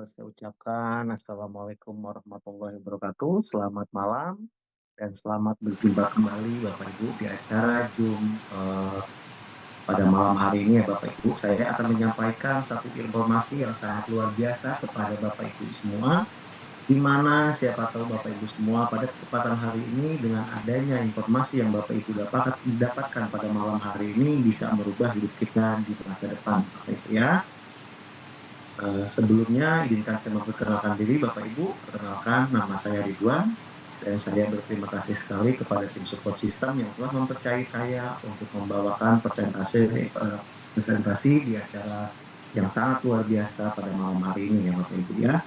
Saya ucapkan Assalamualaikum warahmatullahi wabarakatuh. Selamat malam dan selamat berjumpa kembali Bapak Ibu di acara Zoom pada malam hari ini ya Bapak Ibu. Saya akan menyampaikan satu informasi yang sangat luar biasa kepada Bapak Ibu semua, di mana siapa tahu Bapak Ibu semua pada kesempatan hari ini dengan adanya informasi yang Bapak Ibu dapatkan pada malam hari ini bisa merubah hidup kita di masa depan Bapak Ibu ya. Sebelumnya izinkan saya memperkenalkan diri Bapak Ibu. Perkenalkan, nama saya Ridwan dan saya berterima kasih sekali kepada tim support system yang telah mempercayai saya untuk membawakan presentasi di acara yang sangat luar biasa pada malam hari ini ya Bapak Ibu ya.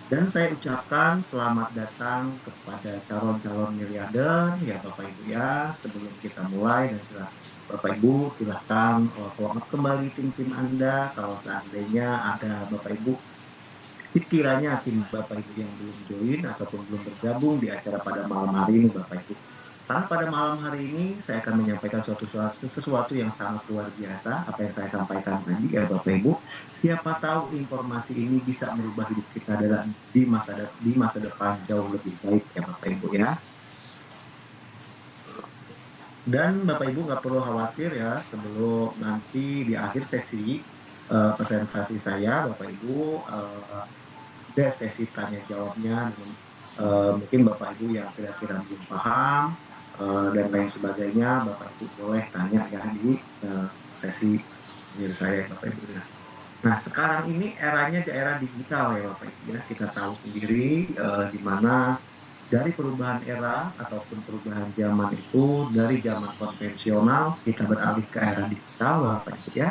Dan saya ucapkan selamat datang kepada calon-calon miliarder ya Bapak Ibu ya. Sebelum kita mulai dan Bapak Ibu silahkan format kembali tim-tim Anda kalau seandainya ada Bapak Ibu sekiranya tim Bapak Ibu yang belum join ataupun belum bergabung di acara pada malam hari ini Bapak Ibu. Karena pada malam hari ini saya akan menyampaikan sesuatu yang sangat luar biasa apa yang saya sampaikan tadi ya Bapak Ibu. Siapa tahu informasi ini bisa merubah hidup kita dalam di masa depan jauh lebih baik ya Bapak Ibu ya. Dan Bapak Ibu nggak perlu khawatir ya sebelum nanti di akhir sesi presentasi saya Bapak Ibu ada sesi tanya jawabnya dengan mungkin Bapak Ibu yang kira-kira belum paham dan lain sebagainya Bapak Ibu boleh tanya ya di sesi dari saya Bapak Ibu ya. Nah sekarang ini eranya di era digital ya Bapak Ibu ya, kita tahu sendiri di mana dari perubahan era ataupun perubahan zaman itu dari zaman konvensional kita beralih ke era digital Bapak Ibu ya.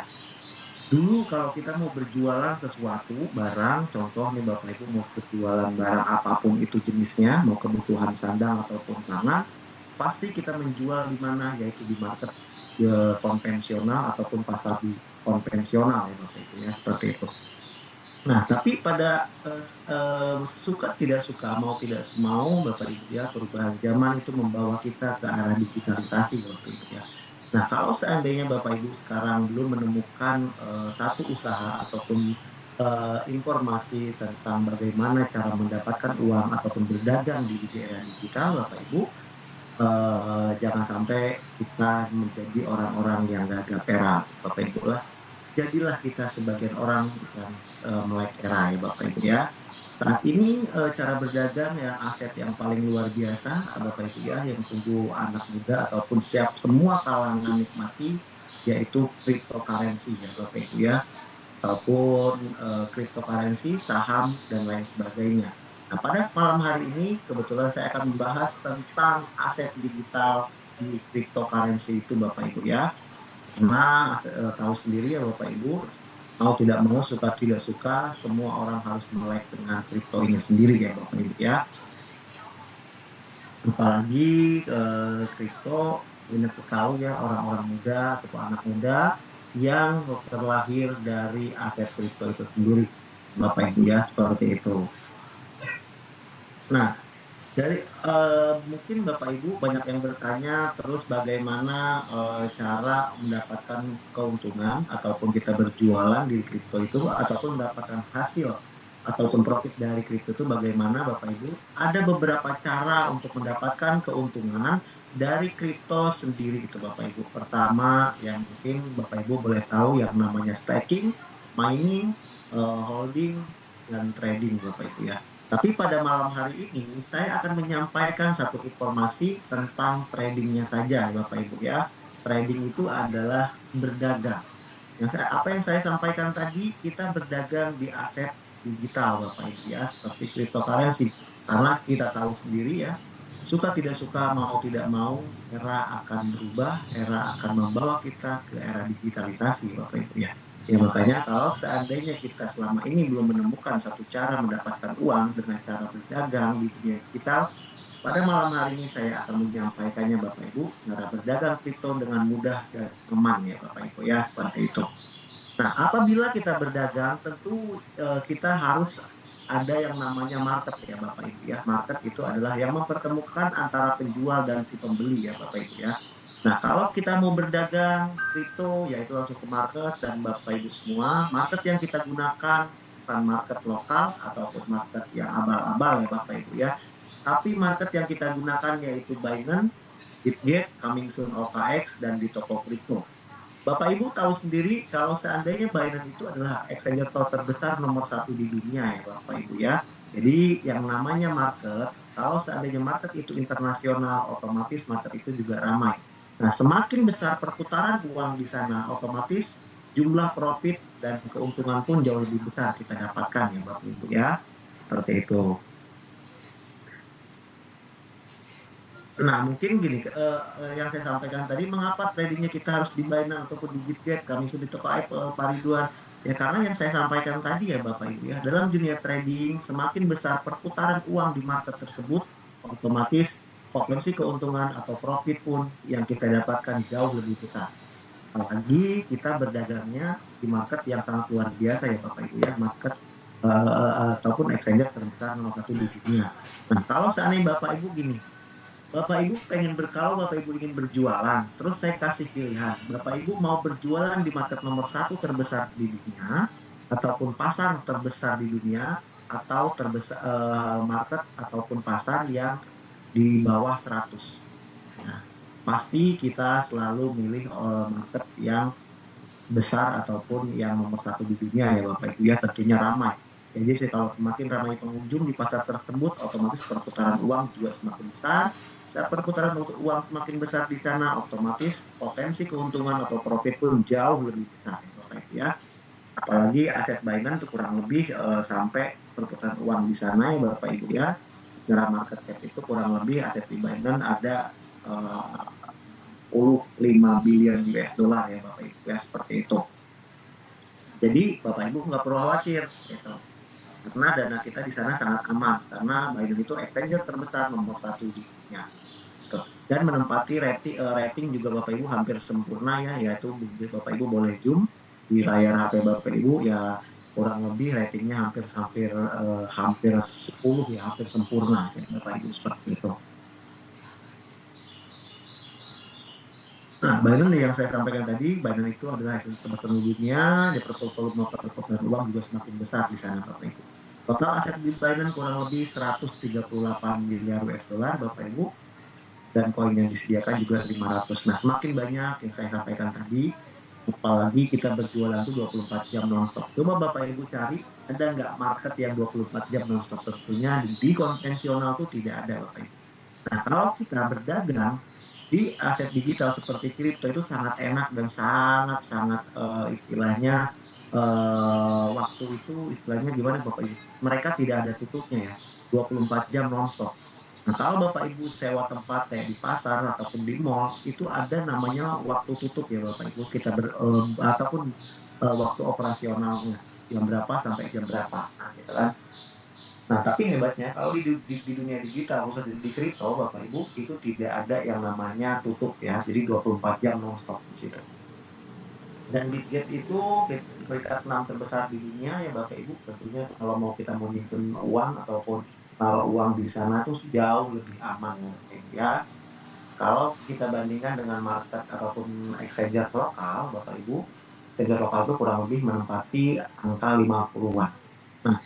Dulu kalau kita mau berjualan sesuatu barang, contoh nih Bapak Ibu mau berjualan barang apapun itu jenisnya, mau kebutuhan sandang ataupun pangan, pasti kita menjual di mana yaitu di market konvensional ataupun pasar di konvensional ya Bapak Ibu ya seperti itu. Nah, tapi pada suka tidak suka, mau tidak mau Bapak Ibu ya, perubahan zaman itu membawa kita ke arah digitalisasi Bapak Ibu ya. Nah, kalau seandainya Bapak Ibu sekarang belum menemukan satu usaha ataupun informasi tentang bagaimana cara mendapatkan uang ataupun berdagang di era digital Bapak Ibu, jangan sampai kita menjadi orang-orang yang gagap era Bapak Ibu lah. Jadilah kita sebagian orang yang melek era ya Bapak Ibu ya. Saat ini cara berdagang ya aset yang paling luar biasa Bapak Ibu ya yang tunggu anak muda ataupun siap semua kalangan nikmati yaitu cryptocurrency ya Bapak Ibu ya ataupun cryptocurrency, saham dan lain sebagainya. Nah, pada malam hari ini kebetulan saya akan membahas tentang aset digital di cryptocurrency itu Bapak Ibu ya. Karena tahu sendiri ya Bapak Ibu, mau tidak mau, suka tidak suka, semua orang harus melek dengan kripto ini sendiri ya Bapak Ibu ya. Apalagi kripto banyak sekali ya orang-orang muda atau anak muda yang terlahir dari aset kripto itu sendiri, Bapak Ibu ya, seperti itu. Nah, dari mungkin Bapak Ibu banyak yang bertanya terus bagaimana cara mendapatkan keuntungan ataupun kita berjualan di kripto itu ataupun mendapatkan hasil ataupun profit dari kripto itu bagaimana Bapak Ibu? Ada beberapa cara untuk mendapatkan keuntungan dari kripto sendiri gitu Bapak Ibu. Pertama yang mungkin Bapak Ibu boleh tahu yang namanya staking, mining, holding, dan trading Bapak Ibu ya. Tapi pada malam hari ini saya akan menyampaikan satu informasi tentang tradingnya saja Bapak Ibu ya. Trading itu adalah berdagang. Apa yang saya sampaikan tadi, kita berdagang di aset digital Bapak Ibu ya, seperti cryptocurrency. Karena kita tahu sendiri ya, suka tidak suka, mau tidak mau, era akan berubah, era akan membawa kita ke era digitalisasi Bapak Ibu ya. Ya makanya kalau seandainya kita selama ini belum menemukan satu cara mendapatkan uang dengan cara berdagang di dunia digital, pada malam hari ini saya akan menyampaikannya Bapak Ibu, cara berdagang kripto dengan mudah dan aman ya Bapak Ibu ya, seperti itu. Nah, apabila kita berdagang tentu kita harus ada yang namanya market ya Bapak Ibu ya. Market itu adalah yang mempertemukan antara penjual dan si pembeli ya Bapak Ibu ya. Nah, kalau kita mau berdagang kripto, yaitu langsung ke market dan Bapak Ibu semua, market yang kita gunakan bukan market lokal ataupun market yang abal-abal ya Bapak Ibu ya. Tapi market yang kita gunakan yaitu Binance, Bitget, Coming Soon OKX, dan di toko kripto. Bapak Ibu tahu sendiri kalau seandainya Binance itu adalah exchanger terbesar nomor satu di dunia ya Bapak Ibu ya. Jadi yang namanya market, kalau seandainya market itu internasional, otomatis market itu juga ramai. Nah, semakin besar perputaran uang di sana, otomatis jumlah profit dan keuntungan pun jauh lebih besar kita dapatkan ya Bapak Ibu ya. Seperti itu. Nah, mungkin gini, yang saya sampaikan tadi, mengapa tradingnya kita harus di Binance ataupun di Bitget, kami sudah di toko Apple, Pak Ridwan. Ya karena yang saya sampaikan tadi ya Bapak Ibu ya, dalam dunia trading semakin besar perputaran uang di market tersebut, otomatis potensi keuntungan atau profit pun yang kita dapatkan jauh lebih besar. Apalagi kita berdagangnya di market yang sangat luar biasa ya Bapak Ibu ya, market ataupun exchanger terbesar nomor satu di dunia. Nah, kalau seandainya Bapak Ibu gini, Bapak Ibu pengen kalau Bapak Ibu ingin berjualan, terus saya kasih pilihan, Bapak Ibu mau berjualan di market nomor satu terbesar di dunia, ataupun pasar terbesar di dunia, atau terbesar market ataupun pasar yang di bawah 100. Nah, pasti kita selalu milih market yang besar ataupun yang nomor satu di dunia ya Bapak Ibu ya, tentunya ramai. Jadi kalau semakin ramai pengunjung di pasar tersebut, otomatis perputaran uang juga semakin besar. Saat perputaran uang semakin besar di sana, otomatis potensi keuntungan atau profit pun jauh lebih besar ya Bapak Ibu ya. Apalagi aset Binance itu kurang lebih sampai perputaran uang di sana ya Bapak Ibu ya. Secara market cap itu kurang lebih aset di Binance ada 65 billion US dollar ya Bapak Ibu ya, seperti itu. Jadi Bapak Ibu nggak perlu khawatir gitu. Karena dana kita di sana sangat aman karena Binance itu exchanger terbesar nomor satu di dunia. Gitu. Dan menempati rating juga Bapak Ibu hampir sempurna ya, yaitu Bapak Ibu boleh zoom di layar HP Bapak Ibu ya, kurang lebih ratingnya hampir 10 ya, hampir sempurna ya Bapak Ibu, seperti itu. Nah, Binance yang saya sampaikan tadi, Binance itu adalah ekstensi terbesar di dunia, di volume perputaran uang juga semakin besar di sana, Bapak Ibu. Total aset di Binance kurang lebih 138 miliar US dollar, Bapak Ibu, dan koin yang disediakan juga 500. Nah, semakin banyak yang saya sampaikan tadi, apalagi kita berjualan itu 24 jam nonstop. Coba Bapak Ibu cari, ada nggak market yang 24 jam nonstop? Tentunya di konvensional itu tidak ada, Bapak Ibu. Nah, kalau kita berdagang di aset digital seperti kripto itu sangat enak dan sangat-sangat istilahnya waktu itu istilahnya gimana Bapak Ibu? Mereka tidak ada tutupnya ya, 24 jam nonstop. Nah, kalau Bapak Ibu sewa tempat kayak di pasar ataupun di mall, itu ada namanya waktu tutup ya Bapak Ibu. Ataupun waktu operasionalnya jam berapa sampai jam berapa, nah, gitu kan. Nah, tapi hebatnya kalau di dunia digital, khususnya di kripto, Bapak Ibu, itu tidak ada yang namanya tutup ya. Jadi 24 jam non-stop di situ. Dan Bitget itu peringkat 6 terbesar di dunia ya Bapak Ibu. Tentunya kalau mau kita mau nyimpen uang ataupun taruh uang di sana tuh jauh lebih aman ya Bapak Ibu ya. Kalau kita bandingkan dengan market ataupun exchanger lokal, Bapak Ibu, exchanger lokal itu kurang lebih menempati angka 50-an. Nah,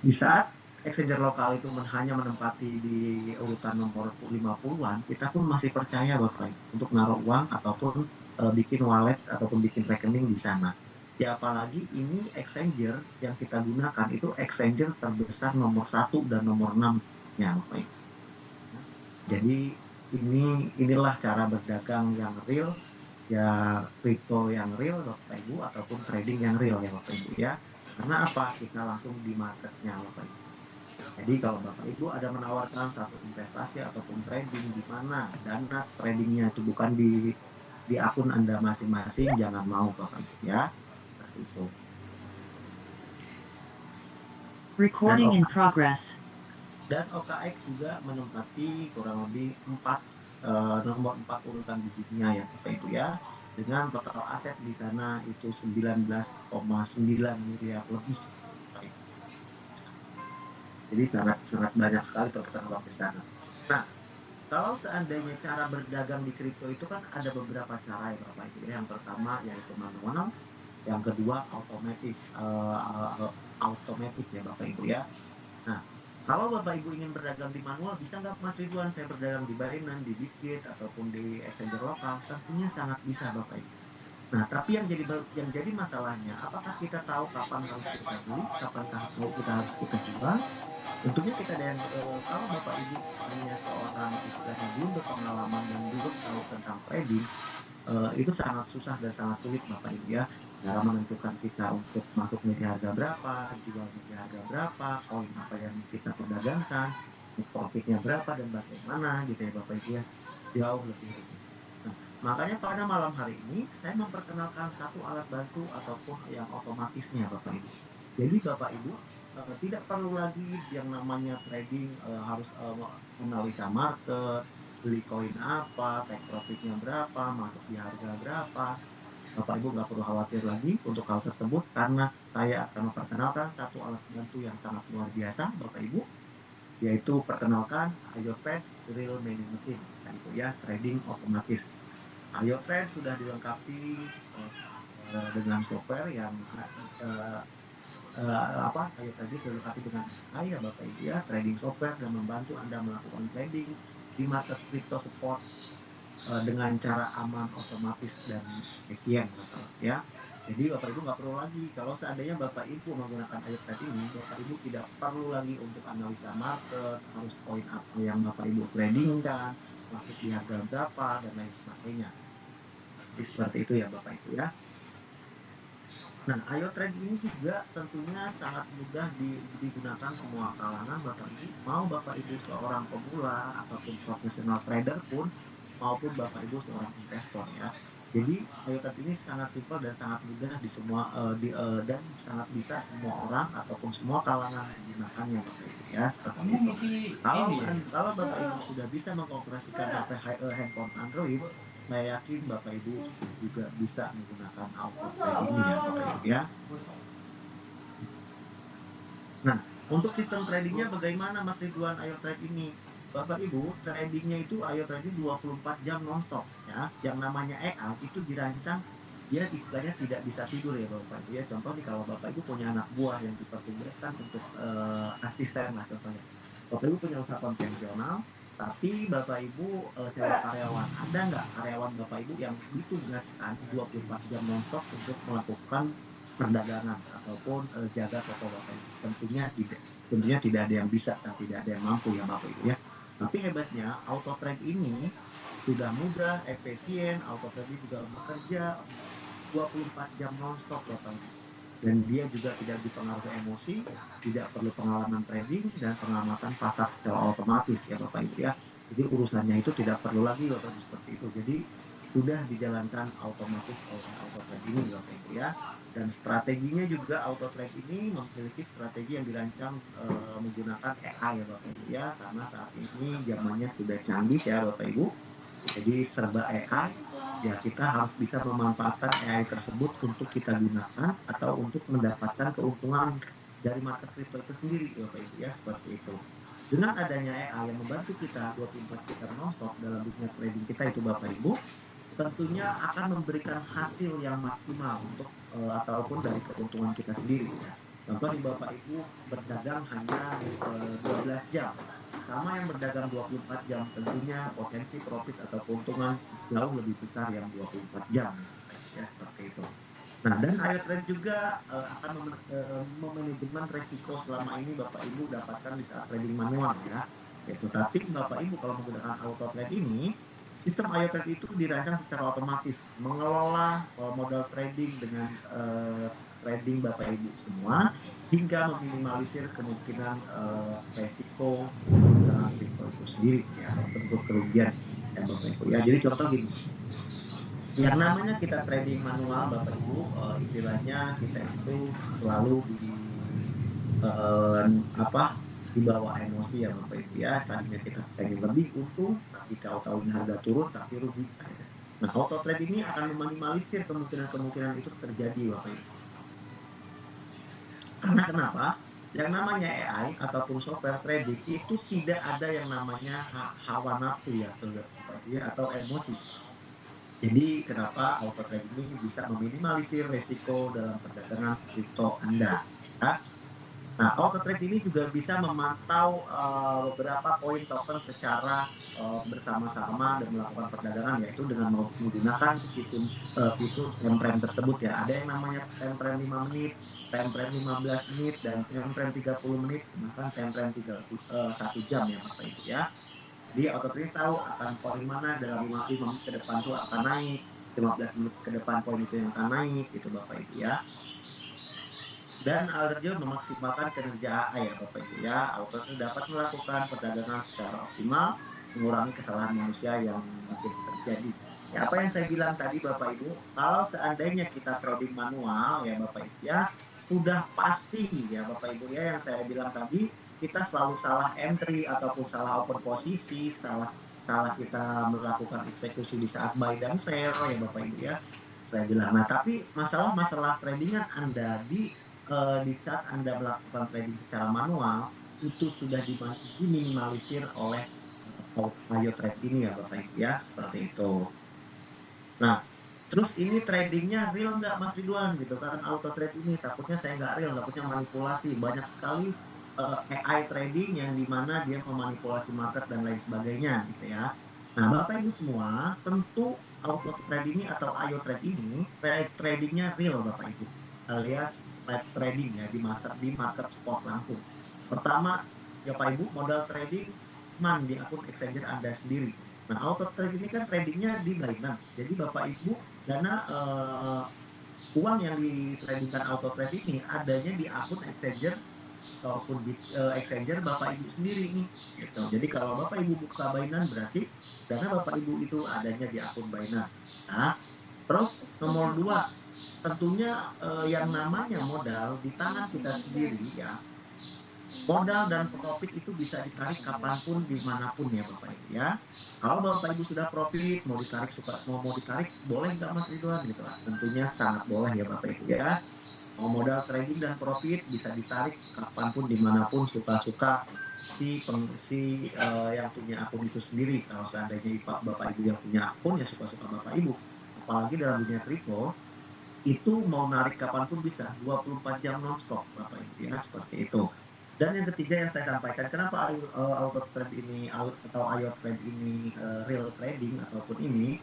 di saat exchanger lokal itu hanya menempati di urutan nomor 50-an, kita pun masih percaya Bapak untuk naruh uang ataupun bikin wallet ataupun bikin rekening di sana. Ya apalagi ini exchanger yang kita gunakan itu exchanger terbesar nomor satu dan nomor 6 ya Bapak Ibu. Jadi inilah cara berdagang yang real ya, crypto yang real Bapak Ibu ataupun trading yang real ya Bapak Ibu ya. Karena apa? Kita langsung di marketnya Bapak Ibu. Jadi kalau Bapak Ibu ada menawarkan satu investasi ataupun trading di mana dana tradingnya itu bukan di akun Anda masing-masing, jangan mau Bapak Ibu ya. Seperti itu. Dan Recording in progress. OKX juga menempati kurang lebih nomor 4 urutan di dunia ya Bapak Ibu ya. Dengan total aset di sana itu 19,9 miliar lebih. Jadi sangat sangat banyak sekali perputaran uang di sana. Nah, kalau seandainya cara berdagang di kripto itu kan ada beberapa cara ya Bapak Ibu. Yang pertama yaitu manual, yang kedua otomatis automatic ya Bapak Ibu ya. Nah, kalau Bapak Ibu ingin berdagang di manual, bisa nggak Mas Ridwan saya berdagang di Binance, di Bitget, ataupun di exchanger lokal? Tentunya sangat bisa Bapak Ibu. Nah, tapi yang jadi masalahnya, apakah kita tahu kapan harus kita beli, kapankah tahu kita harus kita jual? Tentunya kita kalau Bapak Ibu hanya seorang istilahnya belum berpengalaman dan belum tahu tentang trading, itu sangat susah dan sangat sulit Bapak Ibu ya. Cara menentukan kita untuk masuknya di harga berapa, jualnya di harga berapa, koin apa yang kita perdagangkan, profitnya berapa dan bagaimana gitu ya Bapak Ibu ya. Jauh lebih rumit. Nah, makanya pada malam hari ini saya memperkenalkan satu alat bantu ataupun yang otomatisnya Bapak Ibu. Jadi Bapak Ibu tidak perlu lagi yang namanya trading harus analisa market, beli koin apa, take profitnya berapa, masuk di harga berapa. Bapak Ibu nggak perlu khawatir lagi untuk hal tersebut karena saya akan memperkenalkan satu alat bantu yang sangat luar biasa Bapak Ibu, yaitu perkenalkan IoTrade Real Money Machine, yaitu ya trading otomatis. IoTrade sudah dilengkapi dengan software yang ayo tadi dilengkapi dengan AI ya Bapak Ibu ya, trading software dan membantu Anda melakukan trading di market crypto spot dengan cara aman, otomatis dan efisien Bapak Ibu ya. Jadi Bapak Ibu nggak perlu lagi kalau seandainya Bapak Ibu menggunakan iTrade ini, Bapak Ibu tidak perlu lagi untuk analisa market, harus koin apa yang Bapak Ibu tradingkan, masuk di harga berapa dan lain sebagainya. Jadi seperti itu ya Bapak Ibu ya. Nah, iTrade ini juga tentunya sangat mudah digunakan semua kalangan Bapak Ibu. Mau Bapak Ibu seorang pemula ataupun profesional trader pun, maupun Bapak Ibu seorang investor ya. Jadi iTrade ini sangat simpel dan sangat mudah di semua dan sangat bisa semua orang ataupun semua kalangan menggunakannya Bapak Ibu ya, seperti Kamu itu. ngisi Kalau ini ya? kalau Bapak Ibu sudah bisa mengoperasikan HP handphone Android, saya yakin Bapak Ibu juga bisa menggunakan auto trade ini ya Bapak Ibu ya. Nah, untuk sistem tradingnya bagaimana Mas Ridwan Ayo Trade ini? Bapak Ibu, tradingnya itu Ayo Trade 24 jam nonstop ya. Yang namanya AI itu dirancang dia istilahnya tidak bisa tidur ya Bapak Ibu ya. Contoh nih kalau Bapak Ibu punya anak buah yang dipertugaskan untuk asisten lah contohnya. Bapak Ibu punya usaha konvensional, tapi Bapak Ibu sewa karyawan. Ada nggak karyawan Bapak Ibu yang ditugaskan 24 jam nonstop untuk melakukan perdagangan ataupun jaga toko Bapak Ibu? Tentunya tidak ada yang bisa dan tidak ada yang mampu ya Bapak Ibu ya. Tapi hebatnya auto trade ini sudah mudah, efisien, auto trade juga bekerja 24 jam nonstop Bapak Ibu. Dan dia juga tidak dipengaruhi emosi, tidak perlu pengalaman trading dan pengamatan pasar secara otomatis ya Bapak Ibu ya. Jadi urusannya itu tidak perlu lagi Bapak Ibu seperti itu. Jadi sudah dijalankan otomatis oleh auto trade ini Bapak Ibu ya. Dan strateginya juga auto trade ini memiliki strategi yang dirancang menggunakan AI ya Bapak Ibu ya. Karena saat ini zamannya sudah canggih ya Bapak Ibu. Jadi serba AI, ya kita harus bisa memanfaatkan AI tersebut untuk kita gunakan atau untuk mendapatkan keuntungan dari market crypto itu sendiri Bapak Ibu ya, seperti itu. Dengan adanya AI yang membantu kita 24 jam nonstop dalam dunia trading kita itu Bapak Ibu, tentunya akan memberikan hasil yang maksimal untuk ataupun dari keuntungan kita sendiri ya. Contoh nih Bapak Ibu berdagang hanya 12 jam sama yang berdagang 24 jam, tentunya potensi profit atau keuntungan jauh lebih besar yang 24 jam ya Bapak Ibu ya, seperti itu. Nah, dan iTrade juga akan memanajemen resiko selama ini Bapak Ibu dapatkan di saat trading manual ya. Yaitu tapi Bapak Ibu kalau menggunakan auto trade ini, sistem iTrade itu dirancang secara otomatis mengelola modal trading dengan trading Bapak Ibu semua hingga meminimalisir kemungkinan resiko perdagangan kripto itu sendiri ya, ataupun kerugian ya Bapak Ibu ya. Jadi contoh gini, yang namanya kita trading manual Bapak Ibu, istilahnya kita itu selalu eh, apa di bawah emosi ya Bapak Ibu ya. Tadinya kita pengen lebih untung, tapi tahu-tahunya harga turun tapi rugi akhirnya. Nah, auto trade ini akan meminimalisir kemungkinan-kemungkinan itu terjadi Bapak Ibu. Karena kenapa? Yang namanya AI ataupun software trading itu tidak ada yang namanya hawa nafsu ya, Bapak Ibu ya, atau emosi. Jadi kenapa auto trading ini bisa meminimalisir risiko dalam perdagangan kripto Anda? Ya. Nah, auto trade ini juga bisa memantau beberapa koin token secara bersama-sama dan melakukan perdagangan, yaitu dengan menggunakan fitur time frame tersebut ya. Ada yang namanya time frame 5 menit, time frame 15 menit, dan time frame 30 menit, bahkan time frame 1 jam ya Bapak Ibu ya. Jadi auto trade tahu akan koin mana dalam 5 menit ke depan tuh akan naik, 15 menit ke depan koin itu yang akan naik gitu Bapak Ibu ya. Dan Alterjo memaksimalkan kinerja AI ya Bapak Ibu ya. Alterjo dapat melakukan perdagangan secara optimal, mengurangi kesalahan manusia yang mungkin terjadi. Ya, apa yang saya bilang tadi Bapak Ibu, kalau seandainya kita trading manual ya Bapak Ibu ya, sudah pasti ya Bapak Ibu ya yang saya bilang tadi, kita selalu salah entry ataupun salah open posisi, salah salah kita melakukan eksekusi di saat buy dan sell ya Bapak Ibu ya. Saya bilang. Nah, tapi masalah tradingan Anda di saat Anda melakukan trading secara manual, itu sudah diminimalisir oleh Ayo Trade ini ya Bapak Ibu ya, seperti itu. Nah, terus ini tradingnya real nggak Mas Ridwan gitu kan, auto trade ini takutnya saya nggak real, takutnya manipulasi. Banyak sekali AI trading yang dimana dia memanipulasi market dan lain sebagainya gitu ya. Nah, Bapak Ibu semua, tentu auto trade ini atau Ayo Trade ini tradingnya real Bapak Ibu, alias live trading ya di market spot langsung. Pertama, ya Bapak Ibu, modal trading di akun exchanger Anda sendiri. Nah, auto trade ini kan tradingnya di Binance. Jadi Bapak Ibu, dana uang yang ditradingkan auto trade ini adanya di akun exchanger ataupun di exchanger Bapak Ibu sendiri nih. Gitu. Jadi kalau Bapak Ibu buka Binance berarti dana Bapak Ibu itu adanya di akun Binance. Nah, terus nomor dua, tentunya yang namanya modal di tangan kita sendiri ya, modal dan profit itu bisa ditarik kapanpun, dimanapun ya Bapak Ibu ya. Kalau Bapak Ibu sudah profit, mau ditarik mau ditarik, boleh nggak Mas Ridwan gitu lah. Tentunya sangat boleh ya Bapak Ibu ya. Mau modal trading dan profit bisa ditarik kapanpun, dimanapun, suka-suka si yang punya akun itu sendiri. Kalau seandainya Bapak Ibu yang punya akun ya suka-suka Bapak Ibu. Apalagi dalam dunia kripto, itu mau narik kapanpun bisa, 24 jam nonstop Bapak Ibu ya, seperti itu. Dan yang ketiga yang saya sampaikan, kenapa auto trade ini atau Ayo Trade ini real trading ataupun ini,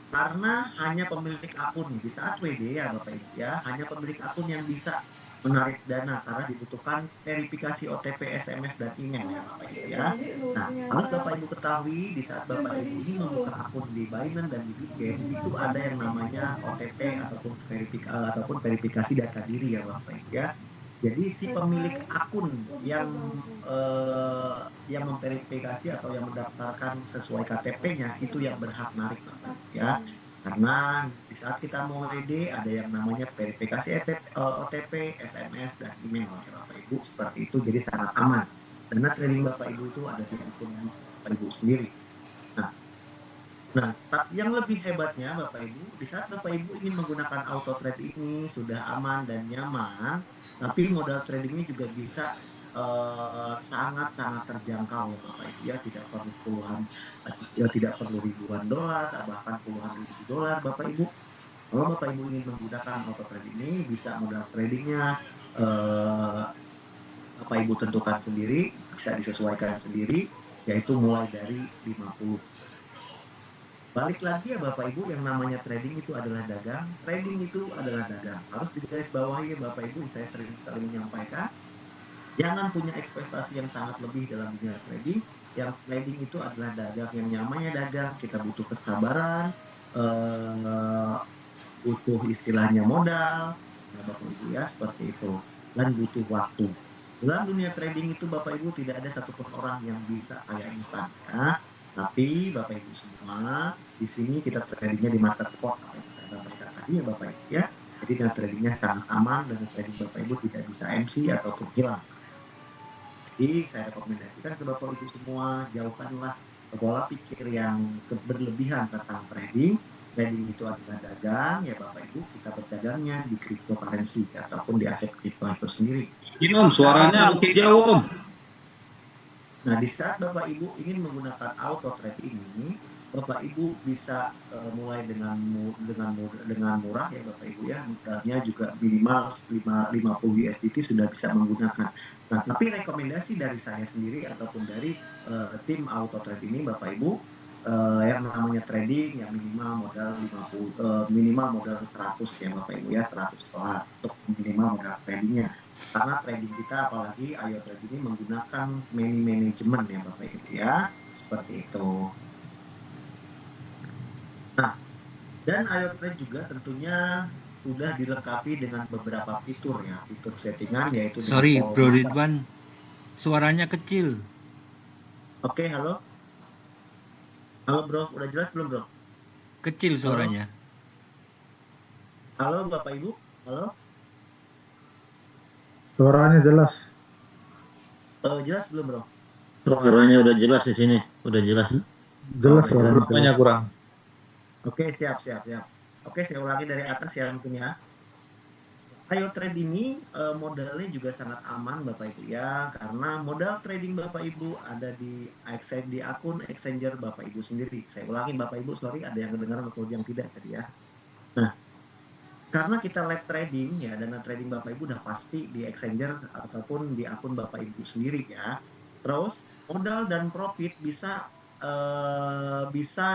karena hanya pemilik akun di saat WD ya Bapak Ibu ya, hanya pemilik akun yang bisa menarik dana karena dibutuhkan verifikasi OTP, SMS, dan email ya Bapak Ibu ya. Nah, harus Bapak Ibu ketahui di saat Bapak Ibu ini membuka akun di Binance dan di Bitget, itu ada yang namanya OTP ataupun verifikasi data diri ya Bapak Ibu ya. Jadi si pemilik akun yang memverifikasi atau yang mendaftarkan sesuai KTP-nya itu yang berhak narik Bapak Ibu ya. Karena di saat kita mau WD ada yang namanya verifikasi OTP, SMS, dan email ya Bapak Ibu, seperti itu, jadi sangat aman. Karena trading Bapak Ibu itu ada di akun Bapak Ibu sendiri. Nah, yang lebih hebatnya Bapak Ibu, di saat Bapak Ibu ingin menggunakan auto trade ini sudah aman dan nyaman, tapi modal tradingnya juga bisa sangat-sangat terjangkau ya Bapak Ibu ya, tidak perlu tidak perlu ribuan dolar, bahkan puluhan ribu dolar Bapak Ibu. Kalau Bapak Ibu ingin menggunakan auto trade ini, bisa modal tradingnya eh, Bapak Ibu tentukan sendiri, bisa disesuaikan sendiri, yaitu mulai dari 50. Balik lagi ya Bapak Ibu, yang namanya trading itu adalah dagang, trading itu adalah dagang. Harus digarisbawahi ya Bapak Ibu, saya sering sekali menyampaikan, jangan punya ekspektasi yang sangat lebih dalam dunia trading. Yang trading itu adalah dagang, yang namanya dagang, kita butuh kesabaran, eh, butuh istilahnya modal, ya Bapak Ibu ya, seperti itu. Dan butuh waktu. Dalam dunia trading itu Bapak Ibu tidak ada satupun orang yang bisa kaya instan ya. Tapi Bapak Ibu semua, di sini kita tradingnya di market spot, apa yang saya sampaikan tadi ya Bapak Ibu ya. Jadi dengan tradingnya sangat aman, dan trading Bapak Ibu tidak bisa MC ataupun hilang. Jadi saya rekomendasikan ke Bapak Ibu semua, jauhkanlah pola pikir yang berlebihan tentang trading. Trading itu adalah dagang, ya Bapak Ibu, kita berdagangnya di cryptocurrency ataupun di aset kripto itu sendiri. Ini Om, suaranya makin jauh Om. Nah, di saat Bapak Ibu ingin menggunakan auto trade ini, Bapak Ibu bisa mulai dengan murah ya Bapak Ibu ya, modalnya juga minimal 50 USDT sudah bisa menggunakan. Nah, tapi rekomendasi dari saya sendiri ataupun dari tim Auto Trade ini Bapak Ibu, yang namanya trading ya minimal modal 100 ya Bapak Ibu ya, $100 untuk minimal modal tradingnya. Karena trading kita apalagi Ayo Trade ini menggunakan money management ya Bapak Ibu ya, seperti itu. Nah, dan iOTrade juga tentunya sudah dilengkapi dengan beberapa fitur ya, fitur settingan yaitu dengan Sorry, Follow Bro Master. Ridwan, suaranya kecil. Oke, halo? Halo bro, udah jelas belum bro? Kecil Halo? suaranya. Halo Bapak Ibu? Halo? Suaranya jelas. Jelas belum bro? Suaranya udah jelas di sini, udah jelas. Oh, Jelas udah jelas. suaranya Kurangnya jelas. kurang. Oke, siap, siap, siap. Oke, saya ulangi dari atas ya mungkin ya. iOTrade ini modalnya juga sangat aman Bapak Ibu ya, karena modal trading Bapak Ibu ada di akun exchanger Bapak Ibu sendiri. Saya ulangi Bapak Ibu, sorry ada yang kedengaran atau yang tidak tadi ya. Nah, karena kita live trading ya, dana trading Bapak Ibu udah pasti di exchanger ataupun di akun Bapak Ibu sendiri ya. Terus modal dan profit bisa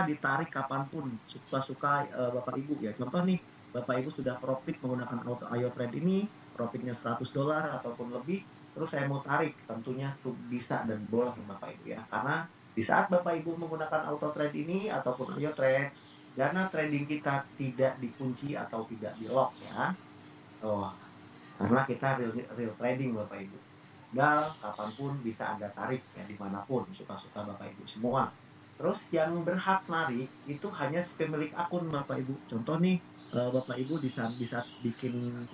ditarik kapanpun suka-suka Bapak Ibu ya. Contoh nih, Bapak Ibu sudah profit menggunakan Ayo Trade ini, profitnya $100 ataupun lebih, terus saya mau tarik, tentunya bisa dan boleh Bapak Ibu ya. Karena di saat Bapak Ibu menggunakan auto trade ini ataupun Ayo Trade, dana trading kita tidak dikunci atau tidak di lock ya. Oh, karena kita real trading Bapak Ibu. Tinggal kapanpun bisa Anda tarik ya dimanapun, suka-suka Bapak Ibu semua. Terus yang berhak narik itu hanya si pemilik akun Bapak Ibu. Contoh nih, Bapak Ibu bisa bikin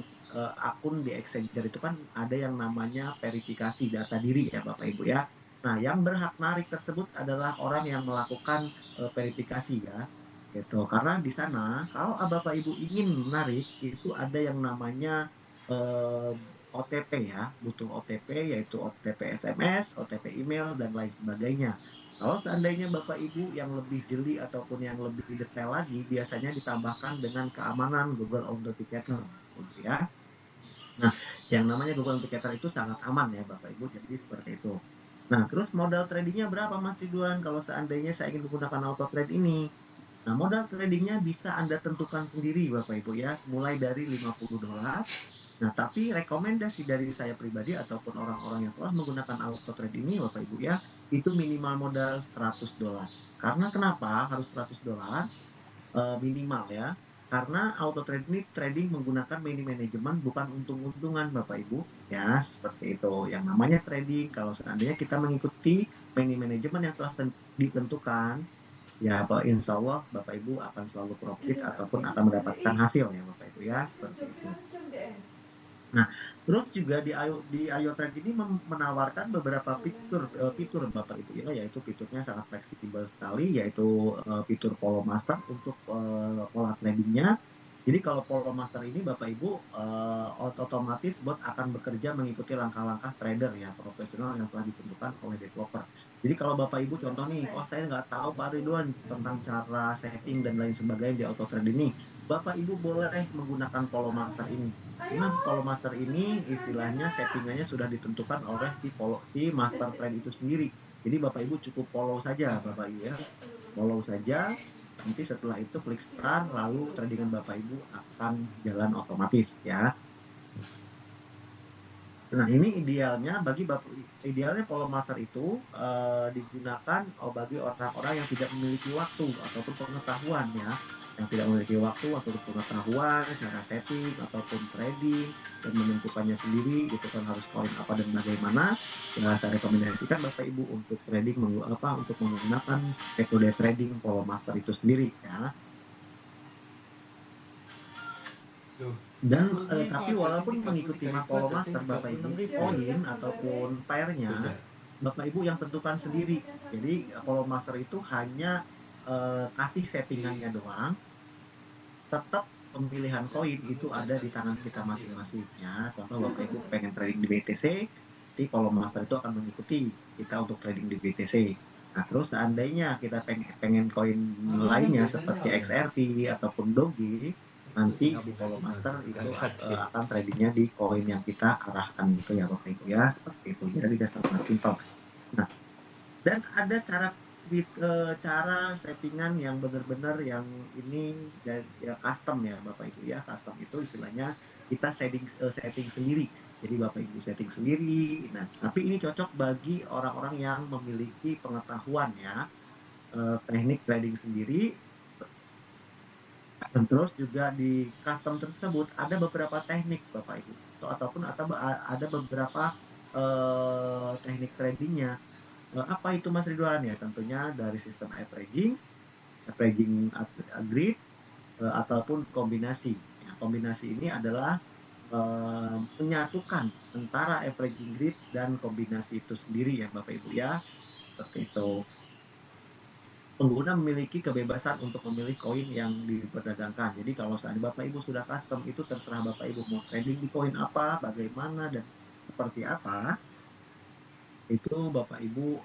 akun di Exchanger itu kan ada yang namanya verifikasi data diri ya Bapak Ibu ya. Nah, yang berhak narik tersebut adalah orang yang melakukan verifikasi ya. Gitu. Karena di sana kalau Bapak Ibu ingin menarik itu ada yang namanya eh, OTP ya, butuh OTP yaitu OTP SMS, OTP email dan lain sebagainya. Kalau seandainya Bapak Ibu yang lebih jeli ataupun yang lebih detail lagi, biasanya ditambahkan dengan keamanan Google Authenticator, gitu ya. Nah, yang namanya Google Authenticator itu sangat aman ya Bapak Ibu, jadi seperti itu. Nah, terus modal tradingnya berapa Mas Ridwan kalau seandainya saya ingin menggunakan auto trade ini? Nah, modal tradingnya bisa Anda tentukan sendiri Bapak Ibu ya, mulai dari $50. Nah, tapi rekomendasi dari saya pribadi ataupun orang-orang yang telah menggunakan auto trade ini Bapak Ibu ya, itu minimal modal $100. Karena kenapa harus $100? Minimal ya. Karena auto trade ini trading menggunakan money management bukan untung-untungan Bapak Ibu ya, seperti itu. Yang namanya trading kalau seandainya kita mengikuti money management yang telah ditentukan ya insya Allah Bapak Ibu akan selalu profit ataupun akan mendapatkan hasil ya Bapak Ibu ya, seperti itu. Nah, terus juga di iOTrade ini menawarkan beberapa fitur Bapak Ibu ya, yaitu fiturnya sangat fleksibel sekali, yaitu fitur Follow Master untuk pola tradingnya. Jadi kalau Follow Master ini Bapak Ibu otomatis bot akan bekerja mengikuti langkah-langkah trader ya profesional yang telah ditentukan oleh developer. Jadi kalau Bapak Ibu contoh nih, oh saya nggak tahu Pak Ridwan tentang cara setting dan lain sebagainya di auto trade ini, Bapak Ibu boleh menggunakan Follow Master ini. Karena Follow Master ini istilahnya settingannya sudah ditentukan oleh si Master Trade itu sendiri. Jadi Bapak Ibu cukup follow saja Bapak Ibu ya. Follow saja, nanti setelah itu klik start, lalu tradingan Bapak Ibu akan jalan otomatis ya. Nah, ini idealnya Follow Master itu digunakan bagi orang-orang yang tidak memiliki waktu ataupun pengetahuan ya, yang tidak memiliki waktu ataupun pengetahuan cara setting ataupun trading dan menentukannya sendiri gitu kan harus koin apa dan bagaimana. Ya, saya rekomendasikan Bapak Ibu untuk untuk menggunakan metode trading Follow Master itu sendiri ya. Dan tapi walaupun mengikuti Follow Master Bapak Ibu, koin ataupun pairnya Bapak Ibu yang tentukan sendiri. Jadi Follow Master itu hanya kasih settingannya doang, tetap pemilihan koin itu ada di tangan kita masing-masing ya. Contoh Bapak Ibu pengen trading di BTC, nanti Follow Master itu akan mengikuti kita untuk trading di BTC. Nah, terus seandainya kita pengen koin Malah kan lainnya biasanya seperti udah XRP ataupun Doge, bisa nanti si Follow gabung Master tuh itu transaksi. akan tradingnya di koin yang kita arahkan itu ya Bapak Ibu ya, seperti itu. Jadi dia sangat simpel. Nah, dan ada cara settingan yang benar-benar yang ini dan ya custom ya Bapak Ibu ya. Custom itu istilahnya kita setting sendiri. Jadi Bapak Ibu setting sendiri. Nah, tapi ini cocok bagi orang-orang yang memiliki pengetahuan ya, teknik trading sendiri. Dan terus juga di custom tersebut ada beberapa teknik Bapak Ibu atau ada beberapa teknik tradingnya. Apa itu Mas Ridwan ya? Tentunya dari sistem averaging grid ataupun kombinasi. Ya, kombinasi ini adalah menyatukan antara averaging grid dan kombinasi itu sendiri ya Bapak Ibu ya. Seperti itu. Pengguna memiliki kebebasan untuk memilih koin yang diperdagangkan. Jadi kalau seandainya Bapak Ibu sudah custom, itu terserah Bapak Ibu mau trading di koin apa, bagaimana, dan seperti apa, itu Bapak Ibu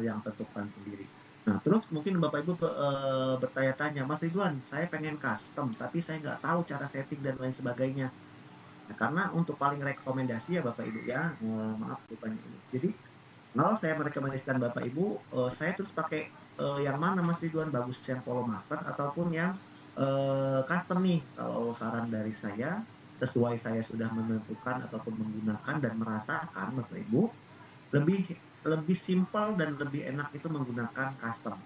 yang tentukan sendiri. Nah, terus mungkin Bapak Ibu bertanya-tanya, Mas Ridwan, saya pengen custom, tapi saya nggak tahu cara setting dan lain sebagainya. Nah, karena untuk paling rekomendasi ya Bapak Ibu ya, maaf bukannya ini. Jadi kalau saya merekomendasikan Bapak Ibu, saya terus pakai yang mana Mas Ridwan, bagus yang Follow Master ataupun yang custom nih. Kalau saran dari saya, sesuai saya sudah menentukan ataupun menggunakan dan merasakan Bapak Ibu, lebih lebih simpel dan lebih enak itu menggunakan custom.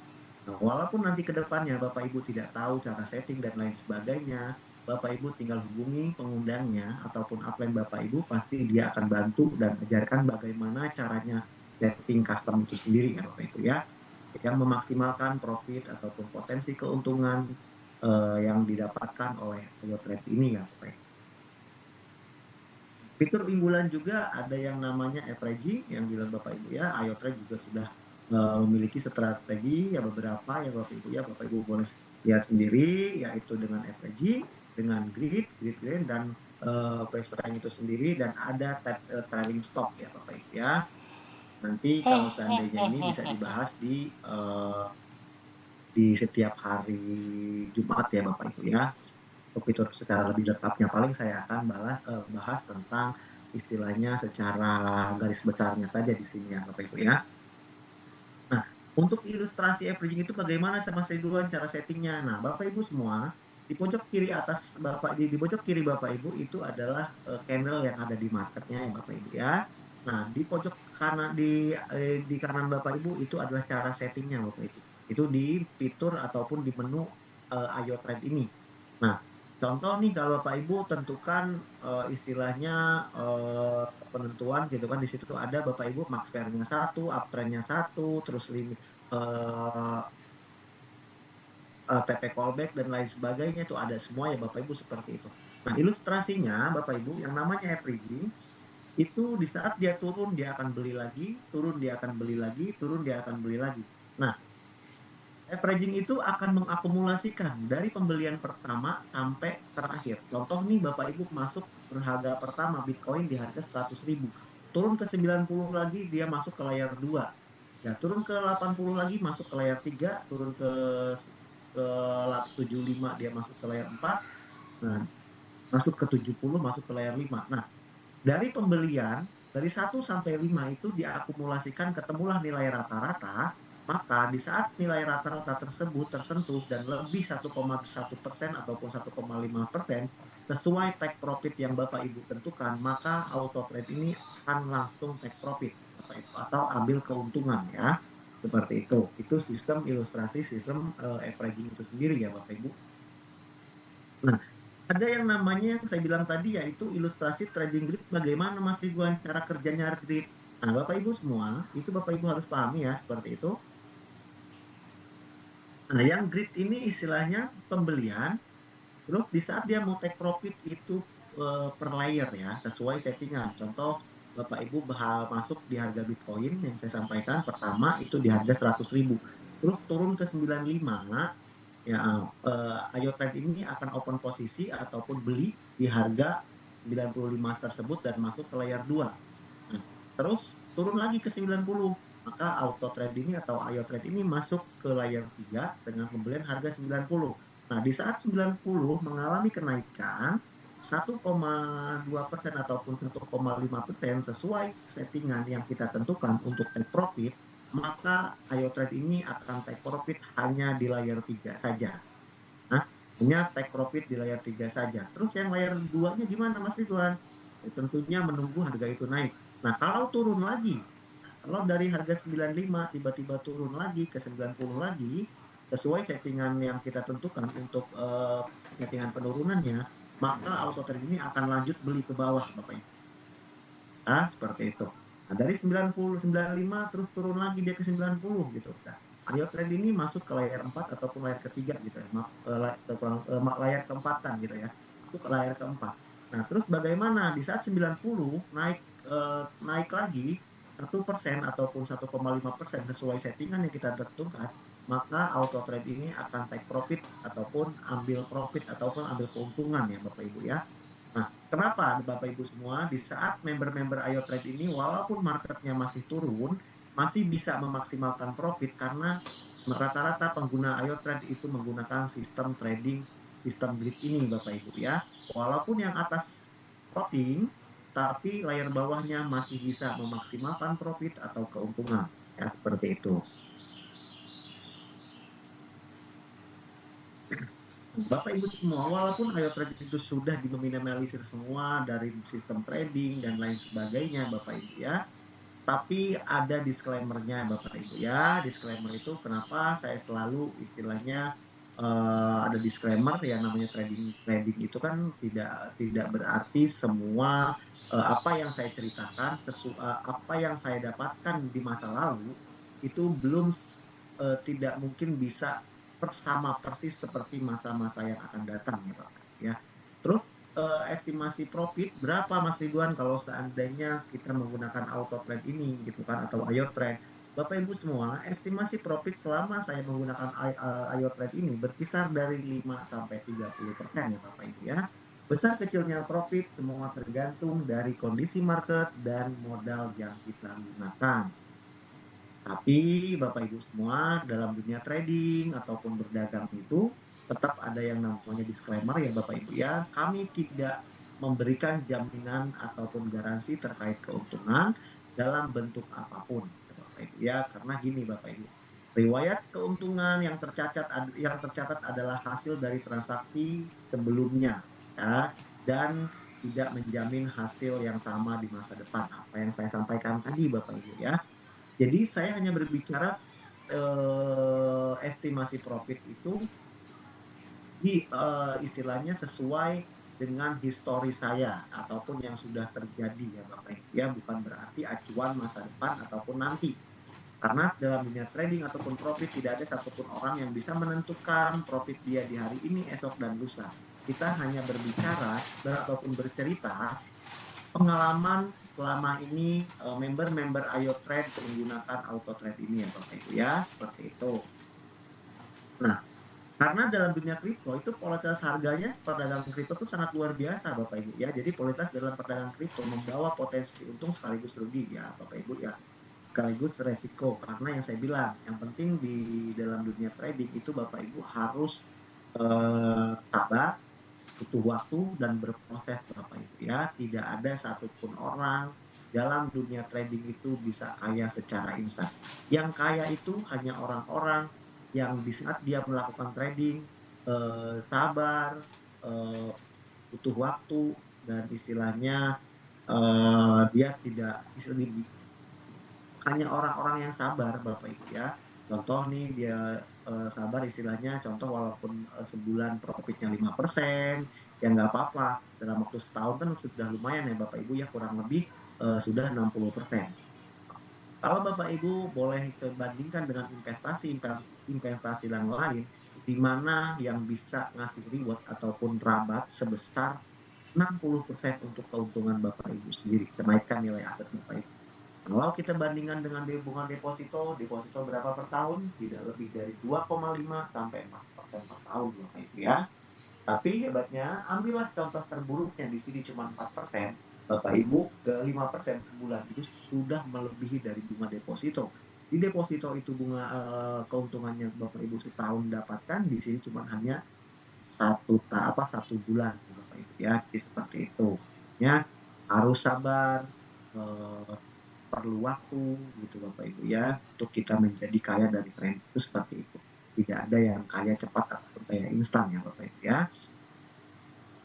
Nah, walaupun nanti ke depannya Bapak Ibu tidak tahu cara setting dan lain sebagainya, Bapak Ibu tinggal hubungi pengundangnya ataupun upline Bapak Ibu, pasti dia akan bantu dan ajarkan bagaimana caranya setting custom itu sendiri ya Bapak Ibu ya, yang memaksimalkan profit ataupun potensi keuntungan yang didapatkan oleh trade ini ya Bapak Ibu. Fitur unggulan juga ada yang namanya averaging yang bilang Bapak Ibu ya, iOTrade juga sudah memiliki strategi ya beberapa ya Bapak Ibu ya, Bapak Ibu boleh lihat sendiri, yaitu dengan averaging, dengan grid gain, dan flash rank itu sendiri, dan ada trailing stop ya Bapak Ibu ya. Nanti kalau seandainya ini bisa dibahas di setiap hari Jumat ya Bapak Ibu ya. Untuk fitur secara lebih lengkapnya paling saya akan bahas tentang istilahnya secara garis besarnya saja di sini ya Bapak Ibu ya. Nah, untuk ilustrasi averaging itu bagaimana sama Ridwan cara settingnya? Nah, Bapak Ibu semua, di pojok kiri atas di pojok kiri Bapak Ibu itu adalah candle yang ada di marketnya ya Bapak Ibu ya. Nah, di pojok kanan di kanan Bapak Ibu itu adalah cara settingnya Bapak Ibu. Itu di fitur ataupun di menu IO Trade ini. Nah, contoh nih kalau Bapak Ibu tentukan istilahnya penentuan gitu kan, di situ ada Bapak Ibu max pair-nya 1, uptrend-nya 1, terus limit TP callback dan lain sebagainya, itu ada semua ya Bapak Ibu seperti itu. Nah, ilustrasinya Bapak Ibu yang namanya averaging itu di saat dia turun dia akan beli lagi, turun dia akan beli lagi, turun dia akan beli lagi. Nah, averaging itu akan mengakumulasikan dari pembelian pertama sampai terakhir. Contoh nih Bapak Ibu masuk berharga pertama Bitcoin di harga 100.000. Turun ke 90 lagi dia masuk ke layar 2. Ya, turun ke 80 lagi masuk ke layar 3, turun ke 75 dia masuk ke layar 4. Nah, masuk ke 70 masuk ke layar 5. Nah, dari pembelian dari 1 sampai 5 itu diakumulasikan, ketemulah nilai rata-rata, maka di saat nilai rata-rata tersebut tersentuh dan lebih 1,1% ataupun 1,5% sesuai take profit yang Bapak Ibu tentukan, maka auto trade ini akan langsung take profit Bapak Ibu, atau ambil keuntungan ya. Seperti itu. Itu sistem ilustrasi sistem averaging itu sendiri ya Bapak Ibu. Nah, ada yang namanya yang saya bilang tadi, yaitu ilustrasi trading grid. Bagaimana Mas Ridwan cara kerjanya grid? Nah, Bapak Ibu semua, itu Bapak Ibu harus pahami ya seperti itu. Nah, yang grid ini istilahnya pembelian, terus di saat dia mau take profit itu per layer ya, sesuai settingan. Contoh, Bapak Ibu masuk di harga Bitcoin yang saya sampaikan pertama itu di harga 100.000. Terus turun ke 95, ya Ayo Trade ini akan open posisi ataupun beli di harga 95 tersebut dan masuk ke layar 2. Nah, terus turun lagi ke 90. maka auto trade ini atau ayo trade ini masuk ke layer 3 dengan pembelian harga 90. Nah, di saat 90 mengalami kenaikan 1,2% ataupun 1,5% sesuai settingan yang kita tentukan untuk take profit, maka ayo trade ini akan take profit hanya di layer 3 saja. Nah, hanya take profit di layar 3 saja. Terus yang layar 2-nya gimana Mas Ridwan? Ya, tentunya menunggu harga itu naik. Nah, kalau turun lagi, kalau dari harga 95 tiba-tiba turun lagi ke 90 lagi, sesuai settingan yang kita tentukan untuk settingan penurunannya, maka auto trade ini akan lanjut beli ke bawah, Bapak Ibu. Ah, seperti itu. Nah, dari 90, 95 terus turun lagi dia ke 90 gitu. Nah, Ayo trend ini masuk ke layar 4 ataupun layar ketiga gitu ya. Maaf, layar keempatan gitu ya. Masuk ke layar keempat. Nah, terus bagaimana di saat 90 naik lagi 1% ataupun 1,5% sesuai settingan yang kita tentukan, maka auto trade ini akan take profit ataupun ambil profit ataupun ambil keuntungan ya Bapak Ibu ya. Nah, kenapa Bapak Ibu semua di saat member-member Ayo Trade ini walaupun marketnya masih turun, masih bisa memaksimalkan profit karena rata-rata pengguna Ayo Trade itu menggunakan sistem trading, sistem grid ini Bapak Ibu ya. Walaupun yang atas floating, tapi layar bawahnya masih bisa memaksimalkan profit atau keuntungan. Ya, seperti itu. Bapak Ibu semua, walaupun Ayo Trade itu sudah diminimalisir semua dari sistem trading dan lain sebagainya, Bapak Ibu ya, tapi ada disclaimer-nya Bapak Ibu ya. Disclaimer itu kenapa saya selalu istilahnya ada disclaimer yang namanya trading trading itu kan tidak tidak berarti semua apa yang saya ceritakan apa yang saya dapatkan di masa lalu itu belum tidak mungkin bisa sama persis seperti masa-masa yang akan datang ya Bapak ya. Terus estimasi profit berapa Mas Ridwan kalau seandainya kita menggunakan auto trade ini gitu kan atau ayo trade. Bapak Ibu semua, estimasi profit selama saya menggunakan ayo trade ini berkisar dari 5 sampai 30% ya Bapak Ibu ya. Besar kecilnya profit semua tergantung dari kondisi market dan modal yang kita gunakan. Tapi Bapak Ibu semua dalam dunia trading ataupun berdagang itu tetap ada yang namanya disclaimer ya Bapak Ibu ya. Kami tidak memberikan jaminan ataupun garansi terkait keuntungan dalam bentuk apapun ya Bapak Ibu ya. Karena gini Bapak Ibu. Riwayat keuntungan yang tercatat adalah hasil dari transaksi sebelumnya ya dan tidak menjamin hasil yang sama di masa depan. Apa yang saya sampaikan tadi Bapak Ibu ya. Jadi saya hanya berbicara estimasi profit itu istilahnya sesuai dengan histori saya ataupun yang sudah terjadi ya Bapak Ibu ya, bukan berarti acuan masa depan ataupun nanti. Karena dalam dunia trading ataupun profit tidak ada satupun orang yang bisa menentukan profit dia di hari ini, esok dan lusa. Kita hanya berbicara ataupun bercerita pengalaman selama ini member-member Ayo Trade menggunakan auto trade ini ya Bapak Ibu ya, seperti itu. Nah, karena dalam dunia kripto itu volatilitas harganya perdagangan kripto itu sangat luar biasa Bapak Ibu ya. Jadi volatilitas dalam perdagangan kripto membawa potensi untung sekaligus rugi ya Bapak Ibu ya. Sekaligus resiko karena yang saya bilang, yang penting di dalam dunia trading itu Bapak Ibu harus sabar, butuh waktu dan berproses Bapak Ibu ya. Tidak ada satupun orang dalam dunia trading itu bisa kaya secara instan. Yang kaya itu hanya orang-orang yang di saat dia melakukan trading sabar, eh, butuh waktu dan istilahnya dia tidak hanya orang-orang yang sabar Bapak Ibu ya. Contoh nih dia sabar istilahnya contoh walaupun sebulan profitnya 5%, ya nggak apa-apa. Dalam waktu setahun kan sudah lumayan ya Bapak Ibu ya kurang lebih sudah 60%. Kalau Bapak Ibu boleh bandingkan dengan investasi yang lain, di mana yang bisa ngasih reward ataupun rabat sebesar 60% untuk keuntungan Bapak Ibu sendiri, kenaikan nilai aset Bapak Ibu. Kalau kita bandingkan dengan hubungan deposito, deposito berapa per tahun? Tidak lebih dari 2,5 sampai 4% per tahun Bapak Ibu ya. Tapi hebatnya, ambillah contoh terburuknya di sini cuma 4%. Bapak Ibu ke 5% sebulan itu sudah melebihi dari bunga deposito. Di deposito itu bunga keuntungannya Bapak Ibu setahun dapatkan, di sini cuma hanya satu bulan Bapak Ibu ya. Jadi seperti itu. Ya, harus sabar, eh, perlu waktu gitu Bapak Ibu ya untuk kita menjadi kaya dari tren itu seperti itu. Tidak ada yang kaya cepat ataupun kaya instan ya Bapak Ibu ya.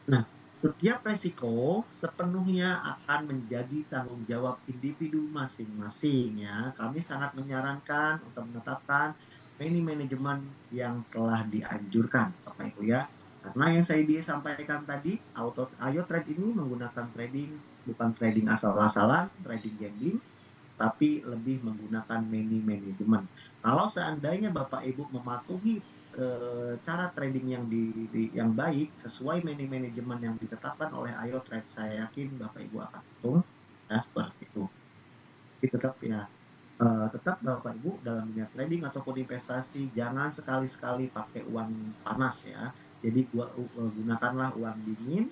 Nah, setiap resiko sepenuhnya akan menjadi tanggung jawab individu masing-masing ya. Kami sangat menyarankan untuk menetapkan manajemen yang telah dianjurkan Bapak Ibu ya. Karena yang saya disampaikan tadi, Ayo Trade ini menggunakan trading, bukan trading asal-asalan, trading gambling, tapi lebih menggunakan manajemen. Kalau seandainya Bapak Ibu mematuhi cara trading yang baik sesuai manajemen yang ditetapkan oleh Ayo Trade, saya yakin Bapak Ibu akan untung ya seperti itu. Tapi tetap ya tetap Bapak Ibu dalam dunia trading ataupun investasi jangan sekali-sekali pakai uang panas ya. Jadi gunakanlah uang dingin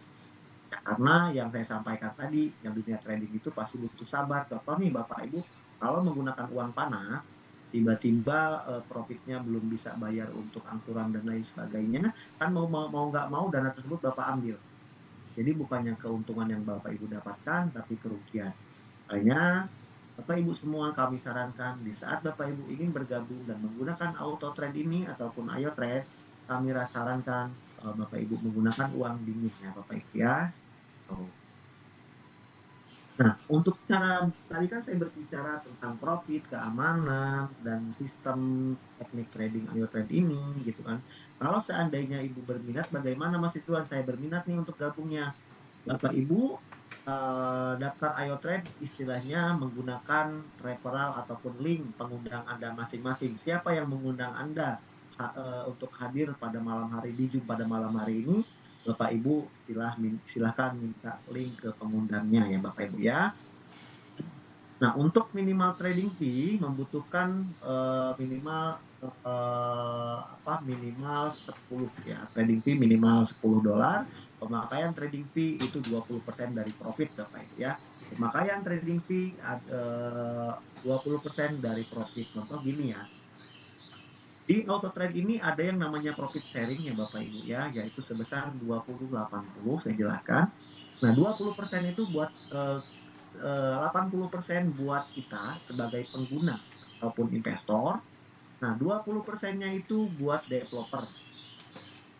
ya, karena yang saya sampaikan tadi, yang dunia trading itu pasti butuh sabar. Contoh nih Bapak Ibu, kalau menggunakan uang panas, tiba-tiba profitnya belum bisa bayar untuk angsuran dan lain sebagainya, kan mau nggak mau dana tersebut Bapak ambil. Jadi bukannya keuntungan yang Bapak Ibu dapatkan, tapi kerugian. Makanya Bapak Ibu semua kami sarankan di saat Bapak Ibu ingin bergabung dan menggunakan auto trade ini ataupun Ayo Trade, kami sarankan Bapak Ibu menggunakan uang dingin ya Bapak Ibu ya. Oh. Nah, untuk cara tadi kan saya berbicara tentang profit, keamanan, dan sistem teknik trading Ayo Trade ini, gitu kan. Kalau seandainya Ibu berminat, bagaimana Mas Ridwan? Saya berminat nih untuk gabungnya. Bapak Ibu daftar Ayo Trade istilahnya menggunakan referral ataupun link pengundang Anda masing-masing. Siapa yang mengundang Anda untuk hadir pada malam hari di Zoom pada malam hari ini? Bapak Ibu silahkan minta link ke pengundangnya ya Bapak Ibu ya. Nah, untuk minimal trading fee membutuhkan minimal minimal 10 ya. Trading fee minimal $10. Pemakaian trading fee itu 20% dari profit Bapak Ibu ya. Pemakaian trading fee 20% dari profit. Contoh gini ya. Di auto trade ini ada yang namanya profit sharing ya Bapak Ibu ya, yaitu sebesar 20-80 saya jelaskan. Nah, 20% itu buat 80% buat kita sebagai pengguna ataupun investor. Nah, 20 persennya itu buat developer.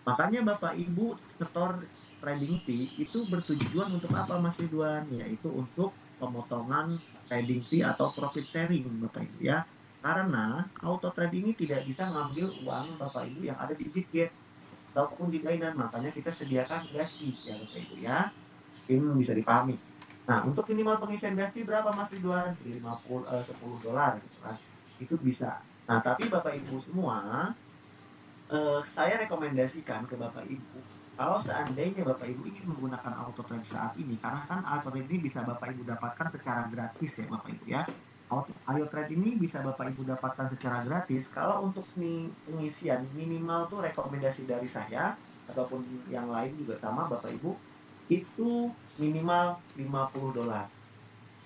Makanya Bapak Ibu setor trading fee itu bertujuan untuk apa Mas Ridwan? Yaitu untuk pemotongan trading fee atau profit sharing Bapak Ibu ya. Karena auto trade ini tidak bisa ngambil uang Bapak Ibu yang ada di Bitget ataupun di Binance. Makanya kita sediakan gas fee ya Bapak Ibu ya. Ini bisa dipahami. Nah, untuk minimal pengisian gas fee berapa Mas Ridwan? 10 dolar gitu kan. Itu bisa. Nah, tapi Bapak Ibu semua, saya rekomendasikan ke Bapak Ibu, kalau seandainya Bapak Ibu ingin menggunakan auto trade saat ini, karena kan auto trade ini bisa Bapak Ibu dapatkan secara gratis ya Bapak Ibu ya. Auto trade ini bisa Bapak Ibu dapatkan secara gratis. Kalau untuk pengisian minimal tuh rekomendasi dari saya ataupun yang lain juga sama Bapak Ibu, itu minimal $50.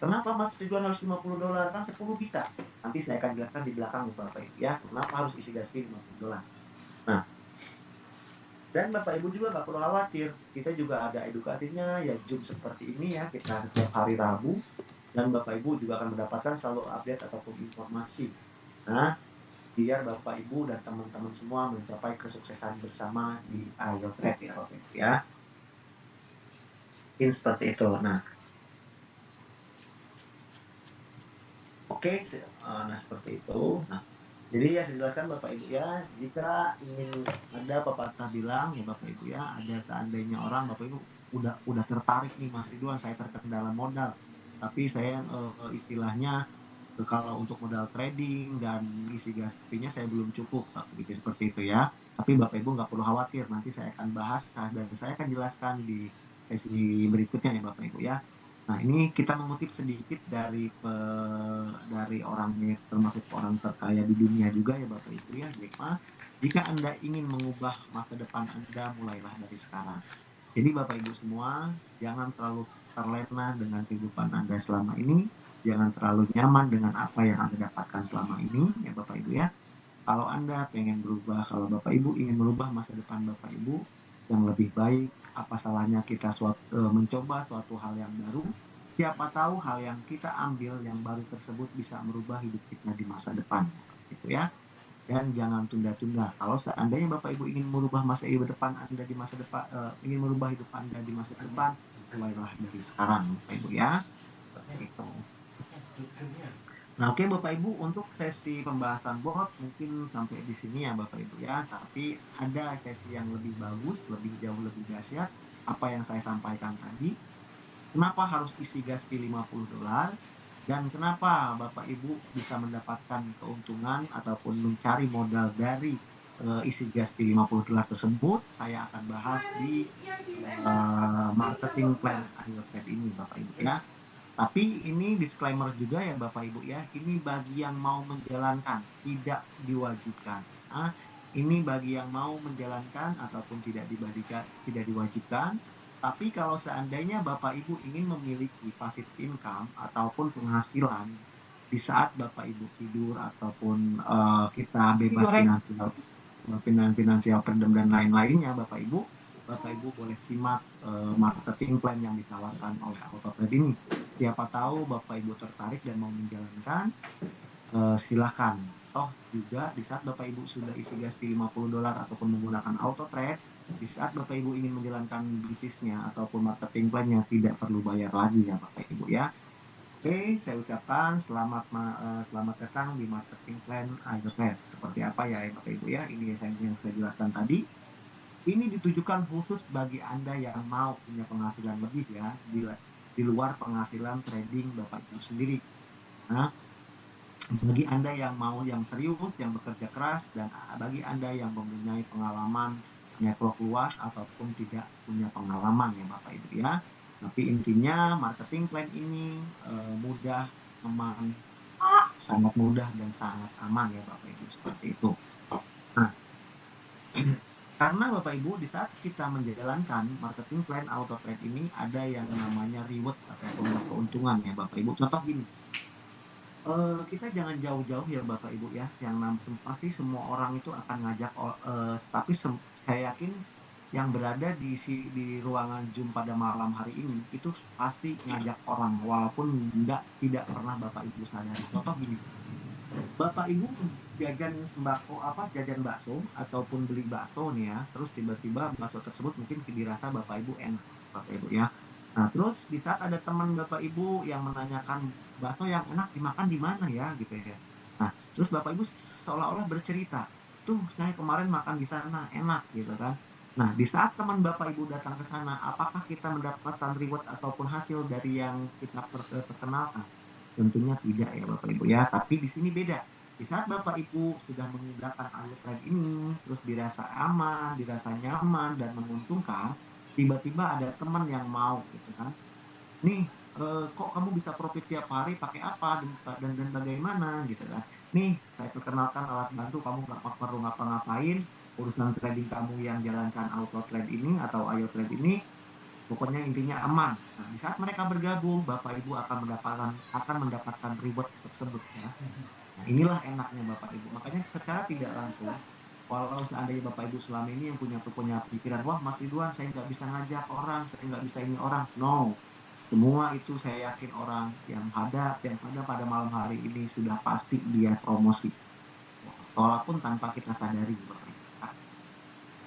Kenapa Mas Ridwan harus $50? Kan 10 bisa. Nanti saya akan jelaskan di belakang Bapak Ibu ya, kenapa harus isi gas fee $50. Nah, dan Bapak Ibu juga nggak perlu khawatir. Kita juga ada edukasinya, ya Zoom seperti ini ya, kita setiap hari Rabu. Dan Bapak Ibu juga akan mendapatkan selalu update ataupun informasi. Nah, biar Bapak Ibu dan teman-teman semua mencapai kesuksesan bersama di Ayo Trade ya Bapak Ibu ya. Mungkin seperti itu. Nah, oke, nah seperti itu. Nah, jadi ya saya jelaskan Bapak Ibu ya, jika ingin ada pepatah bilang ya Bapak Ibu ya, ada seandainya orang Bapak Ibu udah tertarik nih Mas Ridwan, saya terkendala modal, tapi saya istilahnya kalau untuk modal trading dan isi gas fee-nya saya belum cukup Bapak Ibu seperti itu ya. Tapi Bapak Ibu nggak perlu khawatir, nanti saya akan bahas dan saya akan jelaskan di sesi berikutnya ya Bapak Ibu ya. Nah, ini kita mengutip sedikit dari orangnya termasuk orang terkaya di dunia juga ya Bapak Ibu ya, Jack Ma. Jika Anda ingin mengubah masa depan Anda, mulailah dari sekarang. Jadi Bapak Ibu semua, jangan terlalu terlena dengan kehidupan Anda selama ini. jangan terlalu nyaman dengan apa yang Anda dapatkan selama ini, ya Bapak Ibu ya. Kalau Anda pengen berubah, kalau Bapak Ibu ingin merubah masa depan Bapak Ibu yang lebih baik, apa salahnya kita mencoba suatu hal yang baru? Siapa tahu hal yang kita ambil yang baru tersebut bisa merubah hidup kita di masa depan, Bapak Ibu ya. Dan jangan tunda-tunda. Kalau seandainya Bapak Ibu ingin merubah masa hidup depan Anda di masa depan, ingin merubah hidup Anda di masa depan, mulailah dari sekarang, Bapak Ibu ya. Seperti itu. Nah, oke Bapak Ibu, untuk sesi pembahasan bot mungkin sampai di sini ya Bapak Ibu ya. Tapi ada sesi yang lebih bagus, lebih jauh lebih dahsyat apa yang saya sampaikan tadi. Kenapa harus isi gas fee $50 dan kenapa Bapak Ibu bisa mendapatkan keuntungan ataupun mencari modal dari isi gas fee $50 tersebut, saya akan bahas di marketing plan Ayo Trade ini Bapak Ibu ya. Tapi ini disclaimer juga ya Bapak Ibu ya, ini bagi yang mau menjalankan, tidak diwajibkan. Nah, ini bagi yang mau menjalankan ataupun tidak diwajibkan. Tapi kalau seandainya Bapak Ibu ingin memiliki passive income ataupun penghasilan di saat Bapak Ibu tidur ataupun kita bebas finansial freedom dan lain-lainnya Bapak Ibu boleh simak marketing plan yang ditawarkan oleh AutoTrade ini. Siapa tahu Bapak Ibu tertarik dan mau menjalankan, silahkan. Toh juga di saat Bapak Ibu sudah isi gas di $50 ataupun menggunakan AutoTrade, di saat Bapak Ibu ingin menjalankan bisnisnya ataupun marketing plan-nya tidak perlu bayar lagi ya Bapak Ibu ya. Oke, saya ucapkan selamat datang di marketing plan AutoTrade. Seperti apa ya Bapak Ibu ya, ini yang saya jelaskan tadi. Ini ditujukan khusus bagi Anda yang mau punya penghasilan lebih ya, di luar penghasilan trading Bapak Ibu sendiri. Nah, bagi Anda yang mau yang serius, yang bekerja keras, dan bagi Anda yang mempunyai pengalaman network luas ataupun tidak punya pengalaman ya Bapak Ibu ya. Tapi intinya marketing plan ini mudah, aman, sangat mudah dan sangat aman ya Bapak Ibu, seperti itu. Nah, karena Bapak Ibu di saat kita menjalankan marketing plan AutoTrade ini ada yang namanya reward ataupun keuntungan ya Bapak Ibu. Contoh gini, kita jangan jauh-jauh ya Bapak Ibu ya, yang pasti semua orang itu akan ngajak, tapi saya yakin yang berada di ruangan Zoom pada malam hari ini itu pasti ngajak orang walaupun tidak pernah Bapak Ibu sadari. Contoh gini, Bapak Ibu jajan bakso ataupun beli bakso nih ya, terus tiba-tiba bakso tersebut mungkin dirasa Bapak Ibu enak, Bapak Ibu ya. Nah, terus di saat ada teman Bapak Ibu yang menanyakan bakso yang enak dimakan di mana ya gitu ya. Nah, terus Bapak Ibu seolah-olah bercerita, tuh saya kemarin makan di sana enak gitu kan. Nah, di saat teman Bapak Ibu datang ke sana, apakah kita mendapatkan reward ataupun hasil dari yang kita perkenalkan? Tentunya tidak ya Bapak Ibu ya, tapi di sini beda. Di saat Bapak Ibu sudah menggunakan AliTrade ini, terus dirasa aman, dirasa nyaman dan menguntungkan, tiba-tiba ada teman yang mau gitu kan. Nih, kok kamu bisa profit tiap hari pakai apa dan bagaimana gitu kan. Nih, saya perkenalkan alat bantu kamu nggak perlu ngapa-ngapain, urusan trading kamu yang jalankan AutoTrade ini atau AyoTrade ini pokoknya intinya aman. Nah, di saat mereka bergabung, Bapak Ibu akan mendapatkan reward tersebut ya. Nah, inilah enaknya Bapak Ibu. Makanya secara tidak langsung, walau seandainya Bapak Ibu selama ini yang punya pikiran, wah Mas Ridwan saya nggak bisa ngajak orang, saya nggak bisa ini orang. No, semua itu saya yakin orang yang pada malam hari ini sudah pasti dia promosi. Walaupun tanpa kita sadari Bapak Ibu.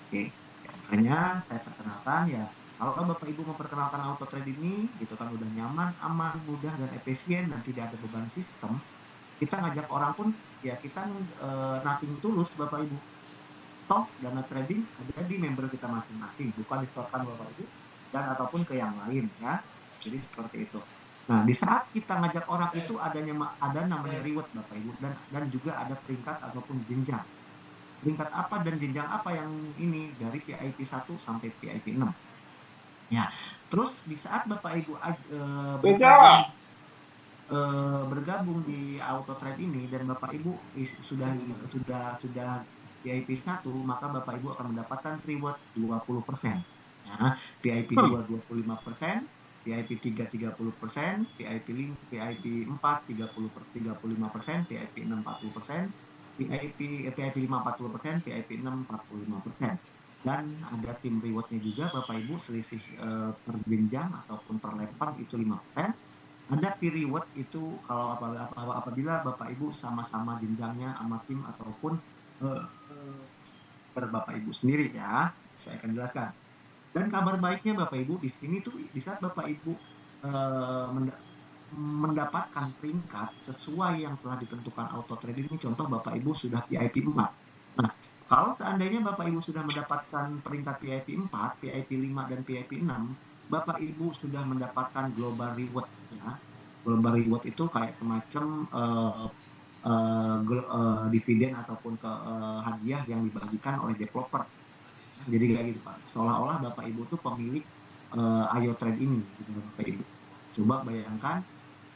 Oke, makanya saya perkenalkan ya, kalau Bapak Ibu memperkenalkan AutoTrade ini, gitu kan udah nyaman, aman, mudah, dan efisien, dan tidak ada beban sistem, kita ngajak orang pun, ya kita nothing tulus Bapak Ibu. Toh, dana trading ada di member kita masing-masing, bukan disetorkan Bapak Ibu, dan ataupun ke yang lain ya. Jadi seperti itu. Nah, di saat kita ngajak orang itu ada namanya reward Bapak Ibu, dan juga ada peringkat ataupun jenjang. Peringkat apa dan jenjang apa yang ini dari VIP 1 sampai VIP 6. Ya, terus di saat Bapak Ibu bergabung di AutoTrade ini dan Bapak Ibu sudah VIP 1, maka Bapak Ibu akan mendapatkan reward 20%. Ya, VIP 2 25%, VIP 3 30%, VIP 5, VIP 4 35%, VIP 6 40%, VIP 5 40%, VIP 6 45%. Dan ada tim rewardnya juga Bapak Ibu, selisih per jenjang ataupun per level itu 5%. Ada peer reward itu kalau apabila Bapak Ibu sama-sama jenjangnya sama tim ataupun eh, per Bapak Ibu sendiri ya. Saya akan jelaskan. Dan kabar baiknya Bapak Ibu di sini tuh di saat Bapak Ibu eh, mendapatkan peringkat sesuai yang telah ditentukan auto trading ini, contoh Bapak Ibu sudah VIP 4. Nah, kalau seandainya Bapak Ibu sudah mendapatkan peringkat VIP 4, VIP 5 dan VIP 6, Bapak Ibu sudah mendapatkan global reward ya. Global reward itu kayak semacam dividen ataupun hadiah yang dibagikan oleh developer. Jadi kayak gitu Pak. Seolah-olah Bapak Ibu tuh pemilik Ayo Trade ini gitu Bapak Ibu. Coba bayangkan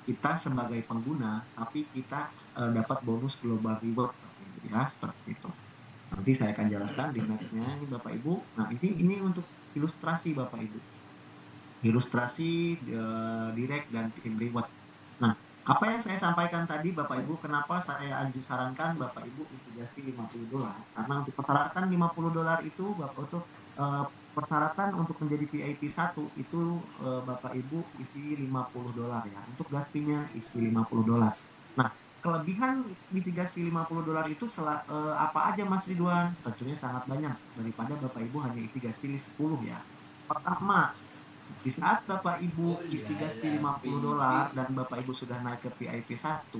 kita sebagai pengguna tapi kita dapat bonus global reward Bapak Ibu ya, seperti itu. Nanti saya akan jelaskan di nextnya ini Bapak Ibu. Nah, ini untuk ilustrasi Bapak Ibu. Ilustrasi direct dan tim reward. Nah, apa yang saya sampaikan tadi Bapak Ibu, kenapa saya sarankan Bapak Ibu isi gasfi $50? Karena untuk persyaratan $50 itu Bapak itu persyaratan untuk menjadi VIP 1 itu Bapak Ibu isi $50 ya. Untuk gasfinya isi $50. Nah, kelebihan di gasfi $50 itu apa aja Mas Ridwan? Tentunya sangat banyak daripada Bapak Ibu hanya isi gasfi 10 ya. Pertama, di saat Bapak Ibu isi gas di $50 dan Bapak Ibu sudah naik ke VIP 1,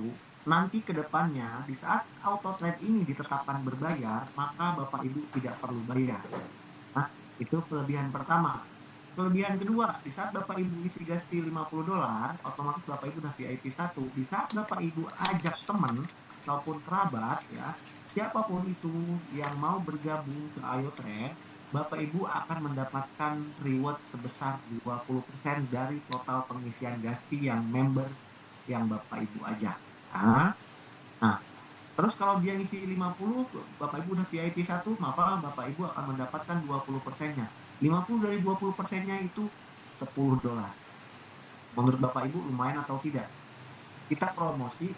nanti ke depannya di saat auto trade ini ditetapkan berbayar, maka Bapak Ibu tidak perlu bayar. Nah, itu kelebihan pertama. Kelebihan kedua, di saat Bapak Ibu isi gas di $50, otomatis Bapak Ibu udah VIP 1. Di saat Bapak Ibu ajak teman ataupun kerabat ya, siapapun itu yang mau bergabung ke Ayo Trade, Bapak Ibu akan mendapatkan reward sebesar 20% dari total pengisian Gaspi yang member yang Bapak Ibu ajak. Nah, terus kalau dia ngisi 50, Bapak Ibu udah VIP 1, maka Bapak Ibu akan mendapatkan 20%-nya. 50 dari 20%-nya itu $10. Menurut Bapak Ibu lumayan atau tidak? Kita promosi,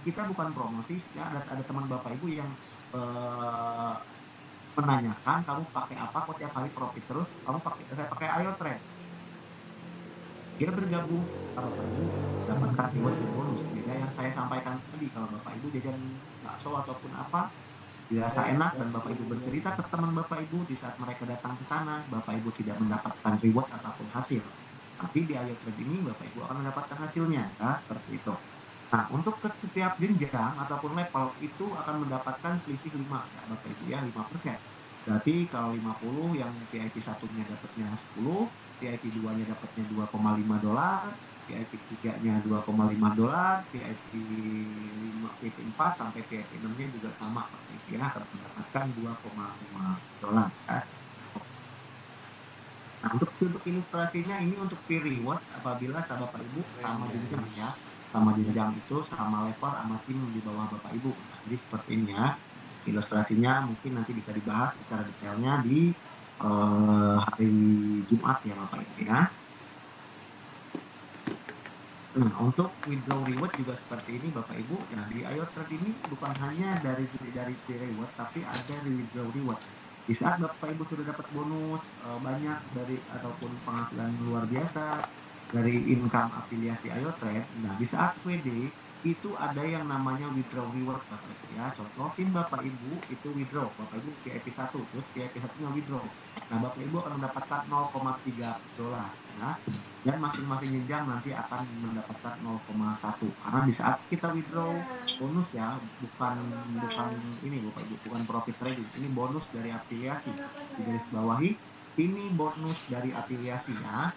kita bukan promosi, ya ada teman Bapak Ibu yang eh, menanyakan kamu pakai apa kok tiap hari profit terus, kamu saya pakai Ayo Trade. Dia bergabung, kalau Ibu dapatkan reward dan bonus. Beda yang saya sampaikan tadi, kalau Bapak Ibu jajan bakso ataupun apa, dirasa enak dan Bapak Ibu bercerita ke teman Bapak Ibu di saat mereka datang ke sana, Bapak Ibu tidak mendapatkan reward ataupun hasil. Tapi di Ayo Trade ini Bapak Ibu akan mendapatkan hasilnya, ya, seperti itu. Nah, untuk setiap jenjang ataupun level itu akan mendapatkan selisih 5, ya, Bapak Ibu ya, 5%. Berarti kalau 50 yang VIP 1-nya dapatnya 10, VIP 2-nya dapatnya $2,5, VIP 3-nya $2,5, VIP 5, VIP 4 sampai VIP 6-nya juga sama Bapak Ibu ya, akan mendapatkan $2,5 ya. Nah, untuk ilustrasinya ini untuk peer reward apabila Bapak Ibu sama jenjang ya, sama jenjang itu sama level sama tim di bawah Bapak Ibu. Nah, jadi seperti ini ya. Ilustrasinya mungkin nanti bisa dibahas secara detailnya di hari Jumat ya Bapak Ibu ya. Nah, untuk withdraw reward juga seperti ini Bapak Ibu. Nah, di Ayo Trade ini bukan hanya dari reward tapi ada withdraw reward. Di saat Bapak Ibu sudah dapat bonus banyak dari ataupun penghasilan luar biasa dari income afiliasi Ayo Trade, nah di saat WD itu ada yang namanya withdraw reward Bapak Ibu ya. Contohin Bapak Ibu itu withdraw, Bapak Ibu VIP 1, terus VIP 1-nya withdraw. Nah, Bapak Ibu akan mendapatkan $0,3 ya. Dan masing-masing jenjang nanti akan mendapatkan 0,1 karena di saat kita withdraw bonus ya, bukan ini Bapak Ibu, bukan profit trading, ini bonus dari afiliasi. Di garis bawahi, ini bonus dari afiliasi ya.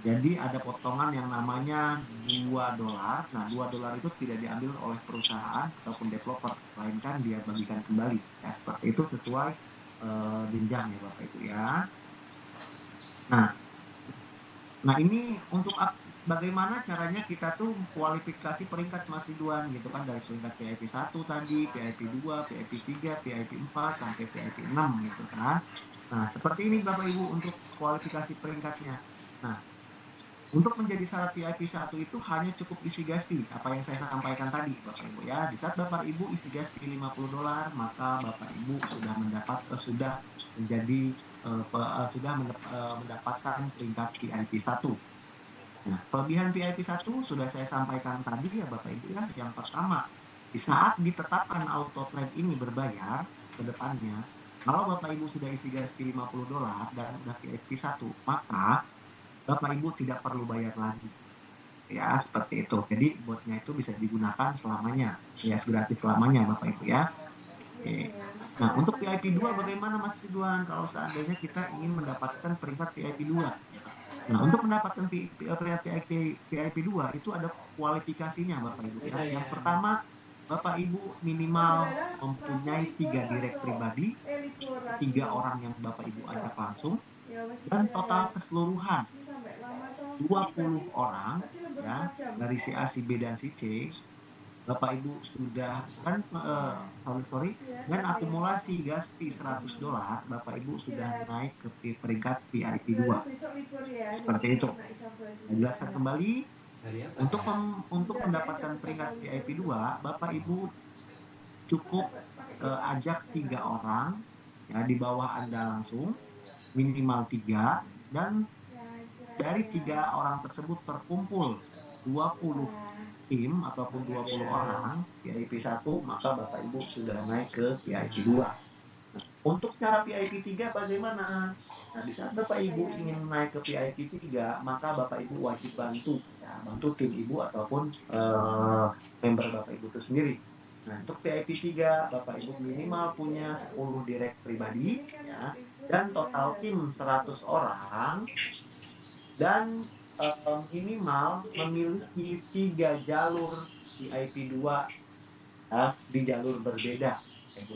Jadi ada potongan yang namanya $2. Nah, $2 itu tidak diambil oleh perusahaan ataupun developer, melainkan dia bagikan kembali. Ya, seperti itu sesuai jenjang ya Bapak Ibu ya. Nah, ini untuk bagaimana caranya kita tuh kualifikasi peringkat Mas Ridwan gitu kan, dari peringkat VIP 1 tadi, VIP 2, VIP 3, VIP 4 sampai VIP 6 gitu kan. Nah, seperti ini Bapak Ibu untuk kualifikasi peringkatnya. Nah, Untuk menjadi syarat VIP 1 itu hanya cukup isi gas fee, apa yang saya sampaikan tadi, Bapak Ibu ya. Di saat Bapak Ibu isi gas fee $50, maka Bapak Ibu sudah menjadi mendapatkan peringkat VIP 1. Nah, kelebihan VIP 1 sudah saya sampaikan tadi ya Bapak Ibu ya. Yang pertama, di saat ditetapkan auto trade ini berbayar ke depannya, kalau Bapak Ibu sudah isi gas fee $50 dan udah VIP 1, maka Bapak Ibu tidak perlu bayar lagi. Ya, seperti itu. Jadi botnya itu bisa digunakan selamanya. Ya, gratis selamanya Bapak Ibu ya. Oke. Nah, untuk VIP 2 bagaimana Mas Ridwan kalau seandainya kita ingin mendapatkan peringkat VIP 2? Nah, untuk mendapatkan peringkat VIP 2 itu ada kualifikasinya Bapak Ibu ya. Yang pertama, Bapak Ibu minimal mempunyai 3 direct pribadi, 3 orang yang Bapak Ibu ajak langsung, dan total keseluruhan 20 orang ya dari si A, si B dan si C. Bapak Ibu sudah sorry dan akumulasi gas fee $100, Bapak Ibu sudah naik ke peringkat VIP 2. Seperti itu. Saya jelaskan kembali, untuk mendapatkan peringkat VIP 2, Bapak Ibu cukup ajak 3 orang ya di bawah Anda langsung, minimal 3, dan dari 3 orang tersebut terkumpul 20 tim ataupun 20 orang VIP 1, maka Bapak Ibu sudah naik ke VIP 2. Untuk cara VIP 3 bagaimana? Nah, di saat Bapak Ibu ingin naik ke VIP 3, maka Bapak Ibu wajib bantu tim Ibu ataupun member Bapak Ibu itu sendiri. Nah, untuk VIP 3, Bapak Ibu minimal punya 10 direct pribadi ya, dan total tim 100 orang, dan minimal memiliki 3 jalur VIP 2 ya, di jalur berbeda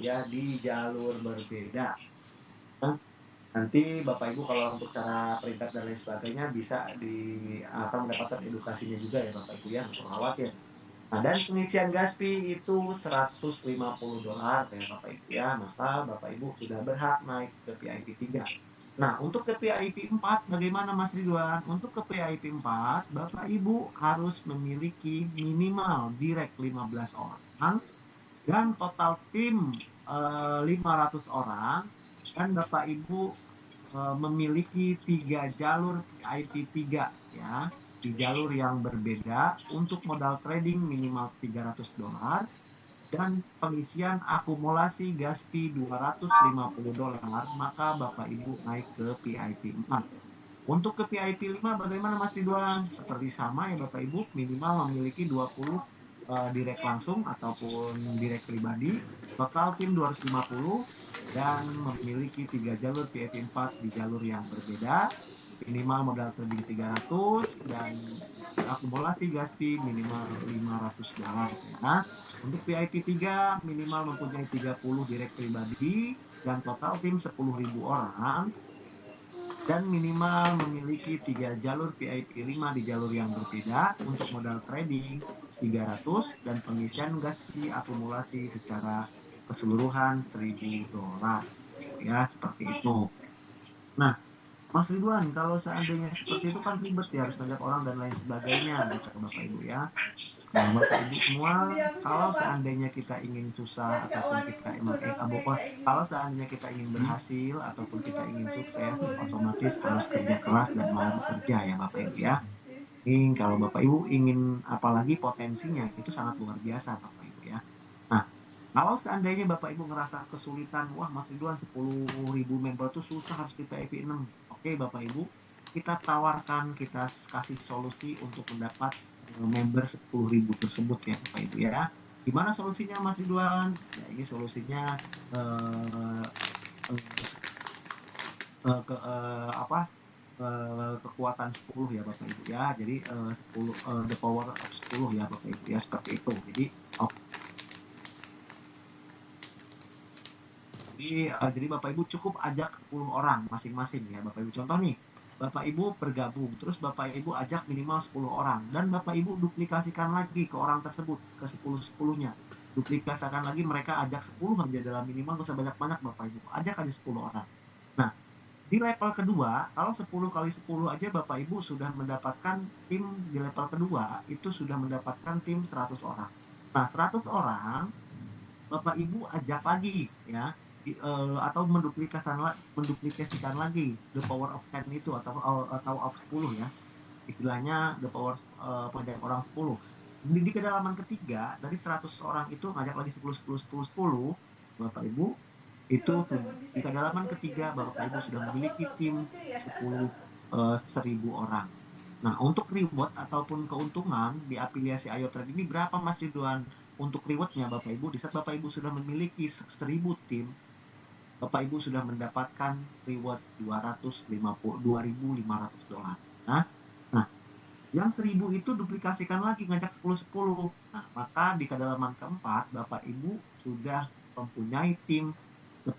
ya, di jalur berbeda. Nah, nanti Bapak Ibu kalau untuk cara peringkat dan lain sebagainya bisa akan mendapatkan edukasinya juga ya Bapak Ibu ya, nggak perlu khawatir. Nah, dan pengisian gas fee itu $150 ya Bapak Ibu ya, maka Bapak Ibu sudah berhak naik ke VIP 3. Nah, untuk ke VIP 4 bagaimana Mas Ridwan? Untuk ke VIP 4, Bapak Ibu harus memiliki minimal direct 15 orang dan total tim 500 orang, dan Bapak Ibu memiliki 3 jalur VIP 3 ya, di jalur yang berbeda. Untuk modal trading minimal $300 dan pengisian akumulasi gas fee $250, maka Bapak Ibu naik ke VIP 4. Untuk ke VIP 5 bagaimana Mas Ridwan? Seperti sama ya Bapak Ibu, minimal memiliki 20 direct langsung ataupun direct pribadi, total tim 250, dan memiliki 3 jalur VIP 4 di jalur yang berbeda, minimal modal trading 300 dan akumulasi gas fee minimal $500 ya. Untuk VIP 3 minimal mempunyai 30 direct pribadi dan total tim 10.000 orang, dan minimal memiliki 3 jalur VIP 5 di jalur yang berbeda. Untuk modal trading 300 dan pengisian gas fee akumulasi secara keseluruhan $1.000 ya, seperti itu. Nah, Mas Ridwan, kalau seandainya seperti itu kan ribet ya, harus ngajak orang dan lain sebagainya gitu Bapak Ibu ya. Nah, Bapak Ibu semua, kalau seandainya kita ingin susah ataupun kita kalau seandainya kita ingin berhasil ataupun kita ingin sukses, otomatis harus kerja keras dan mau bekerja ya Bapak Ibu ya. Ini kalau Bapak Ibu ingin, apalagi potensinya itu sangat luar biasa Bapak Ibu ya. Nah, kalau seandainya Bapak Ibu ngerasa kesulitan, wah Mas Ridwan 10.000 member tuh susah, harus di VIP 6. Oke Bapak Ibu, kita tawarkan, kita kasih solusi untuk mendapat member 10.000 tersebut ya Bapak Ibu ya. Gimana solusinya Mas Ridwan? Ya, ini solusinya eh, eh, ke apa kekuatan 10 ya Bapak Ibu ya. Jadi 10 the power of 10 ya Bapak Ibu ya, seperti itu. Jadi Bapak Ibu cukup ajak 10 orang masing-masing ya Bapak Ibu. Contoh nih, Bapak Ibu bergabung, terus Bapak Ibu ajak minimal 10 orang, dan Bapak Ibu duplikasikan lagi ke orang tersebut, ke 10-10-nya. Duplikasikan lagi, mereka ajak 10 aja dalam minimal, gak usah banyak-banyak Bapak Ibu. Ajak aja 10 orang. Nah, Di level kedua, kalau 10 kali 10 aja Bapak Ibu sudah mendapatkan tim di level kedua, itu sudah mendapatkan tim 100 orang. Nah, 100 orang Bapak Ibu ajak lagi ya atau menduplikasikan lagi the power of 10 itu atau of 10 ya. Istilahnya the power pajak orang 10. Di kedalaman ketiga dari 100 orang itu ngajak lagi 10 10 10 10 Bapak Ibu itu di kedalaman ketiga Bapak Ibu sudah memiliki tim 10 1000 orang. Nah, untuk reward ataupun keuntungan di afiliasi Ayo Trade ini berapa Mas Ridwan? Untuk rewardnya Bapak Ibu, di saat Bapak Ibu sudah memiliki 1000 tim, Bapak Ibu sudah mendapatkan reward 2.500 dolar. Nah, nah, yang 1000 itu duplikasikan lagi ngajak 10-10. Nah, maka di kedalaman keempat Bapak Ibu sudah mempunyai tim 10.000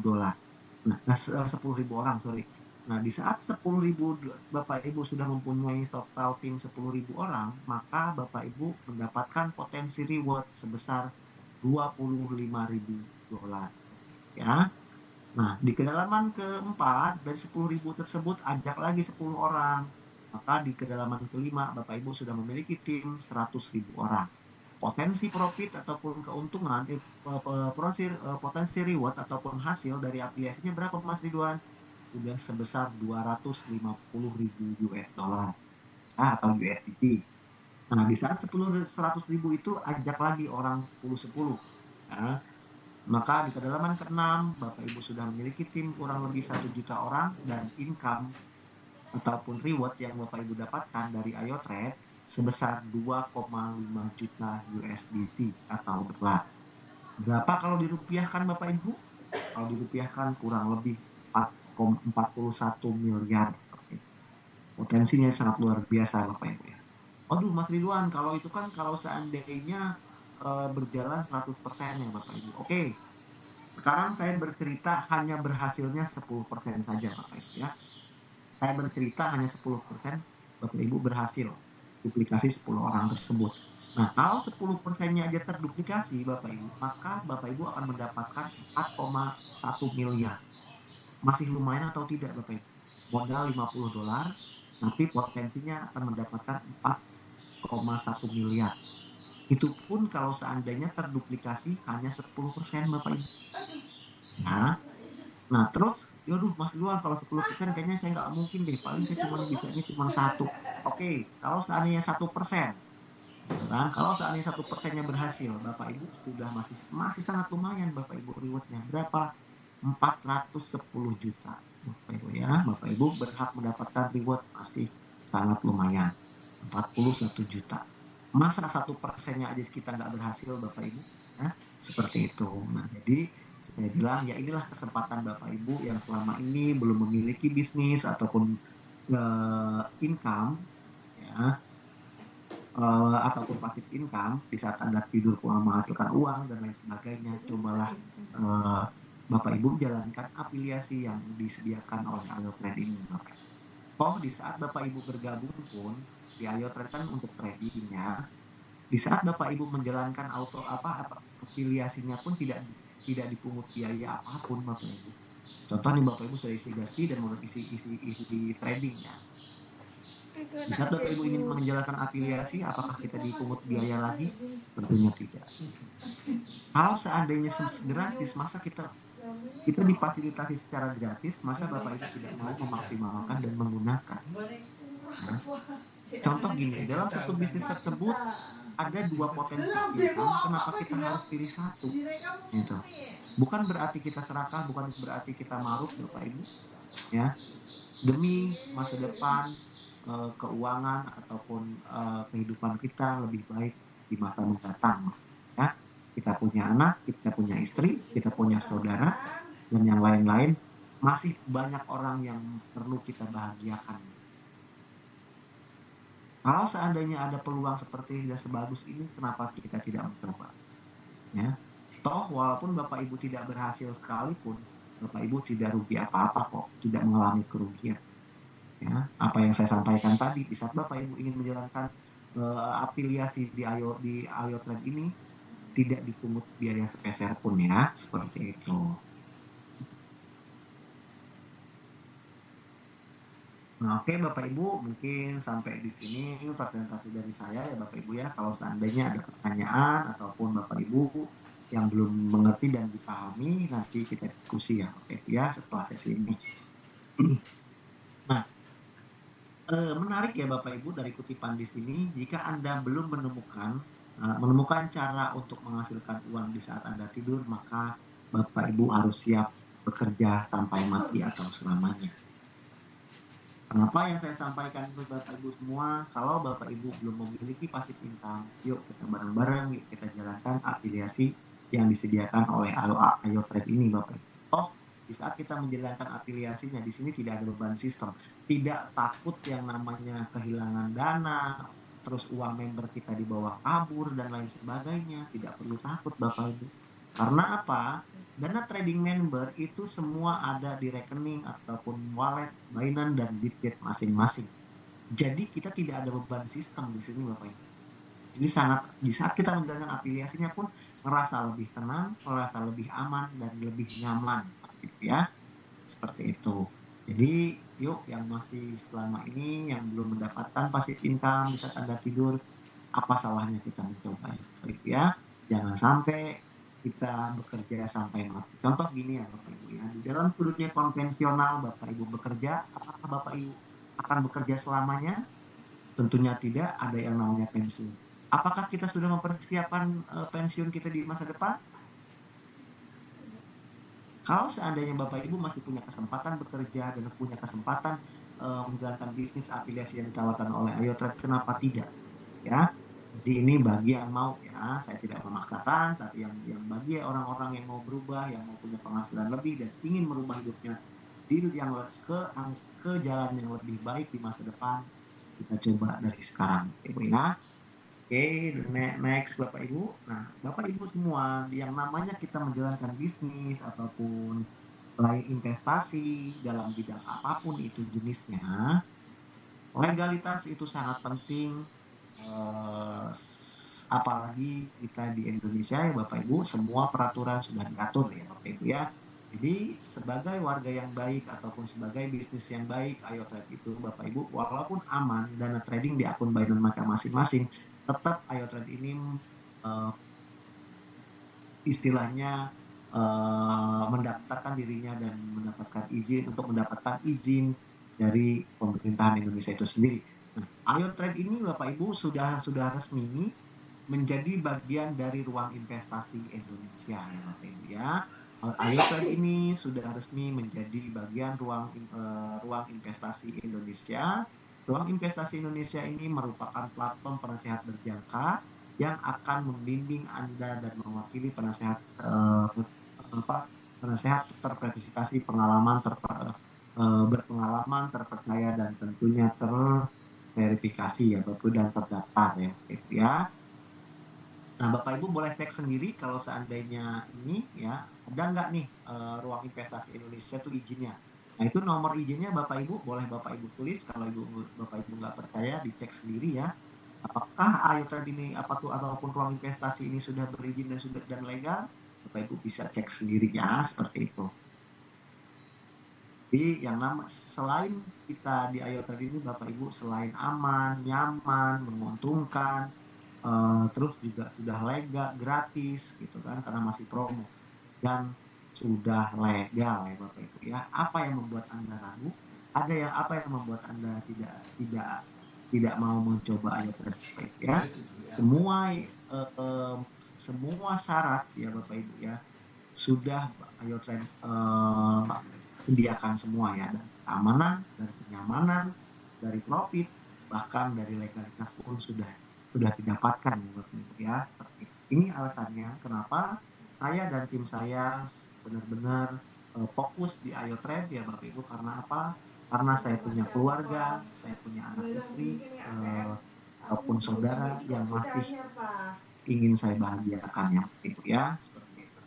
dolar. Nah, 10.000 orang, sorry. Nah, di saat 10.000 Bapak Ibu sudah mempunyai total tim 10.000 orang, maka Bapak Ibu mendapatkan potensi reward sebesar 25.000 dolar. Ya. Nah, di kedalaman keempat dari 10.000 tersebut ajak lagi 10 orang. Maka di kedalaman kelima Bapak Ibu sudah memiliki tim 100.000 orang. Potensi profit ataupun keuntungan, potensi reward ataupun hasil dari afiliasinya berapa Mas Ridwan? Sudah sebesar 250.000 US dollar atau USDT. Nah, di saat 100.000 itu ajak lagi orang 10-10. Nah, maka di kedalaman keenam, Bapak Ibu sudah memiliki tim kurang lebih 1 juta orang dan income ataupun reward yang Bapak Ibu dapatkan dari Ayo Trade sebesar 2,5 juta USDT atau dolar. Berapa kalau dirupiahkan Bapak Ibu? Kalau dirupiahkan kurang lebih 4,41 miliar. Potensinya sangat luar biasa Bapak Ibu ya. Waduh Mas Ridwan, kalau itu kan kalau seandainya berjalan 100% ya Bapak Ibu. Oke, sekarang saya bercerita hanya berhasilnya 10% saja Bapak Ibu ya. Saya bercerita hanya 10% Bapak Ibu berhasil duplikasi 10 orang tersebut. Nah, kalau 10%-nya aja terduplikasi Bapak Ibu, maka Bapak Ibu akan mendapatkan 4,1 miliar. Masih lumayan atau tidak Bapak Ibu? Modal 50 dolar, tapi potensinya akan mendapatkan 4,1 miliar. Itu pun kalau seandainya terduplikasi hanya 10% Bapak Ibu. Nah, terus, yaudah Mas Ridwan kalau 10% kayaknya saya nggak mungkin deh. Paling saya bisanya cuma satu. Oke, kalau seandainya 1%, gitu kan? Kalau seandainya 1%-nya berhasil, Bapak Ibu sudah masih sangat lumayan Bapak Ibu rewardnya. Berapa? 410 juta. Bapak Ibu ya, Bapak Ibu berhak mendapatkan reward masih sangat lumayan. 41 juta. Masa 1%-nya aja kita nggak berhasil Bapak Ibu? Ya, seperti itu. Nah, jadi saya bilang ya inilah kesempatan Bapak Ibu yang selama ini belum memiliki bisnis ataupun income ya ataupun passive income di saat Anda tidur menghasilkan uang dan lain sebagainya. Cobalah Bapak Ibu jalankan afiliasi yang disediakan oleh Ayo Trade ini Bapak. Oh, di saat Bapak Ibu bergabung pun di Ayo Trade kan untuk trading ya. Di saat Bapak Ibu menjalankan afiliasinya pun tidak dipungut biaya apapun Bapak Ibu. Contoh nih Bapak Ibu sudah isi gaspi dan mau isi trading ya. Di saat Bapak Ibu ingin menjalankan afiliasi, apakah kita dipungut biaya lagi? Tentunya tidak. Kalau seandainya gratis, masa kita difasilitasi secara gratis, masa Bapak Ibu tidak mau memaksimalkan dan menggunakan? Nah, contoh gini, dalam satu bisnis tersebut ada dua potensi income, kenapa kita harus pilih satu? Gitu. Bukan berarti kita serakah, bukan berarti kita maruk, Bapak Ibu. Ya, demi masa depan, keuangan ataupun kehidupan kita lebih baik di masa mendatang. Ya, kita punya anak, kita punya istri, kita punya saudara, dan yang lain-lain. Masih banyak orang yang perlu kita bahagiakan. Kalau seandainya ada peluang seperti dan sebagus ini, kenapa kita tidak mencoba? Ya, toh walaupun Bapak Ibu tidak berhasil sekalipun, Bapak Ibu tidak rugi apa-apa kok, tidak mengalami kerugian. Ya, apa yang saya sampaikan tadi, di saat Bapak Ibu ingin menjalankan afiliasi di Ayo Trade ini, tidak dipungut biaya Iya. sepeser pun ya, seperti itu. Seperti itu. Nah, jadi saya bilang ya inilah kesempatan Bapak Ibu yang selama ini belum memiliki bisnis ataupun income ya, seperti itu. Masa 1%-nya aja kita nggak berhasil sekali pun Bapak Ibu ya, demi masa depan, keuangan ataupun kehidupan kita lebih baik di masa mendatang. Ya, kita punya anak, kita punya istri, kita punya saudara, dan yang lain-lain. Masih banyak orang yang perlu kita bahagiakan. Nah, oke Bapak Ibu, mungkin sampai di sini presentasi dari saya ya Bapak Ibu ya. Kalau seandainya ada pertanyaan ataupun Bapak Ibu yang belum mengerti dan dipahami, nanti kita diskusi ya Bapak Ibu ya setelah sesi ini. Nah, menarik ya Bapak Ibu dari kutipan di sini, jika Anda belum menemukan cara untuk menghasilkan uang di saat Anda tidur, maka Bapak Ibu harus siap bekerja sampai mati atau selamanya. Kenapa yang saya sampaikan ke Bapak Ibu semua, kalau Bapak Ibu belum memiliki passive income, yuk kita bareng-bareng, yuk kita jalankan afiliasi yang disediakan oleh Ayo Trade ini Bapak Ibu. Oh, di saat kita menjalankan afiliasinya, di sini tidak ada beban sistem. Tidak takut yang namanya kehilangan dana, terus uang member kita di bawah kabur, dan lain sebagainya. Tidak perlu takut Bapak Ibu. Karena apa? Dana trading member itu semua ada di rekening ataupun wallet Binance dan Bitget masing-masing. Jadi kita tidak ada beban sistem di sini Bapak Ibu. Jadi di saat kita menjalankan afiliasinya pun merasa lebih tenang, merasa lebih aman dan lebih nyaman gitu ya. Seperti itu. Jadi yuk yang masih selama ini yang belum mendapatkan passive income di saat Anda tidur, apa salahnya kita mencoba ya? Jangan sampai kita bekerja sampai mati. Contoh gini ya Bapak Ibu ya, di dalam dunia konvensional Bapak Ibu bekerja, apakah Bapak Ibu akan bekerja selamanya? Tentunya tidak, ada yang namanya pensiun. Apakah kita sudah mempersiapkan pensiun kita di masa depan? Kalau seandainya Bapak Ibu masih punya kesempatan bekerja dan punya kesempatan menjalankan bisnis afiliasi yang ditawarkan oleh Ayo Trade, kenapa tidak? Ya, jadi ini bagi yang mau ya, saya tidak memaksakan, tapi yang bagi orang-orang yang mau berubah, yang mau punya penghasilan lebih dan ingin merubah hidupnya di yang ke jalan yang lebih baik di masa depan, kita coba dari sekarang, Ibu ya. Oke, next Bapak Ibu. Nah, Bapak Ibu semua, yang namanya kita menjalankan bisnis ataupun lain investasi dalam bidang apapun itu jenisnya, legalitas itu sangat penting. Apalagi kita di Indonesia ya Bapak Ibu, semua peraturan sudah diatur ya Bapak Ibu ya. Jadi sebagai warga yang baik ataupun sebagai bisnis yang baik, Ayo Trade itu Bapak Ibu, walaupun aman dana trading di akun Binance mereka masing-masing, tetap Ayo Trade ini uh, istilahnya mendaftarkan dirinya dan mendapatkan izin dari pemerintahan Indonesia itu sendiri. Nah, Ayo Trade ini Bapak Ibu sudah resmi menjadi bagian dari ruang investasi Indonesia ya Bapak Ibu ya. Ayo Trade ini sudah resmi menjadi bagian ruang investasi Indonesia. Ruang investasi Indonesia ini merupakan platform penasehat berjangka yang akan membimbing Anda dan mewakili penasehat terverifikasi berpengalaman, terpercaya dan tentunya terverifikasi ya Bapak dan terdaftar ya Bapak ya. Nah, Bapak Ibu boleh cek sendiri kalau seandainya ini ya, ada nggak nih ruang investasi Indonesia tuh izinnya. Nah, itu nomor izinnya Bapak Ibu boleh Bapak Ibu tulis, kalau Bapak Ibu nggak percaya dicek sendiri ya. Apakah Ayo Trade ini ataupun ruang investasi ini sudah berizin dan legal? Bapak Ibu bisa cek sendiri ya, seperti itu. Jadi selain kita di Ayo Trade ini Bapak Ibu selain aman, nyaman, menguntungkan, terus juga sudah legal, gratis gitu kan karena masih promo dan sudah legal ya Bapak Ibu ya. Apa yang membuat Anda ragu? Apa yang membuat Anda tidak mau mencoba Ayo Trade Bapak Ibu ya? Semua syarat ya Bapak Ibu ya sudah Ayo Trade sediakan semua ya, dari keamanan, dari kenyamanan, dari profit, bahkan dari legalitas pun sudah didapatkan ya Bapak Ibu ya, seperti itu. Ini alasannya kenapa saya dan tim saya benar-benar fokus di Ayo Trade ya Bapak Ibu, karena apa? Karena saya punya keluarga, saya punya anak istri, ataupun saudara yang masih ingin saya bahagiakan ya Bapak Ibu ya, seperti itu.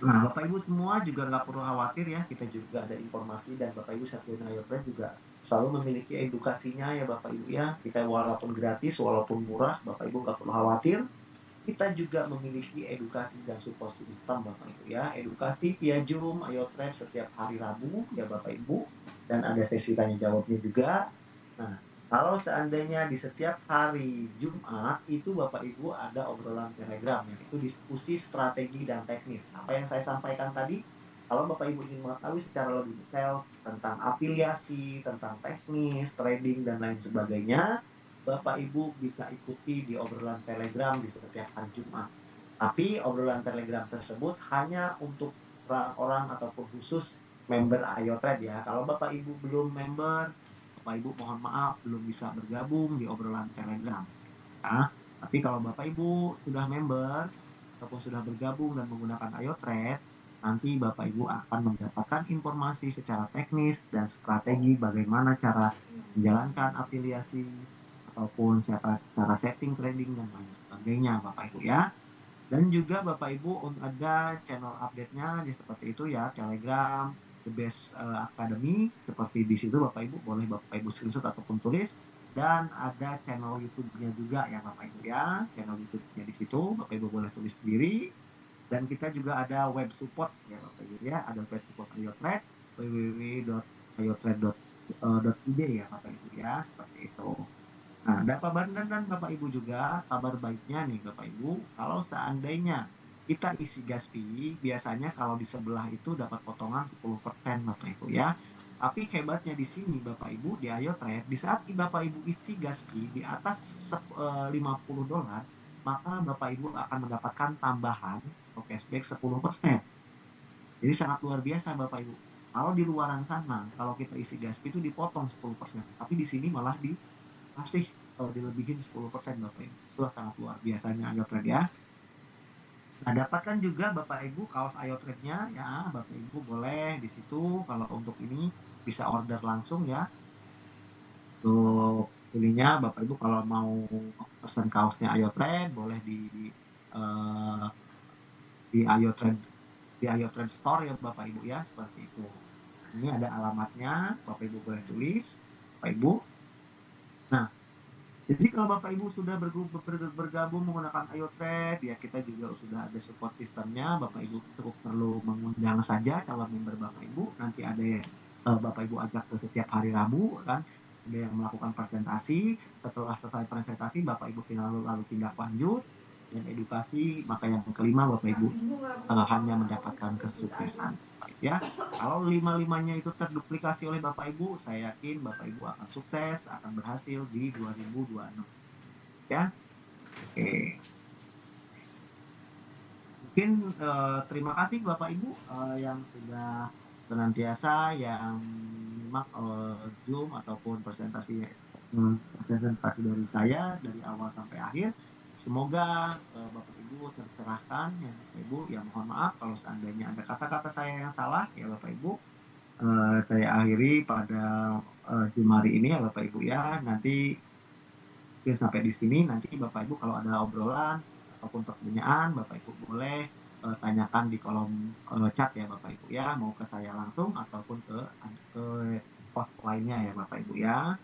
Nah, Bapak Ibu semua juga nggak perlu khawatir ya, kita juga ada informasi dan Bapak Ibu Satria Ayo Trade juga selalu memiliki edukasinya ya Bapak Ibu ya. Kita walaupun gratis, walaupun murah, Bapak Ibu nggak perlu khawatir. Kita juga memiliki edukasi dan support system Bapak Ibu ya. Edukasi via Zoom, Ayo Trade setiap hari Rabu ya Bapak Ibu. Dan ada sesi tanya jawabnya juga. Nah, kalau seandainya di setiap hari Jumat itu Bapak Ibu ada obrolan Telegram yaitu diskusi strategi dan teknis. Apa yang saya sampaikan tadi, kalau Bapak Ibu ingin mengetahui secara lebih detail tentang afiliasi, tentang teknis, trading dan lain sebagainya, Bapak Ibu bisa ikuti di obrolan Telegram di setiap hari Jumat. Tapi obrolan Telegram tersebut hanya untuk orang-orang ataupun khusus member Ayo Trade ya. Kalau Bapak Ibu belum member, Bapak Ibu mohon maaf belum bisa bergabung di obrolan Telegram. Nah, tapi kalau Bapak Ibu sudah member ataupun sudah bergabung dan menggunakan Ayo Trade, nanti Bapak Ibu akan mendapatkan informasi secara teknis dan strategi bagaimana cara menjalankan afiliasi ataupun cara setting trading dan lain sebagainya Bapak Ibu ya. Dan juga Bapak Ibu ada channel update-nya seperti itu ya, Telegram, The Best Academy, seperti di situ Bapak Ibu boleh Bapak Ibu screenshot ataupun tulis. Dan ada channel YouTube-nya juga ya Bapak Ibu ya, channel YouTube-nya di situ Bapak Ibu boleh tulis sendiri. Dan kita juga ada web support ya Bapak Ibu ya, ada web support AyoTrade, www.ayotrade.id ya Bapak Ibu ya, seperti itu. Nah, dan Bapak Ibu juga, kabar baiknya nih Bapak Ibu, kalau seandainya kita isi Gaspi, biasanya kalau di sebelah itu dapat potongan 10% Bapak Ibu ya. Tapi hebatnya di sini Bapak Ibu di Ayo Trade, di saat Bapak Ibu isi Gaspi di atas $50, maka Bapak Ibu akan mendapatkan tambahan atau cashback 10%. Jadi sangat luar biasa Bapak Ibu. Kalau di luaran sana, kalau kita isi Gaspi itu dipotong 10%, tapi di sini malah dikasih dilebihin 10% Bapak Ibu. Itu sangat luar biasanya Ayo Trade ya. Nah, dapatkan juga Bapak Ibu kaos Ayo Trade-nya ya. Bapak Ibu boleh di situ kalau untuk ini bisa order langsung ya. Untuk ininya Bapak Ibu kalau mau pesan kaosnya Ayo Trade boleh uh, di Ayo Trade Store ya Bapak Ibu ya, seperti itu. Ini ada alamatnya, Bapak Ibu boleh tulis, Bapak Ibu. Nah, jadi kalau Bapak Ibu sudah bergabung menggunakan Ayo Trade, ya kita juga sudah ada support sistemnya. Bapak Ibu cukup perlu mengundang saja calon member Bapak Ibu. Nanti ada Bapak Ibu ajak ke setiap hari Rabu kan, ada yang melakukan presentasi. Setelah selesai presentasi, Bapak Ibu lalu tindak lanjut dan edukasi. Maka yang kelima Bapak Ibu hanya mendapatkan kesuksesan. Ya, kalau lima-limanya itu terduplikasi oleh Bapak Ibu, saya yakin Bapak Ibu akan sukses, akan berhasil di 2026. Ya, oke. Mungkin terima kasih Bapak Ibu yang sudah senantiasa yang menyimak Zoom ataupun presentasi dari saya dari awal sampai akhir. Semoga Bapak Ibu tercerahkan ya Bapak Ibu. Ya mohon maaf kalau seandainya ada kata-kata saya yang salah ya Bapak Ibu. Saya akhiri pada Zoom hari ini ya Bapak Ibu ya. Nanti mungkin sampai di sini. Nanti Bapak Ibu kalau ada obrolan ataupun pertanyaan, Bapak Ibu boleh tanyakan di kolom chat ya Bapak Ibu ya. Mau ke saya langsung ataupun ke host lainnya ya Bapak Ibu ya.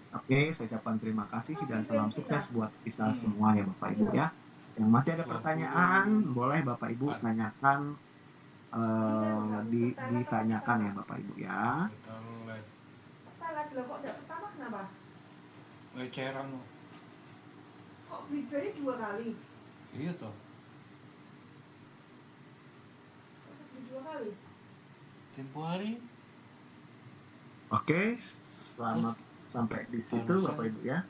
Oke, saya ucapkan terima kasih dan salam sukses buat kita semua ya Bapak Ibu ya. Yang masih ada pertanyaan, boleh Bapak Ibu tanyakan ditanyakan ya Bapak Ibu ya. Pertalite loh, kok udah pertama kenapa? Eceran loh. Kok beli 2 kali? Iya toh. Kok beli 2 kali? Tempo hari. Oke, selamat sampai di situ Bapak Ibu ya.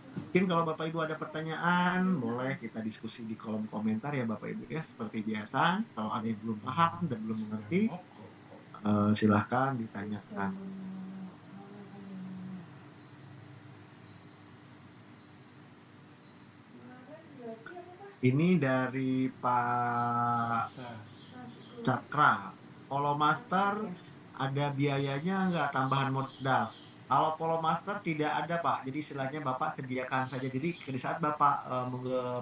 Mungkin kalau Bapak Ibu ada pertanyaan, boleh kita diskusi di kolom komentar ya Bapak Ibu ya. Seperti biasa, kalau ada yang belum paham dan belum mengerti, silahkan ditanyakan. Ini dari Pak Cakra. Polo Master ada biayanya nggak tambahan modal? Kalau Polo Master tidak ada Pak, jadi istilahnya Bapak sediakan saja. Jadi di saat Bapak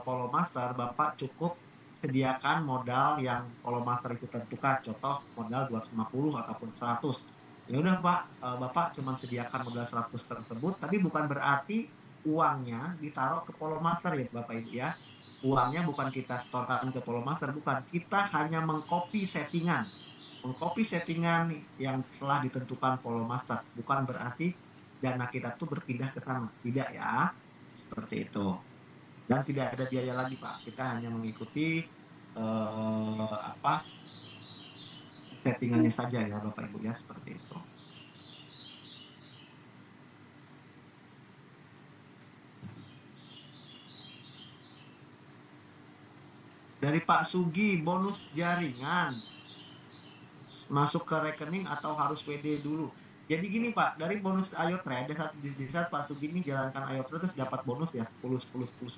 Polo Master, Bapak cukup sediakan modal yang Polo Master itu tentukan. Contoh modal 250 ataupun 100. Ya udah Pak, Bapak cuma sediakan modal 100 tersebut, tapi bukan berarti uangnya ditaruh ke Polomaster ya Bapak Ibu ya. Uangnya bukan kita setorkan ke Polomaster, bukan. Kita hanya mengcopy settingan. Mengcopy settingan yang telah ditentukan Polomaster. Bukan berarti dana kita tuh berpindah ke sana. Tidak ya. Seperti itu. Dan tidak ada biaya lagi Pak. Kita hanya mengikuti settingannya saja ya Bapak Ibu ya, seperti itu. Dari Pak Sugi, bonus jaringan masuk ke rekening atau harus WD dulu? Jadi gini Pak, dari bonus Ayo Trade, di saat Pak Sugi ini jalankan Ayo Trade terus dapat bonus ya 10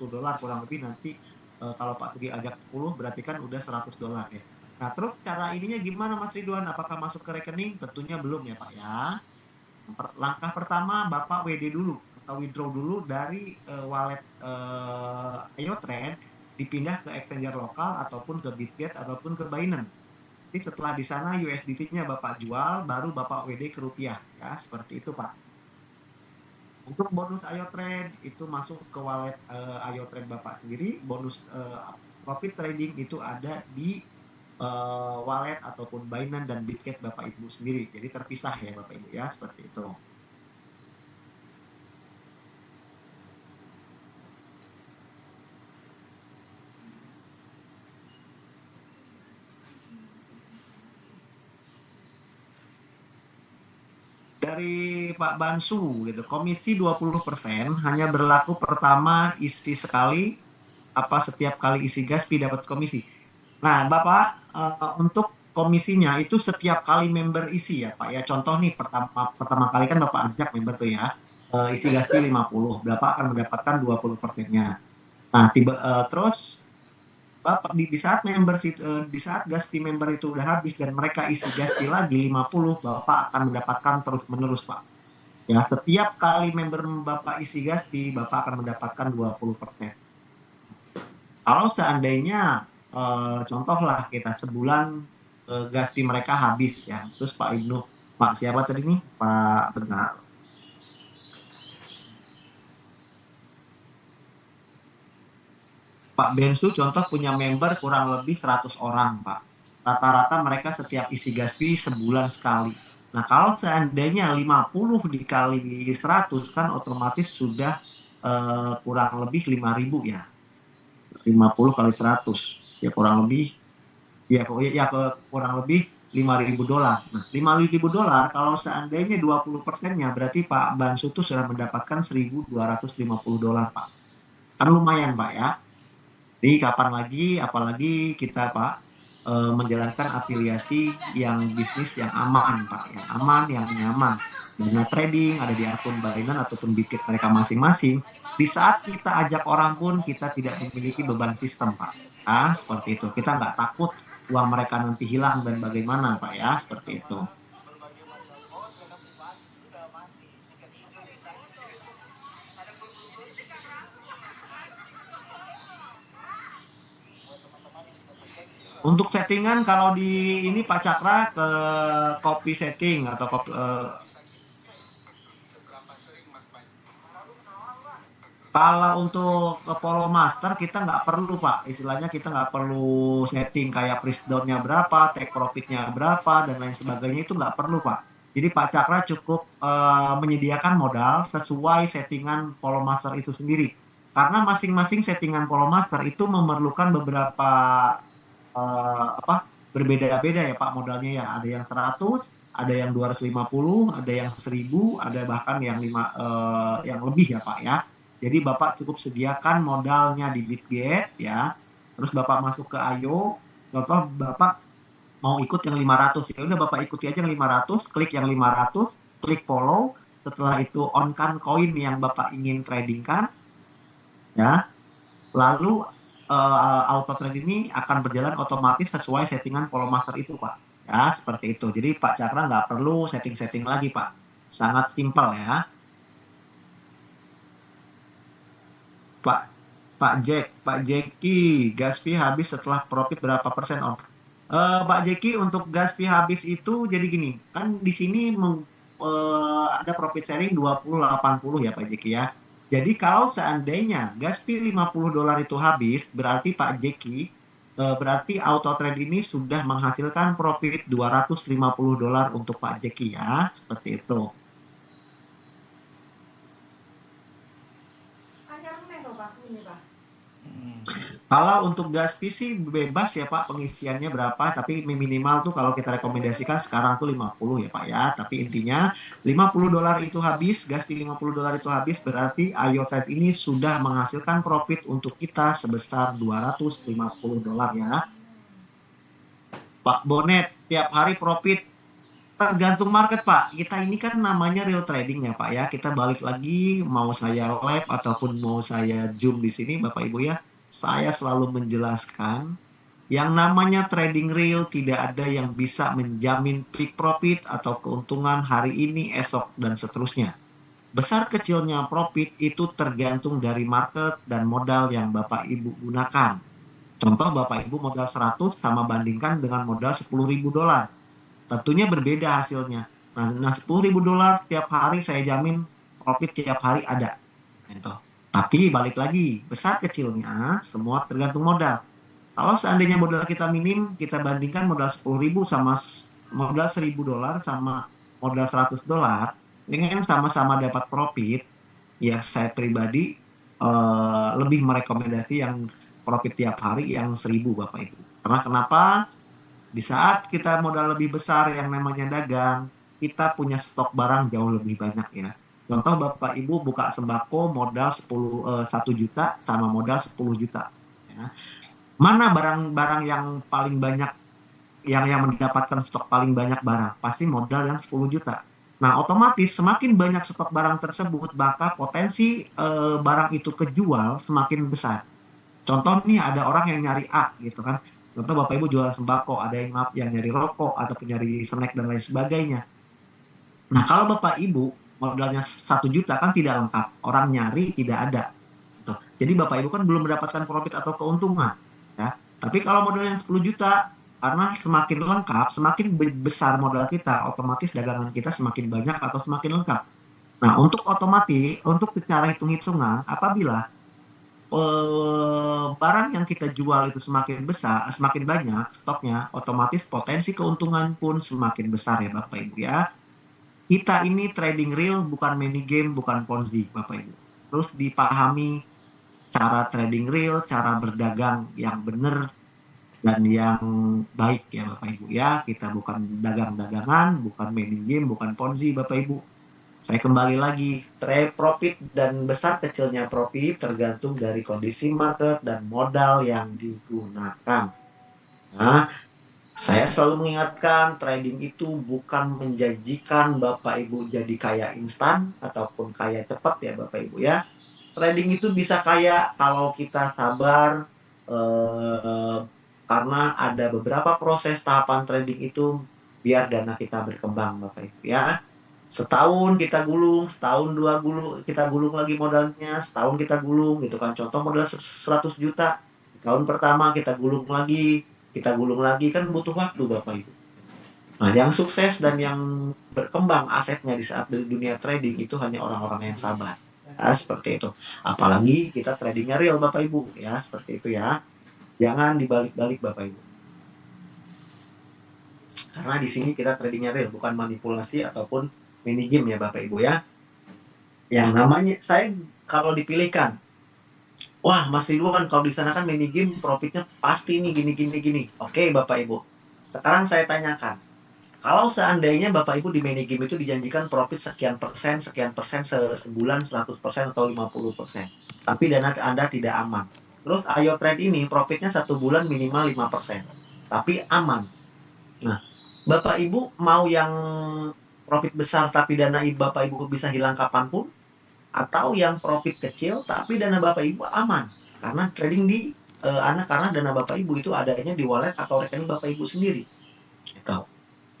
dolar kurang lebih, nanti kalau Pak Sugi ajak 10 berarti kan udah 100 dolar ya. Nah terus cara ininya gimana Mas Ridwan? Apakah masuk ke rekening? Tentunya belum ya Pak ya. Langkah pertama Bapak WD dulu atau withdraw dulu dari wallet Ayo Trade, dipindah ke exchanger lokal ataupun ke Bitget ataupun ke Binance. Jadi setelah di sana USDT-nya Bapak jual, baru Bapak WD ke rupiah ya, seperti itu Pak. Untuk bonus Ayo Trade itu masuk ke wallet Ayo Trade Bapak sendiri. Bonus profit trading itu ada di wallet ataupun Binance dan Bitget Bapak Ibu sendiri. Jadi terpisah ya Bapak Ibu ya, seperti itu. Dari Pak Bansu gitu, komisi 20% hanya berlaku pertama isi sekali, apa setiap kali isi Gaspi dapat komisi. Nah, Bapak untuk komisinya itu setiap kali member isi ya Pak ya. Contoh nih pertama kali kan Bapak ajak member tuh ya, isi Gaspi 50, Bapak akan mendapatkan 20%-nya. Nah, terus Bapak di saat di saat Gaspi member itu udah habis dan mereka isi Gaspi lagi 50, Bapak akan mendapatkan terus-menerus Pak. Ya, setiap kali member Bapak isi Gaspi, Bapak akan mendapatkan 20%. Kalau seandainya contohlah kita sebulan Gaspi mereka habis ya, terus Pak Ibnu, Pak siapa tadi nih? Pak Benar. Pak Bensu contoh punya member kurang lebih 100 orang Pak. Rata-rata mereka setiap isi Gaspi sebulan sekali. Nah kalau seandainya 50 dikali 100 kan otomatis sudah kurang lebih 5.000 ya. 50 kali 100 ya kurang lebih kurang lebih 5.000 dolar. Nah, 5.000 dolar kalau seandainya 20%-nya berarti Pak Bansu itu sudah mendapatkan 1.250 dolar Pak. Kan lumayan Pak ya. Jadi kapan lagi, apalagi kita Pak menjalankan afiliasi yang bisnis yang aman Pak, yang aman, yang nyaman. Dana trading ada di akun Binance ataupun Bitget mereka masing-masing. Di saat kita ajak orang pun kita tidak memiliki beban sistem Pak. Nah, seperti itu. Kita nggak takut uang mereka nanti hilang dan bagaimana Pak ya, seperti itu. Untuk settingan kalau di ini Pak Cakra ke copy setting atau kalau untuk ke Polomaster kita nggak perlu Pak, istilahnya kita nggak perlu setting kayak price down-nya berapa, take profit-nya berapa dan lain sebagainya, itu nggak perlu Pak. Jadi Pak Cakra cukup menyediakan modal sesuai settingan Polomaster itu sendiri. Karena masing-masing settingan Polomaster itu memerlukan beberapa berbeda-beda ya Pak modalnya ya. Ada yang 100, ada yang 250, ada yang 1.000, ada bahkan yang yang lebih ya Pak ya. Jadi Bapak cukup sediakan modalnya di Bitget ya. Terus Bapak masuk ke Ayo, contoh Bapak mau ikut yang 500, ya udah Bapak ikuti aja yang 500, klik yang 500, klik follow, setelah itu on kan koin yang Bapak ingin tradingkan ya. Lalu auto trade ini akan berjalan otomatis sesuai settingan Polomaster itu Pak. Ya, seperti itu. Jadi Pak Cakra nggak perlu setting-setting lagi Pak. Sangat simpel ya. Pak Jeki, Gaspi habis setelah profit berapa persen Om? Pak Jeki, untuk Gaspi habis itu jadi gini, kan di sini ada profit sharing 20-80 ya Pak Jeki ya. Jadi kalau seandainya gas fee $50 itu habis, berarti Pak Jeki, berarti auto trade ini sudah menghasilkan profit $250 untuk Pak Jeki ya, seperti itu. Anyar meneh toh Pak ini Pak. Kalau untuk gas fee sih bebas ya Pak, pengisiannya berapa, tapi minimal tuh kalau kita rekomendasikan sekarang tuh 50 ya Pak ya. Tapi intinya $50 itu habis, gas fee $50 itu habis, berarti Ayo Trade ini sudah menghasilkan profit untuk kita sebesar $250 ya. Pak Bonet, tiap hari profit tergantung market Pak. Kita ini kan namanya real trading ya Pak ya. Kita balik lagi mau saya live ataupun mau saya zoom di sini Bapak Ibu ya. Saya selalu menjelaskan yang namanya trading real tidak ada yang bisa menjamin peak profit atau keuntungan hari ini, esok, dan seterusnya. Besar kecilnya profit itu tergantung dari market dan modal yang Bapak Ibu gunakan. Contoh Bapak Ibu modal 100 sama bandingkan dengan modal $10.000. Tentunya berbeda hasilnya. Nah $10.000 tiap hari saya jamin profit tiap hari ada. Gitu. Tapi balik lagi, besar kecilnya semua tergantung modal. Kalau seandainya modal kita minim, kita bandingkan modal 10.000 sama modal $1.000 sama modal $100, dengan sama-sama dapat profit, ya saya pribadi lebih merekomendasi yang profit tiap hari yang 1.000 Bapak Ibu. Karena kenapa? Di saat kita modal lebih besar yang namanya dagang, kita punya stok barang jauh lebih banyak ya. Contoh Bapak Ibu buka sembako modal 1 juta sama modal 10 juta. Ya. Mana barang-barang yang paling banyak yang mendapatkan stok paling banyak barang? Pasti modal yang 10 juta. Nah, otomatis semakin banyak stok barang tersebut, maka potensi barang itu kejual semakin besar. Contoh nih ada orang yang nyari A gitu kan. Contoh Bapak Ibu jual sembako, ada yang nyari rokok atau nyari snack dan lain sebagainya. Nah, kalau Bapak Ibu modalnya 1 juta kan tidak lengkap. Orang nyari tidak ada. Gitu. Jadi Bapak Ibu kan belum mendapatkan profit atau keuntungan. Ya. Tapi kalau modalnya 10 juta, karena semakin lengkap, semakin besar modal kita, otomatis dagangan kita semakin banyak atau semakin lengkap. Nah, untuk secara hitung-hitungan, apabila barang yang kita jual itu semakin besar, semakin banyak stoknya, otomatis potensi keuntungan pun semakin besar ya Bapak Ibu ya. Kita ini trading real, bukan mini game, bukan ponzi Bapak Ibu. Terus dipahami cara trading real, cara berdagang yang benar dan yang baik ya Bapak Ibu ya. Kita bukan dagang-dagangan, bukan mini game, bukan ponzi Bapak Ibu. Saya kembali lagi, trade profit dan besar kecilnya profit tergantung dari kondisi market dan modal yang digunakan. Nah, saya selalu mengingatkan trading itu bukan menjanjikan Bapak Ibu jadi kaya instan ataupun kaya cepat ya Bapak Ibu ya. Trading itu bisa kaya kalau kita sabar, karena ada beberapa proses tahapan trading itu biar dana kita berkembang Bapak Ibu ya. Setahun kita gulung, setahun dua gulung, kita gulung lagi modalnya, setahun kita gulung gitu kan. Contoh modal 100 juta, tahun pertama kita gulung lagi kan butuh waktu Bapak Ibu. Nah, yang sukses dan yang berkembang asetnya di saat di dunia trading itu hanya orang-orang yang sabar. Ya, seperti itu. Apalagi kita tradingnya real Bapak Ibu ya, seperti itu ya. Jangan dibalik-balik Bapak Ibu. Karena di sini kita tradingnya real, bukan manipulasi ataupun mini game ya Bapak Ibu ya. Yang namanya saya kalau dipilihkan, wah Mas Ridwan kalau di sana kan mini game profitnya pasti ini gini. Oke Bapak Ibu. Sekarang saya tanyakan, kalau seandainya Bapak Ibu di mini game itu dijanjikan profit sekian persen sebulan 100% atau 50%. Tapi dana Anda tidak aman. Terus Ayo Trade ini profitnya 1 bulan minimal 5%. Tapi aman. Nah, Bapak Ibu mau yang profit besar tapi dana Bapak Ibu bisa hilang kapanpun, atau yang profit kecil tapi dana Bapak Ibu aman karena trading di karena dana Bapak Ibu itu adanya di wallet atau rekening Bapak Ibu sendiri. Gitu.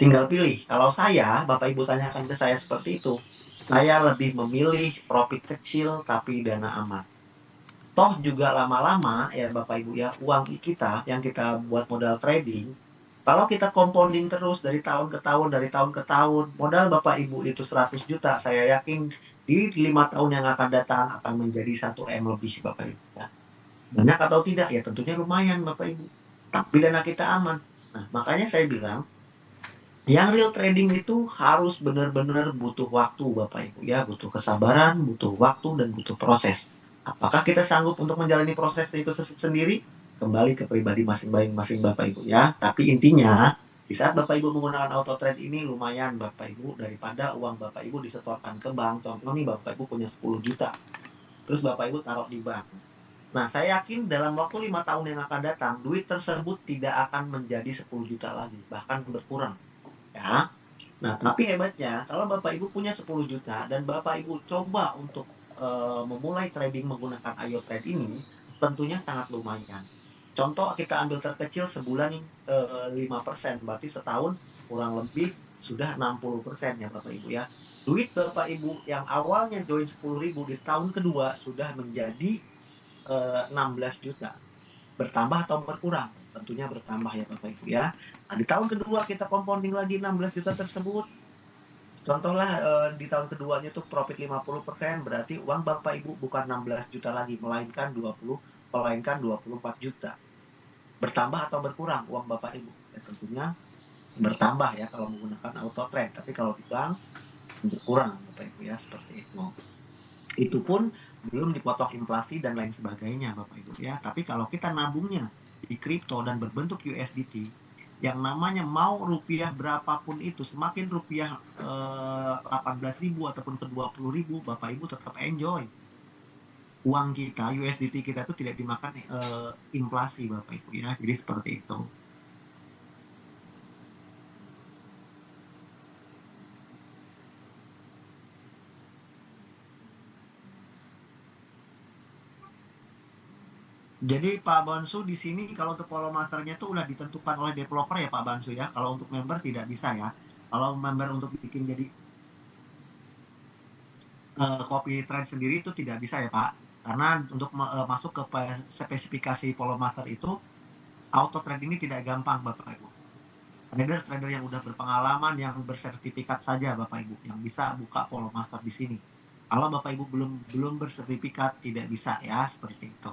Tinggal pilih. Kalau saya, Bapak Ibu tanyakan ke saya seperti itu, saya lebih memilih profit kecil tapi dana aman. Toh juga lama-lama ya Bapak Ibu ya, uang kita yang kita buat modal trading, kalau kita compounding terus dari tahun ke tahun, modal Bapak Ibu itu 100 juta, saya yakin di 5 tahun yang akan datang akan menjadi 1 M lebih Bapak Ibu ya. Banyak atau tidak? Ya tentunya lumayan Bapak Ibu. Tapi dana kita aman. Nah, makanya saya bilang yang real trading itu harus benar-benar butuh waktu Bapak Ibu ya, butuh kesabaran, butuh waktu dan butuh proses. Apakah kita sanggup untuk menjalani proses itu sendiri? Kembali ke pribadi masing-masing Bapak Ibu ya. Tapi intinya di saat Bapak Ibu menggunakan auto trade ini lumayan Bapak Ibu daripada uang Bapak Ibu disetorkan ke bank. Contoh nih Bapak Ibu punya 10 juta, terus Bapak Ibu taruh di bank. Nah, saya yakin dalam waktu 5 tahun yang akan datang, duit tersebut tidak akan menjadi 10 juta lagi, bahkan berkurang. Ya. Nah, tapi hebatnya kalau Bapak Ibu punya 10 juta dan Bapak Ibu coba untuk memulai trading menggunakan Ayo Trade ini, tentunya sangat lumayan. Contoh kita ambil terkecil sebulan 5%, berarti setahun kurang lebih sudah 60% ya Bapak Ibu ya. Duit Bapak Ibu yang awalnya join 10.000 di tahun kedua sudah menjadi 16 juta. Bertambah atau berkurang? Tentunya bertambah ya Bapak Ibu ya. Nah, di tahun kedua kita compounding lagi 16 juta tersebut. Contohlah di tahun keduanya tuh profit 50%, berarti uang Bapak Ibu bukan 16 juta lagi, melainkan 24 juta. Bertambah atau berkurang uang Bapak Ibu? Ya, tentunya bertambah ya kalau menggunakan auto trade, tapi kalau di bank berkurang Bapak Ibu ya, seperti itu. Itu pun belum dipotong inflasi dan lain sebagainya Bapak Ibu ya. Tapi kalau kita nabungnya di kripto dan berbentuk USDT, yang namanya mau rupiah berapapun itu, semakin rupiah 18.000 ataupun ke 20.000, Bapak Ibu tetap enjoy. Uang kita, USDT kita itu tidak dimakan inflasi Bapak Ibu ya. Jadi seperti itu. Jadi Pak Bansu di sini kalau untuk follow masternya itu udah ditentukan oleh developer ya Pak Bansu ya. Kalau untuk member tidak bisa ya. Kalau member untuk bikin jadi copy trend sendiri itu tidak bisa ya Pak. Karena untuk masuk ke spesifikasi follow master itu auto trade ini tidak gampang Bapak Ibu. Trader-trader yang udah berpengalaman, yang bersertifikat saja Bapak Ibu yang bisa buka follow master di sini. Kalau Bapak Ibu belum bersertifikat tidak bisa ya, seperti itu.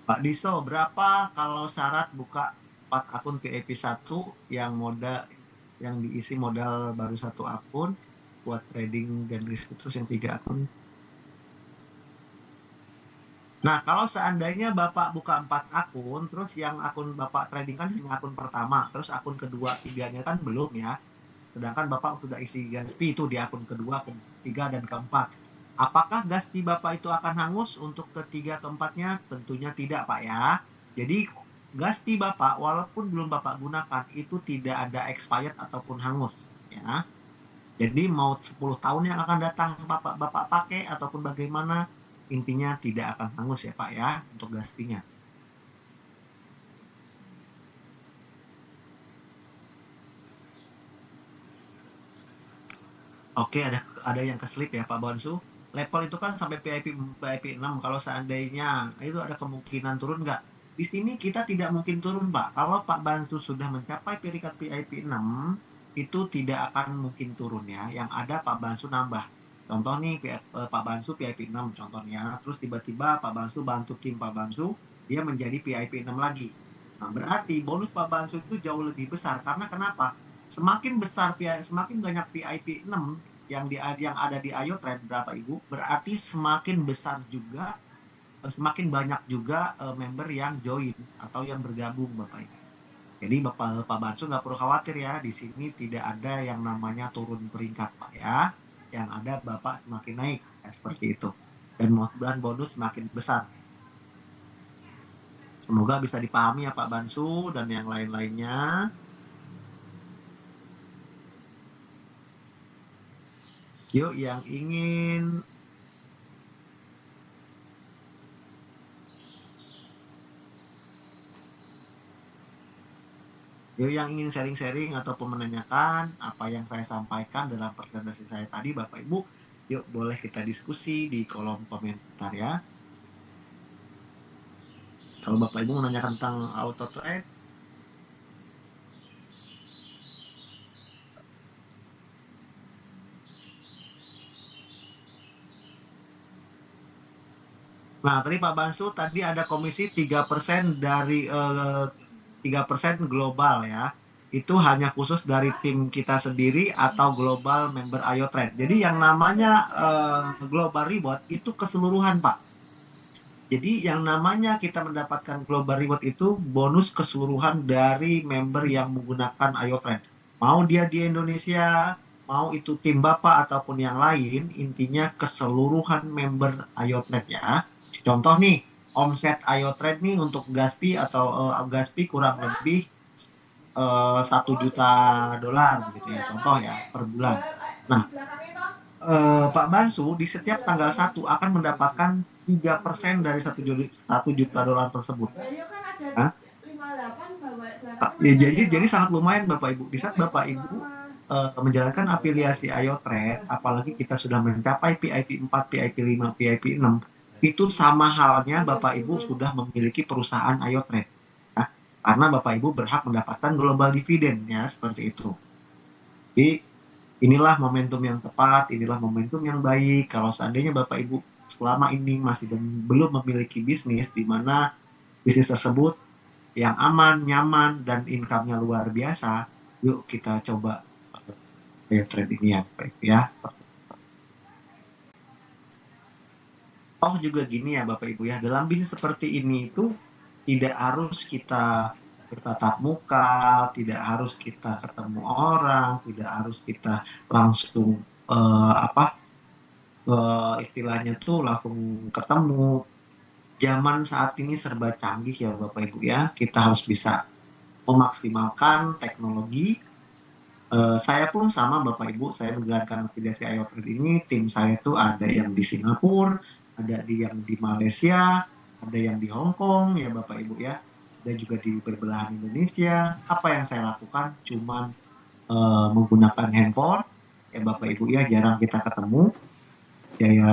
Pak Diso, berapa kalau syarat buka 4 akun VIP 1 yang diisi modal baru 1 akun buat trading dan risk terus yang 3 akun? Nah, kalau seandainya Bapak buka 4 akun, terus yang akun Bapak trading kan hanya akun pertama, terus akun kedua, tiganya kan belum ya. Sedangkan Bapak sudah isi Ganspi itu di akun kedua, ketiga, dan keempat. Apakah Ganspi Bapak itu akan hangus untuk ketiga, keempatnya? Tentunya tidak, Pak ya. Jadi, Ganspi Bapak, walaupun belum Bapak gunakan, itu tidak ada expired ataupun hangus. Ya. Jadi, mau 10 tahun yang akan datang Bapak pakai ataupun bagaimana, intinya tidak akan hangus ya Pak ya untuk Gaspinya. Oke, ada yang keslip ya Pak Bonsu. Level itu kan sampai VIP 6, kalau seandainya itu ada kemungkinan turun nggak? Di sini kita tidak mungkin turun Pak. Kalau Pak Bonsu sudah mencapai peringkat VIP 6, itu tidak akan mungkin turun ya. Yang ada Pak Bonsu nambah. Contoh nih Pak Bonsu VIP 6 contohnya. Terus tiba-tiba Pak Bonsu bantu tim Pak Bonsu, dia menjadi VIP 6 lagi. Nah, berarti bonus Pak Bonsu itu jauh lebih besar. Karena kenapa? Semakin banyak VIP 6 yang ada di Ayo Trade berapa Ibu, berarti semakin besar juga, semakin banyak juga member yang join atau yang bergabung Bapak Ibu. Jadi Pak Bansu nggak perlu khawatir ya, di sini tidak ada yang namanya turun peringkat Pak ya. Yang ada Bapak semakin naik ya, seperti itu. Dan mudah-mudahan bonus semakin besar. Semoga bisa dipahami ya Pak Bansu dan yang lain-lainnya. Yuk yang ingin sharing-sharing ataupun menanyakan apa yang saya sampaikan dalam presentasi saya tadi Bapak Ibu, yuk boleh kita diskusi di kolom komentar ya. Kalau Bapak Ibu menanyakan tentang auto trade, Nah, tadi Pak Bansu tadi ada komisi 3% dari 3% global ya. Itu hanya khusus dari tim kita sendiri atau global member Ayo Trade. Jadi yang namanya global reward itu keseluruhan Pak. Jadi yang namanya kita mendapatkan global reward itu bonus keseluruhan dari member yang menggunakan Ayo Trade. Mau dia di Indonesia, mau itu tim Bapak ataupun yang lain, intinya keseluruhan member Ayo Trade ya. Contoh nih, omset Ayo Trade nih untuk Gaspi atau Gaspi kurang lebih 1 juta dolar gitu ya, contoh ya per bulan. Nah, Pak Bansu di setiap tanggal 1 akan mendapatkan 3% dari 1 juta dolar tersebut. Bayu kan ada Ya. 58 bawa Ya, belakangnya jadi masih sangat lumayan Bapak Ibu. Di saat Cuma Bapak ikut Ibu mama. menjalankan afiliasi Ayo Trade, apalagi kita sudah mencapai PIP 4, PIP 5, PIP 6, itu sama halnya Bapak Ibu sudah memiliki perusahaan Ayo Trade. Ya. Karena Bapak Ibu berhak mendapatkan global dividend ya, seperti itu. Jadi inilah momentum yang tepat, inilah momentum yang baik. Kalau seandainya Bapak Ibu selama ini masih belum memiliki bisnis di mana bisnis tersebut yang aman, nyaman, dan income-nya luar biasa, yuk kita coba trade ini yang baik ya. Seperti Oh juga gini ya Bapak Ibu ya, dalam bisnis seperti ini itu tidak harus kita bertatap muka, tidak harus kita ketemu orang, tidak harus kita langsung apa istilahnya tuh langsung ketemu. Zaman saat ini serba canggih ya Bapak Ibu ya. Kita harus bisa memaksimalkan teknologi. Saya pun sama Bapak Ibu, saya menjalankan afiliasi IoT ini, tim saya tuh ada yang di Singapura, ada yang di Malaysia, ada yang di Hong Kong ya Bapak Ibu ya. Ada juga di berbelahan Indonesia. Apa yang saya lakukan? Cuman menggunakan handphone ya Bapak Ibu ya, jarang kita ketemu. Ya, ya,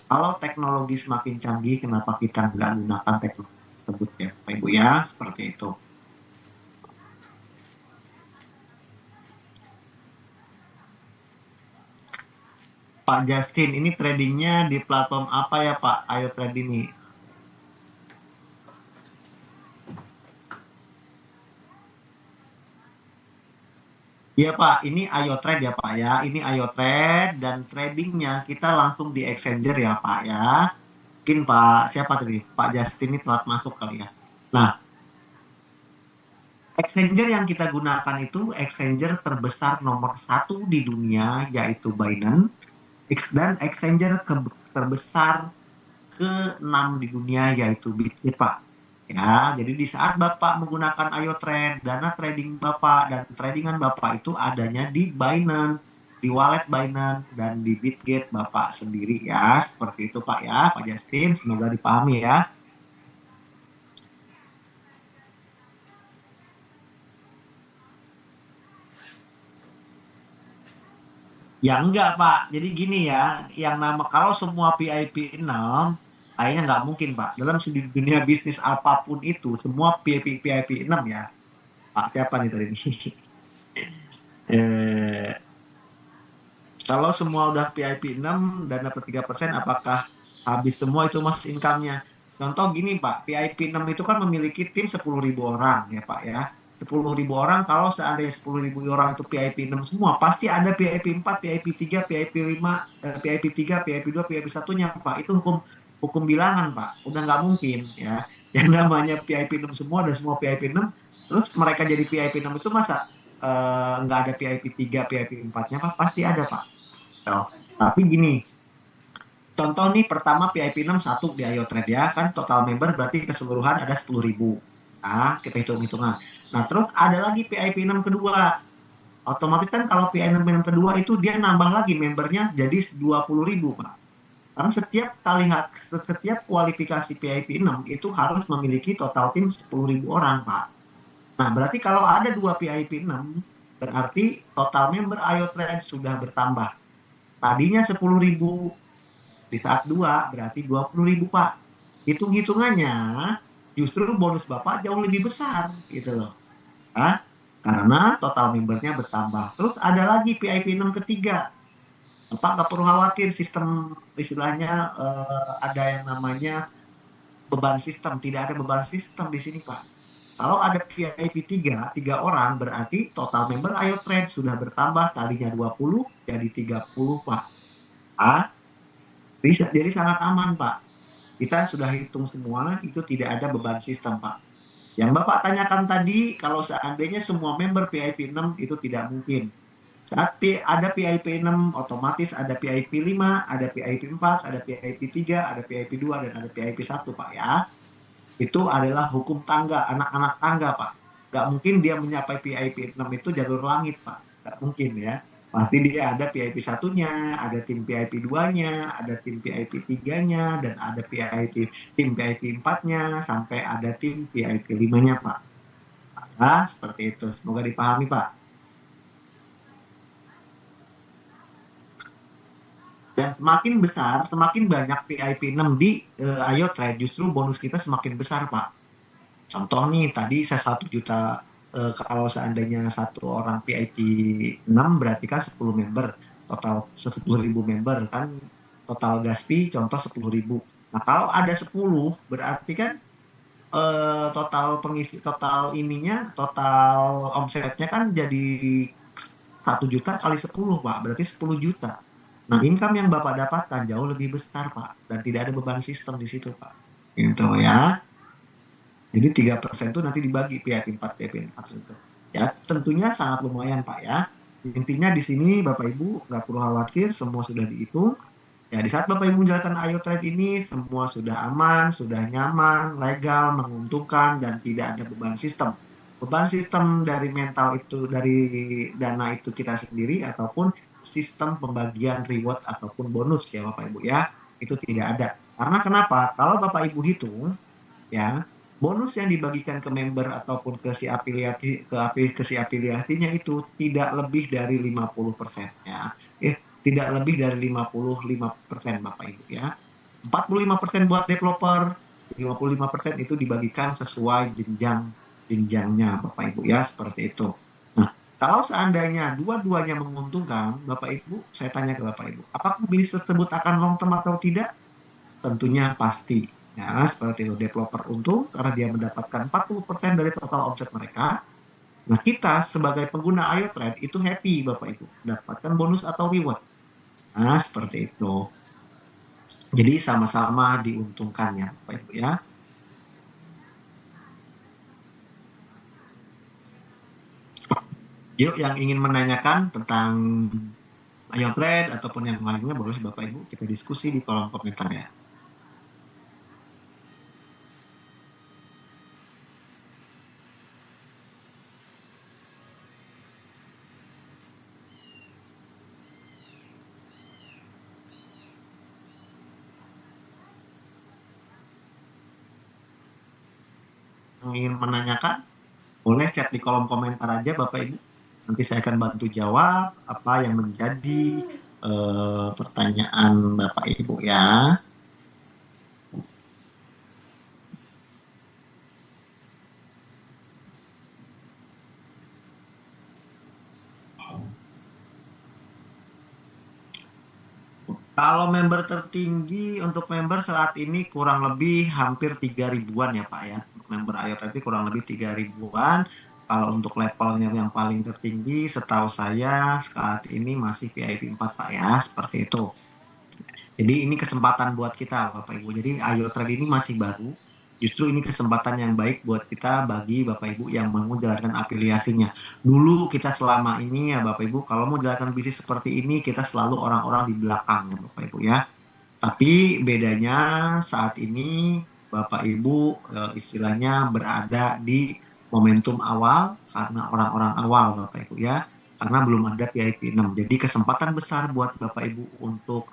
kalau teknologi semakin canggih, kenapa kita nggak gunakan teknologi tersebut ya, Pak Ibu ya, seperti itu. Pak Justin, ini tradingnya di platform apa ya Pak? Ayo trade ini. Iya Pak, ini Ayo Trade ya Pak ya. Ini Ayo Trade dan tradingnya kita langsung di exchanger ya Pak ya. Mungkin Pak siapa tadi? Pak Justin ini telat masuk kali ya. Nah, exchanger yang kita gunakan itu exchanger terbesar nomor 1 di dunia yaitu Binance dan exchanger terbesar ke-6 di dunia yaitu Bitget Pak. Ya, jadi di saat Bapak menggunakan Ayo Trade, dana trading Bapak dan tradingan Bapak itu adanya di Binance, di wallet Binance dan di Bitget Bapak sendiri ya. Seperti itu Pak ya, Pak Justin, semoga dipahami ya. Ya enggak Pak, jadi gini ya, yang nama kalau semua PIP 6, kayaknya nggak mungkin Pak. Dalam dunia bisnis apapun itu, semua PIP 6 ya. Pak siapa nih tadi ini? eh, Kalau semua udah PIP 6 dan dapat 3%, apakah habis semua itu mas income-nya? Contoh gini Pak, PIP 6 itu kan memiliki tim 10.000 orang ya Pak ya. 10.000 orang, kalau seandainya 10.000 orang itu PIP 6 semua, pasti ada PIP 4, PIP 3, PIP 5, PIP 3, PIP 2, PIP 1-nya Pak. Itu hukum bilangan Pak, udah nggak mungkin ya. Yang namanya PIP 6 semua dan semua PIP 6, terus mereka jadi PIP 6 itu masa nggak ada PIP 3, PIP 4-nya Pak? Pasti ada Pak. Oh, tapi gini, contoh nih pertama PIP 6 satu di Ayo Trade ya, kan total member berarti keseluruhan ada 10.000. Nah, kita hitung-hitungan. Nah, terus ada lagi PIP 6 kedua. Otomatis kan kalau PIP 6 kedua itu dia nambah lagi membernya jadi 20.000, Pak. Karena setiap kualifikasi PIP 6 itu harus memiliki total tim 10.000 orang, Pak. Nah, berarti kalau ada dua PIP 6, berarti total member Ayo Trade sudah bertambah. Tadinya 10.000, di saat 2 berarti 20.000 Pak. Hitung-hitungannya justru bonus Bapak jauh lebih besar gitu loh. Hah? Karena total membernya bertambah. Terus ada lagi PIP 6 ketiga. Bapak nggak perlu khawatir sistem istilahnya ada yang namanya beban sistem, tidak ada beban sistem di sini Pak. Kalau ada VIP 3 orang berarti total member Ayo Trade sudah bertambah, tadinya 20 jadi 30 Pak. Jadi sangat aman Pak. Kita sudah hitung semua, itu tidak ada beban sistem Pak. Yang Bapak tanyakan tadi, kalau seandainya semua member PIP 6 itu tidak mungkin. Saat ada PIP 6, otomatis ada PIP 5, ada PIP 4, ada PIP 3, ada PIP 2, dan ada PIP 1 Pak ya. Itu adalah hukum tangga, anak-anak tangga Pak. Nggak mungkin dia mencapai PIP 6 itu jalur langit Pak. Nggak mungkin ya. Pasti dia ada PIP 1-nya, ada tim PIP 2-nya, ada tim PIP 3-nya, dan ada tim PIP 4-nya, sampai ada tim PIP 5-nya Pak. Nah, seperti itu. Semoga dipahami Pak. Dan semakin besar, semakin banyak PIP 6 di Ayo Trade, justru bonus kita semakin besar Pak. Contoh nih, tadi saya 1 juta, kalau seandainya satu orang PIP 6 berarti kan 10 member, total 10.000 member kan, total Gaspi contoh 10.000. Nah kalau ada 10 berarti kan total omsetnya kan jadi 1 juta kali 10 Pak, berarti 10 juta. Nah income yang Bapak dapatkan jauh lebih besar Pak, dan tidak ada beban sistem di situ Pak. Gitu ya. Jadi 3% itu nanti dibagi PIP 4, PIP 4 itu. Ya, tentunya sangat lumayan Pak ya. Intinya di sini Bapak Ibu nggak perlu khawatir, semua sudah dihitung. Ya, di saat Bapak Ibu menjalankan Ayo Trade ini, semua sudah aman, sudah nyaman, legal, menguntungkan, dan tidak ada beban sistem. Beban sistem dari mental itu, dari dana itu kita sendiri, ataupun sistem pembagian reward ataupun bonus ya Bapak Ibu ya, itu tidak ada. Karena kenapa? Kalau Bapak Ibu hitung, ya bonus yang dibagikan ke member ataupun ke si afiliasinya itu tidak lebih dari 50% ya. Tidak lebih dari 55% Bapak Ibu ya. 45% buat developer, 55% itu dibagikan sesuai jenjangnya Bapak Ibu ya, seperti itu. Nah, kalau seandainya dua-duanya menguntungkan, Bapak Ibu, saya tanya ke Bapak Ibu, apakah bisnis tersebut akan long term atau tidak? Tentunya pasti. Ya, seperti itu. Developer untung karena dia mendapatkan 40% dari total omset mereka. Nah, kita sebagai pengguna Ayo Trade itu happy Bapak Ibu, mendapatkan bonus atau reward. Nah, seperti itu. Jadi sama-sama diuntungkan ya Bapak Ibu ya. Yuk yang ingin menanyakan tentang Ayo Trade ataupun yang lainnya boleh Bapak Ibu kita diskusi di kolom komentar ya. Yang ingin menanyakan, boleh chat di kolom komentar aja Bapak Ibu. Nanti saya akan bantu jawab apa yang menjadi pertanyaan Bapak Ibu ya. Kalau member tertinggi untuk member saat ini kurang lebih hampir 3 ribuan ya Pak ya. Untuk member Ayo Trade kurang lebih 3 ribuan. Kalau untuk levelnya yang paling tertinggi setahu saya saat ini masih VIP 4 Pak ya, seperti itu. Jadi ini kesempatan buat kita Bapak Ibu. Jadi Ayo Trade ini masih baru. Justru ini kesempatan yang baik buat kita bagi Bapak Ibu yang mau menjalankan afiliasinya. Dulu kita selama ini ya Bapak Ibu, kalau mau jalankan bisnis seperti ini kita selalu orang-orang di belakang ya Bapak Ibu ya. Tapi bedanya saat ini Bapak Ibu istilahnya berada di momentum awal karena orang-orang awal Bapak Ibu ya. Karena belum ada PIP 6. Jadi kesempatan besar buat Bapak Ibu untuk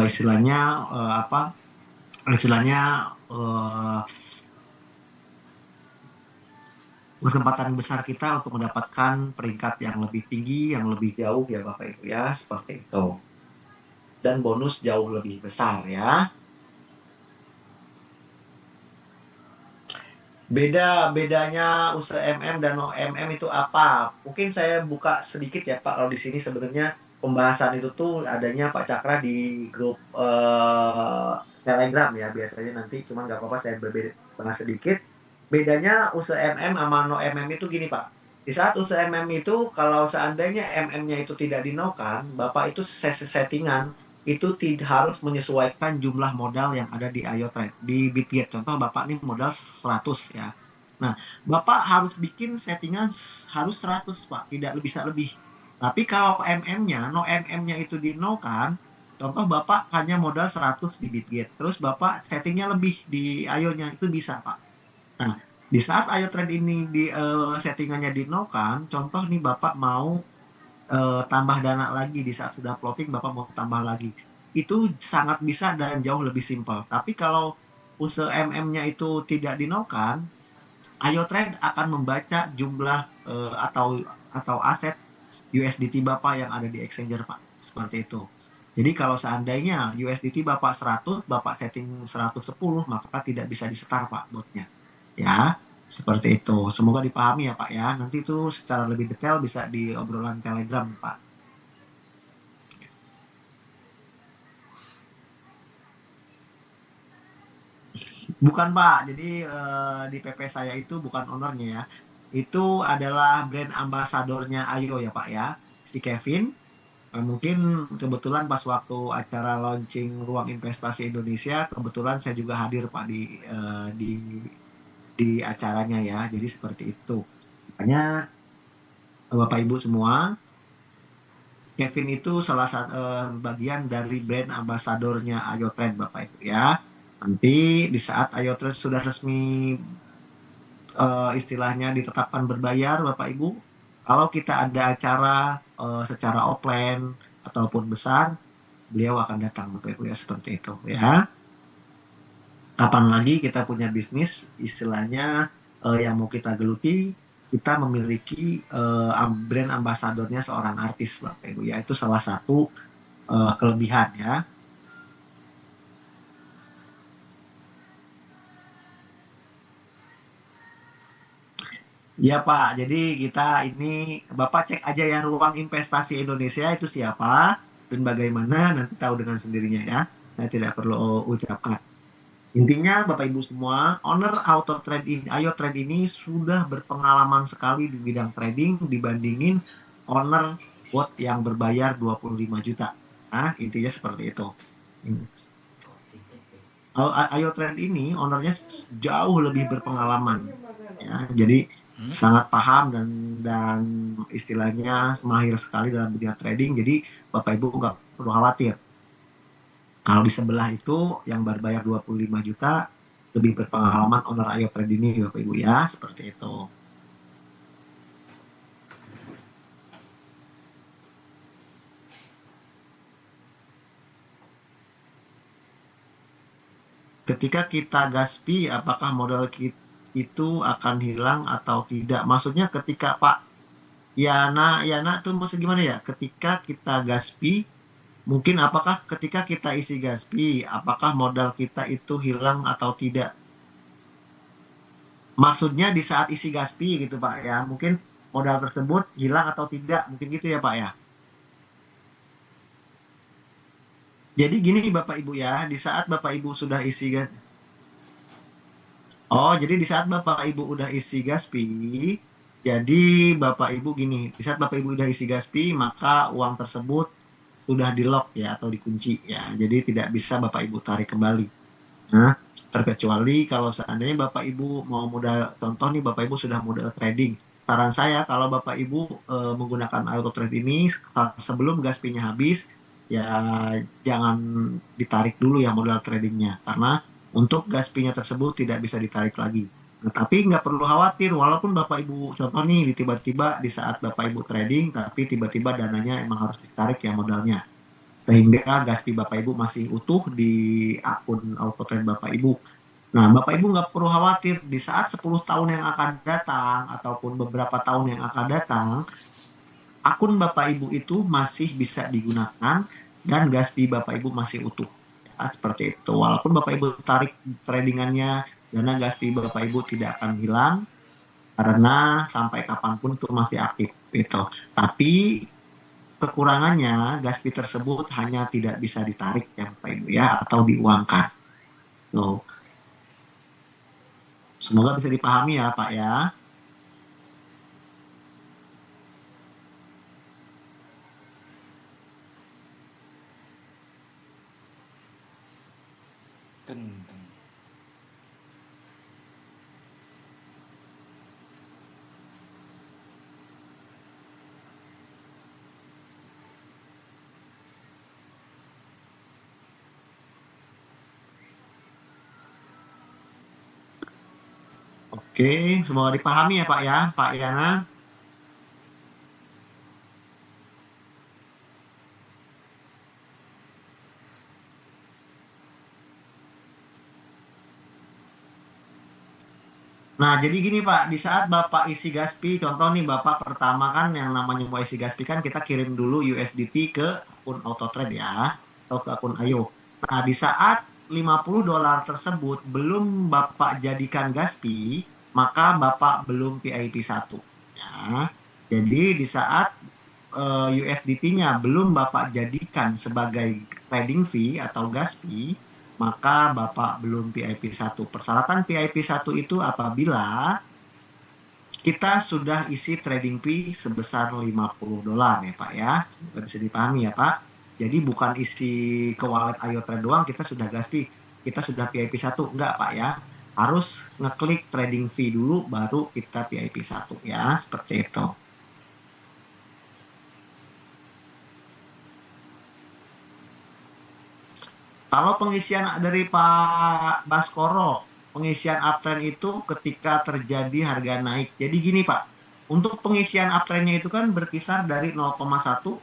istilahnya kesempatan besar kita untuk mendapatkan peringkat yang lebih tinggi, yang lebih jauh ya Bapak Ibu ya, seperti itu. Dan bonus jauh lebih besar ya. Bedanya usaha MM dan OMM itu apa? Mungkin saya buka sedikit ya Pak, kalau di sini sebenarnya pembahasan itu tuh adanya Pak Cakra di grup Telegram ya biasanya nanti, cuman nggak apa-apa saya bahas sedikit. Bedanya USMM sama no MM itu gini Pak. Di saat USMM itu kalau seandainya MM-nya itu tidak dinokan, Bapak itu settingan itu tidak harus menyesuaikan jumlah modal yang ada di IoTrade, di Bitget. Contoh Bapak nih modal 100 ya. Nah, Bapak harus bikin settingan harus 100 Pak, tidak bisa lebih. Tapi kalau MM-nya, no MM-nya itu di no kan, contoh Bapak hanya modal 100 di Bitget, terus Bapak settingnya lebih di IO-nya, itu bisa Pak. Nah, di saat IO Trade ini di settingannya di no kan, contoh nih Bapak mau tambah dana lagi di saat sudah floating, Bapak mau tambah lagi. Itu sangat bisa dan jauh lebih simpel. Tapi kalau usaha MM-nya itu tidak di no kan, IO Trade akan membaca jumlah atau aset USDT Bapak yang ada di exchanger Pak. Seperti itu. Jadi kalau seandainya USDT Bapak 100, Bapak setting 110, maka tidak bisa disetar Pak botnya. Ya, seperti itu. Semoga dipahami ya Pak ya. Nanti itu secara lebih detail bisa di obrolan Telegram Pak. Bukan Pak, jadi di PP saya itu bukan ownernya ya. Itu adalah brand ambasadornya Ayo ya Pak ya, si Kevin. Mungkin kebetulan pas waktu acara launching Ruang Investasi Indonesia, kebetulan saya juga hadir Pak di acaranya ya. Jadi seperti itu. Makanya Bapak Ibu semua, Kevin itu salah satu bagian dari brand ambasadornya Ayo Trade Bapak Ibu ya. Nanti di saat Ayo Trade sudah resmi istilahnya ditetapkan berbayar Bapak Ibu, kalau kita ada acara secara offline ataupun besar, beliau akan datang Bapak Ibu ya, seperti itu ya. Kapan lagi kita punya bisnis istilahnya yang mau kita geluti, kita memiliki brand ambasadornya seorang artis Bapak Ibu ya, itu salah satu kelebihan ya. Ya Pak, jadi kita ini Bapak cek aja ya Ruang Investasi Indonesia itu siapa dan bagaimana, nanti tahu dengan sendirinya ya. Saya tidak perlu ucapkan. Intinya Bapak Ibu semua, owner Ayo Trade ini sudah berpengalaman sekali di bidang trading dibandingin owner bot yang berbayar 25 juta. Nah, intinya seperti itu. Ayo Trade ini ownernya jauh lebih berpengalaman. Ya, jadi sangat paham dan istilahnya mahir sekali dalam dunia trading. Jadi Bapak Ibu nggak perlu khawatir. Kalau di sebelah itu yang berbayar 25 juta lebih berpengalaman owner Ayo Trade ini Bapak Ibu ya, seperti itu. Ketika kita gaspi, apakah modal itu akan hilang atau tidak? Maksudnya ketika Pak Yana tuh maksud gimana ya? Ketika kita gaspi, mungkin apakah ketika kita isi gaspi, apakah modal kita itu hilang atau tidak? Maksudnya di saat isi gaspi gitu Pak ya, mungkin modal tersebut hilang atau tidak, mungkin gitu ya Pak ya. Jadi gini Bapak Ibu ya, di saat Bapak Ibu sudah isi gas. Oh, jadi di saat Bapak Ibu udah isi gaspi, jadi Bapak Ibu gini, di saat Bapak Ibu udah isi gaspi, maka uang tersebut sudah di lock ya atau dikunci ya. Jadi tidak bisa Bapak Ibu tarik kembali. Nah, terkecuali kalau seandainya Bapak Ibu mau modal, contoh nih Bapak Ibu sudah modal trading. Saran saya kalau Bapak Ibu menggunakan auto trade ini sebelum gaspinya habis, ya jangan ditarik dulu ya modal tradingnya. Karena untuk gaspinya tersebut tidak bisa ditarik lagi. Nah, tapi nggak perlu khawatir, walaupun Bapak Ibu contoh nih tiba-tiba di saat Bapak Ibu trading, tapi tiba-tiba dananya emang harus ditarik ya modalnya sehingga gaspi Bapak Ibu masih utuh di akun auto trade Bapak Ibu. Nah, Bapak Ibu nggak perlu khawatir di saat 10 tahun yang akan datang ataupun beberapa tahun yang akan datang, akun Bapak Ibu itu masih bisa digunakan dan gaspi Bapak Ibu masih utuh. Ya, seperti itu. Walaupun Bapak Ibu tarik tradingannya, dana gaspi Bapak Ibu tidak akan hilang karena sampai kapanpun itu masih aktif. Gitu. Tapi kekurangannya gas fee tersebut hanya tidak bisa ditarik ya Bapak Ibu ya atau diuangkan. Tuh. Semoga bisa dipahami ya Pak ya. Kenteng. Oke, semoga dipahami ya Pak ya, Pak Yana. Nah, jadi gini Pak, di saat Bapak isi Gaspi, contoh nih Bapak pertama kan yang namanya mau isi Gaspi kan kita kirim dulu USDT ke akun AutoTrade ya, atau ke akun Ayo. Nah, di saat $50 tersebut belum Bapak jadikan Gaspi, maka Bapak belum PIP 1. Ya. Jadi di saat USDT-nya belum Bapak jadikan sebagai trading fee atau Gaspi, maka Bapak belum PIP 1. Persyaratan PIP 1 itu apabila kita sudah isi trading fee sebesar $50 ya Pak ya. Semoga bisa dipahami ya Pak. Jadi bukan isi ke wallet Ayo Trade doang kita sudah gas fee, kita sudah PIP 1. Enggak Pak ya. Harus ngeklik trading fee dulu baru kita PIP 1 ya, seperti itu. Kalau pengisian dari Pak Baskoro, pengisian uptrend itu ketika terjadi harga naik. Jadi gini Pak, untuk pengisian uptrendnya itu kan berkisar dari 0,1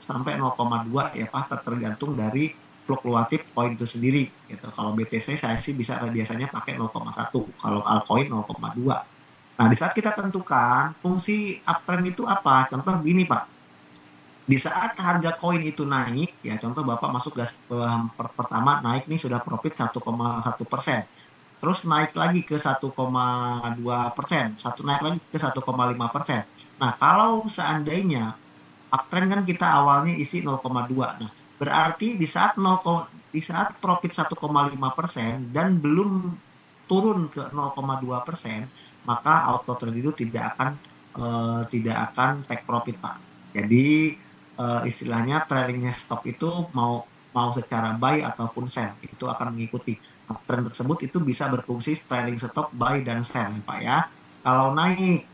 sampai 0,2 ya Pak, tergantung dari fluktuatif koin itu sendiri. Gitu. Kalau BTC saya sih bisa biasanya pakai 0,1, kalau altcoin 0,2. Nah, di saat kita tentukan fungsi uptrend itu apa? Contoh gini Pak, di saat harga koin itu naik, ya contoh Bapak masuk gas pertama naik nih sudah profit 1,1%. Terus naik lagi ke 1,2%, naik lagi ke 1,5%. Nah, kalau seandainya uptrend kan kita awalnya isi 0,2. Nah, berarti di saat profit 1,5% dan belum turun ke 0,2%, maka auto trade itu tidak akan take profit Pak. Jadi istilahnya trailingnya stok itu mau secara buy ataupun sell itu akan mengikuti trend tersebut. Itu bisa berfungsi trailing stok buy dan sell Pak ya. Kalau naik,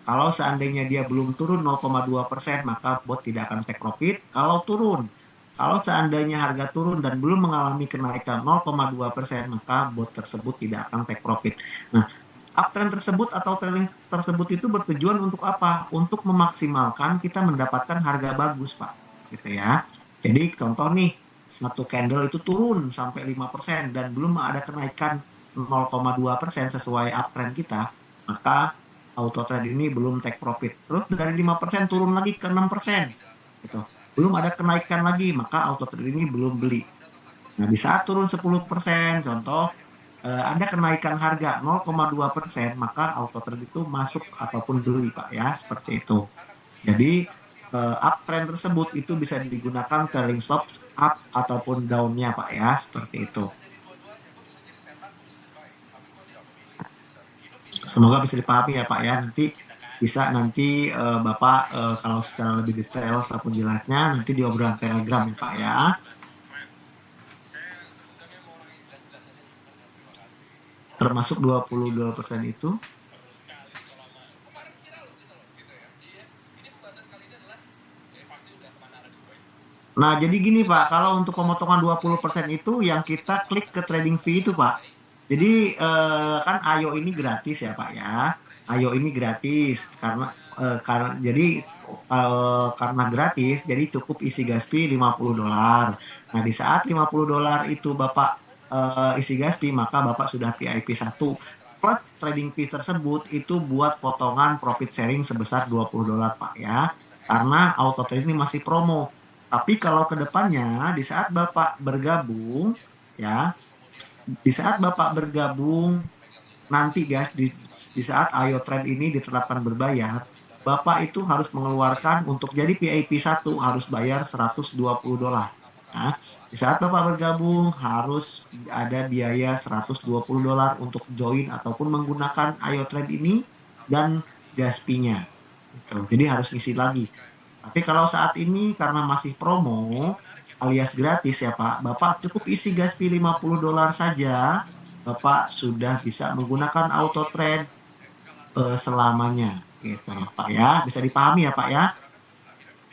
kalau seandainya dia belum turun 0,2%, maka bot tidak akan take profit. Kalau seandainya harga turun dan belum mengalami kenaikan 0,2%, maka bot tersebut tidak akan take profit. Nah, uptrend tersebut atau trailing tersebut itu bertujuan untuk apa? Untuk memaksimalkan kita mendapatkan harga bagus, Pak. Gitu ya. Jadi contoh nih, satu candle itu turun sampai 5% dan belum ada kenaikan 0,2% sesuai uptrend kita, maka auto trade ini belum take profit. Terus dari 5% turun lagi ke 6%. Gitu. Belum ada kenaikan lagi, maka auto trade ini belum beli. Nah, di saat turun 10%, contoh ada kenaikan harga 0,2%, maka auto trade itu masuk ataupun beli Pak ya, seperti itu. Jadi uptrend tersebut itu bisa digunakan trailing stop up ataupun down-nya Pak ya, seperti itu. Semoga bisa dipahami ya Pak ya. Nanti Bapak kalau secara lebih detail ataupun jelasnya nanti di obrolan Telegram ya Pak ya. Termasuk 22% itu. Nah, jadi gini Pak, kalau untuk pemotongan 20% itu yang kita klik ke trading fee itu Pak. Jadi kan Ayo ini gratis ya Pak ya. Ayo ini gratis karena gratis jadi cukup isi gas fee $50. Nah, di saat $50 itu Bapak isi gas fee maka Bapak sudah PIP 1. Plus trading fee tersebut itu buat potongan profit sharing sebesar $20 Pak ya. Karena auto trade ini masih promo. Tapi kalau ke depannya di saat Bapak bergabung ya, di saat Bapak bergabung nanti guys di saat Ayo Trade ini ditetapkan berbayar, Bapak itu harus mengeluarkan untuk jadi VIP 1 harus bayar $120. Nah, di saat Bapak bergabung harus ada biaya $120 untuk join ataupun menggunakan iOTrade ini dan gas fee-nya. Gitu. Jadi harus ngisi lagi. Tapi kalau saat ini karena masih promo alias gratis ya Pak, Bapak cukup isi gas fee $50 saja, Bapak sudah bisa menggunakan auto trade selamanya gitu Pak ya. Bisa dipahami ya Pak ya.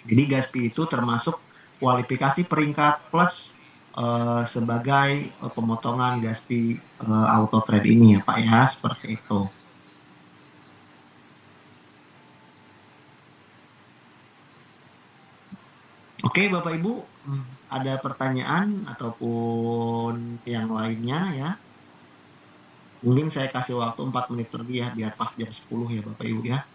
Jadi Gaspi itu termasuk kualifikasi peringkat plus sebagai pemotongan Gaspi auto trade ini ya Pak ya, seperti itu. Oke Bapak Ibu, ada pertanyaan ataupun yang lainnya ya? Mungkin saya kasih waktu 4 menit lebih ya, biar pas jam 10 ya Bapak Ibu ya.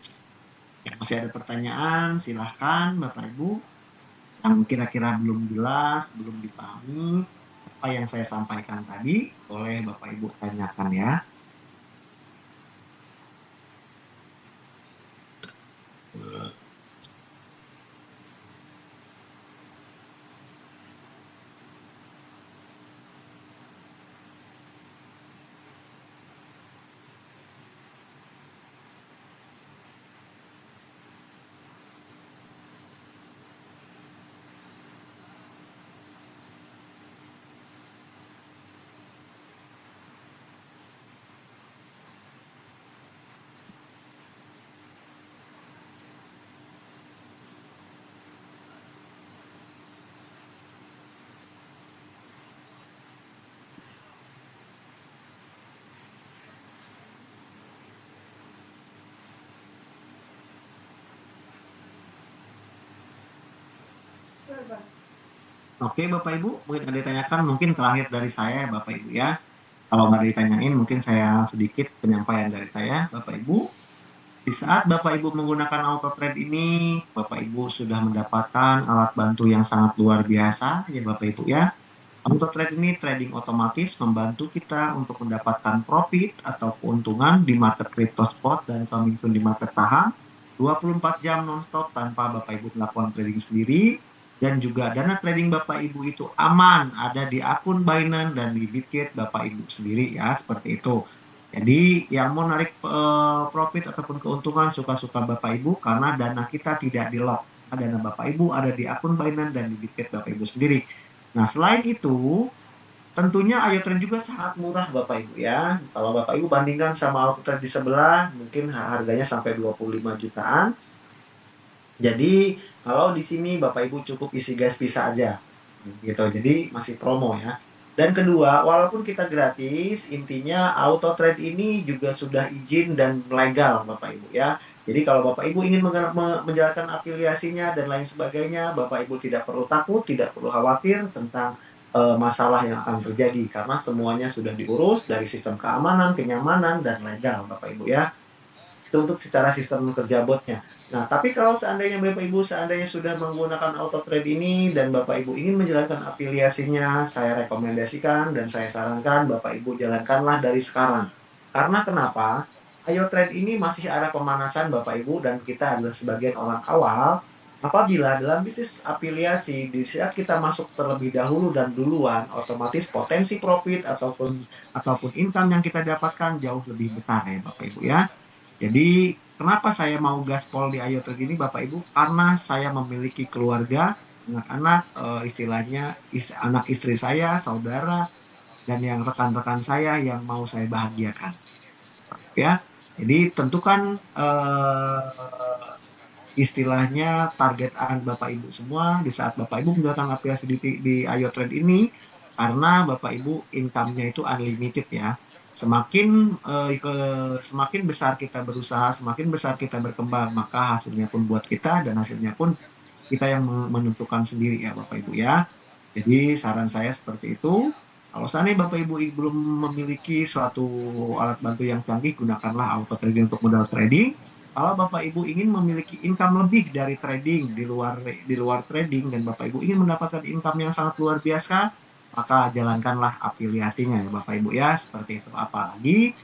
Yang masih ada pertanyaan, silahkan Bapak Ibu. Yang kira-kira belum jelas, belum dipahami, apa yang saya sampaikan tadi, boleh Bapak Ibu tanyakan ya. Oke Bapak Ibu, mungkin ada ditanyakan, mungkin terakhir dari saya Bapak Ibu ya. Kalau nggak ditanyain, mungkin saya sedikit penyampaian dari saya Bapak Ibu. Di saat Bapak Ibu menggunakan auto trade ini, Bapak Ibu sudah mendapatkan alat bantu yang sangat luar biasa ya Bapak Ibu ya. Auto trade ini trading otomatis membantu kita untuk mendapatkan profit atau keuntungan di market crypto spot dan coming soon di market saham 24 jam nonstop tanpa Bapak Ibu melakukan trading sendiri, dan juga dana trading Bapak Ibu itu aman ada di akun Binance dan di Bitget Bapak Ibu sendiri ya, seperti itu. Jadi yang mau narik profit ataupun keuntungan suka-suka Bapak Ibu karena dana kita tidak di lock. Dana Bapak Ibu ada di akun Binance dan di Bitget Bapak Ibu sendiri. Nah, selain itu, tentunya iOTrade juga sangat murah Bapak Ibu ya. Kalau Bapak Ibu bandingkan sama AutoTrade di sebelah, mungkin harganya sampai 25 jutaan. Jadi kalau di sini Bapak Ibu cukup isi gas bisa aja. Gitu. Jadi masih promo ya. Dan kedua, walaupun kita gratis, intinya auto trade ini juga sudah izin dan legal Bapak Ibu ya. Jadi kalau Bapak Ibu ingin menjalankan afiliasinya dan lain sebagainya, Bapak Ibu tidak perlu takut, tidak perlu khawatir tentang masalah yang akan terjadi karena semuanya sudah diurus dari sistem keamanan, kenyamanan dan legal Bapak Ibu ya. Itu untuk secara sistem kerja botnya. Nah, tapi kalau seandainya Bapak Ibu sudah menggunakan auto trade ini dan Bapak Ibu ingin menjalankan afiliasinya, saya rekomendasikan dan saya sarankan Bapak Ibu jalankanlah dari sekarang. Karena kenapa? iOTrade ini masih ada pemanasan Bapak Ibu dan kita adalah sebagian orang awal. Apabila dalam bisnis afiliasi, di saat kita masuk terlebih dahulu dan duluan, otomatis potensi profit ataupun income yang kita dapatkan jauh lebih besar ya Bapak Ibu ya. Jadi kenapa saya mau gaspol di iOTrade ini Bapak Ibu? Karena saya memiliki keluarga, anak-anak, istilahnya anak istri saya, saudara, dan yang rekan-rekan saya yang mau saya bahagiakan. Ya, jadi tentukan istilahnya targetan Bapak Ibu semua di saat Bapak Ibu menjalankan aplikasi di iOTrade ini, karena Bapak Ibu income-nya itu unlimited ya. Semakin besar kita berusaha, semakin besar kita berkembang, maka hasilnya pun buat kita dan hasilnya pun kita yang menentukan sendiri ya Bapak Ibu ya. Jadi saran saya seperti itu. Kalau seandainya Bapak Ibu belum memiliki suatu alat bantu yang canggih, gunakanlah auto trading untuk modal trading. Kalau Bapak Ibu ingin memiliki income lebih dari trading di luar trading dan Bapak Ibu ingin mendapatkan income yang sangat luar biasa, maka jalankanlah afiliasinya ya Bapak Ibu ya, seperti itu. Apalagi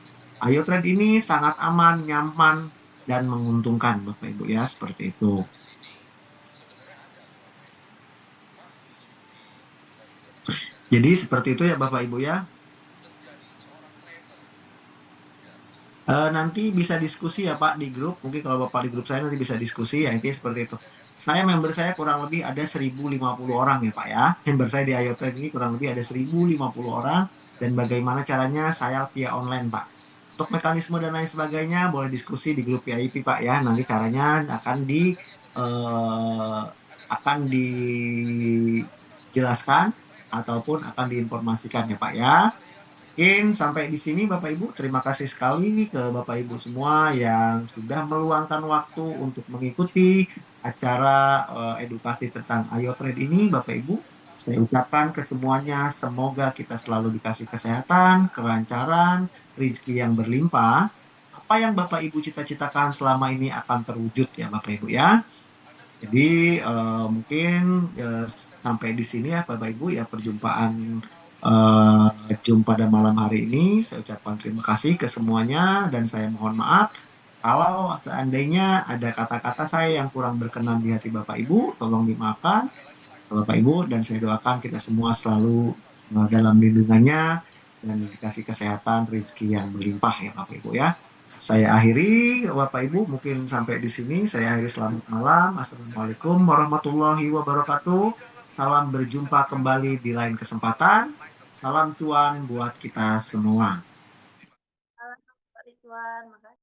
iOTrade ini sangat aman, nyaman, dan menguntungkan Bapak Ibu ya, seperti itu. Jadi seperti itu ya Bapak Ibu ya. Nanti bisa diskusi ya Pak di grup. Mungkin kalau Bapak di grup saya nanti bisa diskusi ya, intinya seperti itu. Member saya kurang lebih ada 1050 orang ya Pak ya. Member saya di Ayo Trade ini kurang lebih ada 1050 orang. Dan bagaimana caranya saya via online Pak. Untuk mekanisme dan lain sebagainya boleh diskusi di grup VIP Pak ya. Nanti caranya akan dijelaskan ataupun akan diinformasikan ya Pak ya. Mungkin sampai di sini Bapak Ibu, terima kasih sekali ke Bapak Ibu semua yang sudah meluangkan waktu untuk mengikuti acara edukasi tentang Ayo Trade ini Bapak Ibu. Saya ucapkan ke semuanya semoga kita selalu dikasih kesehatan, kelancaran, rezeki yang berlimpah. Apa yang Bapak Ibu cita-citakan selama ini akan terwujud ya Bapak Ibu ya. Jadi mungkin sampai di sini ya Bapak Ibu ya perjumpaan jumpa pada malam hari ini. Saya ucapkan terima kasih ke semuanya dan saya mohon maaf kalau seandainya ada kata-kata saya yang kurang berkenan di hati Bapak Ibu, tolong dimaafkan Bapak Ibu dan saya doakan kita semua selalu dalam lindungannya dan dikasih kesehatan, rezeki yang berlimpah ya Bapak Ibu ya. Saya akhiri Bapak Ibu mungkin sampai di sini. Saya akhiri selamat malam. Assalamualaikum warahmatullahi wabarakatuh. Salam berjumpa kembali di lain kesempatan. Salam cuan buat kita semua. Pak Ridwan, makasih.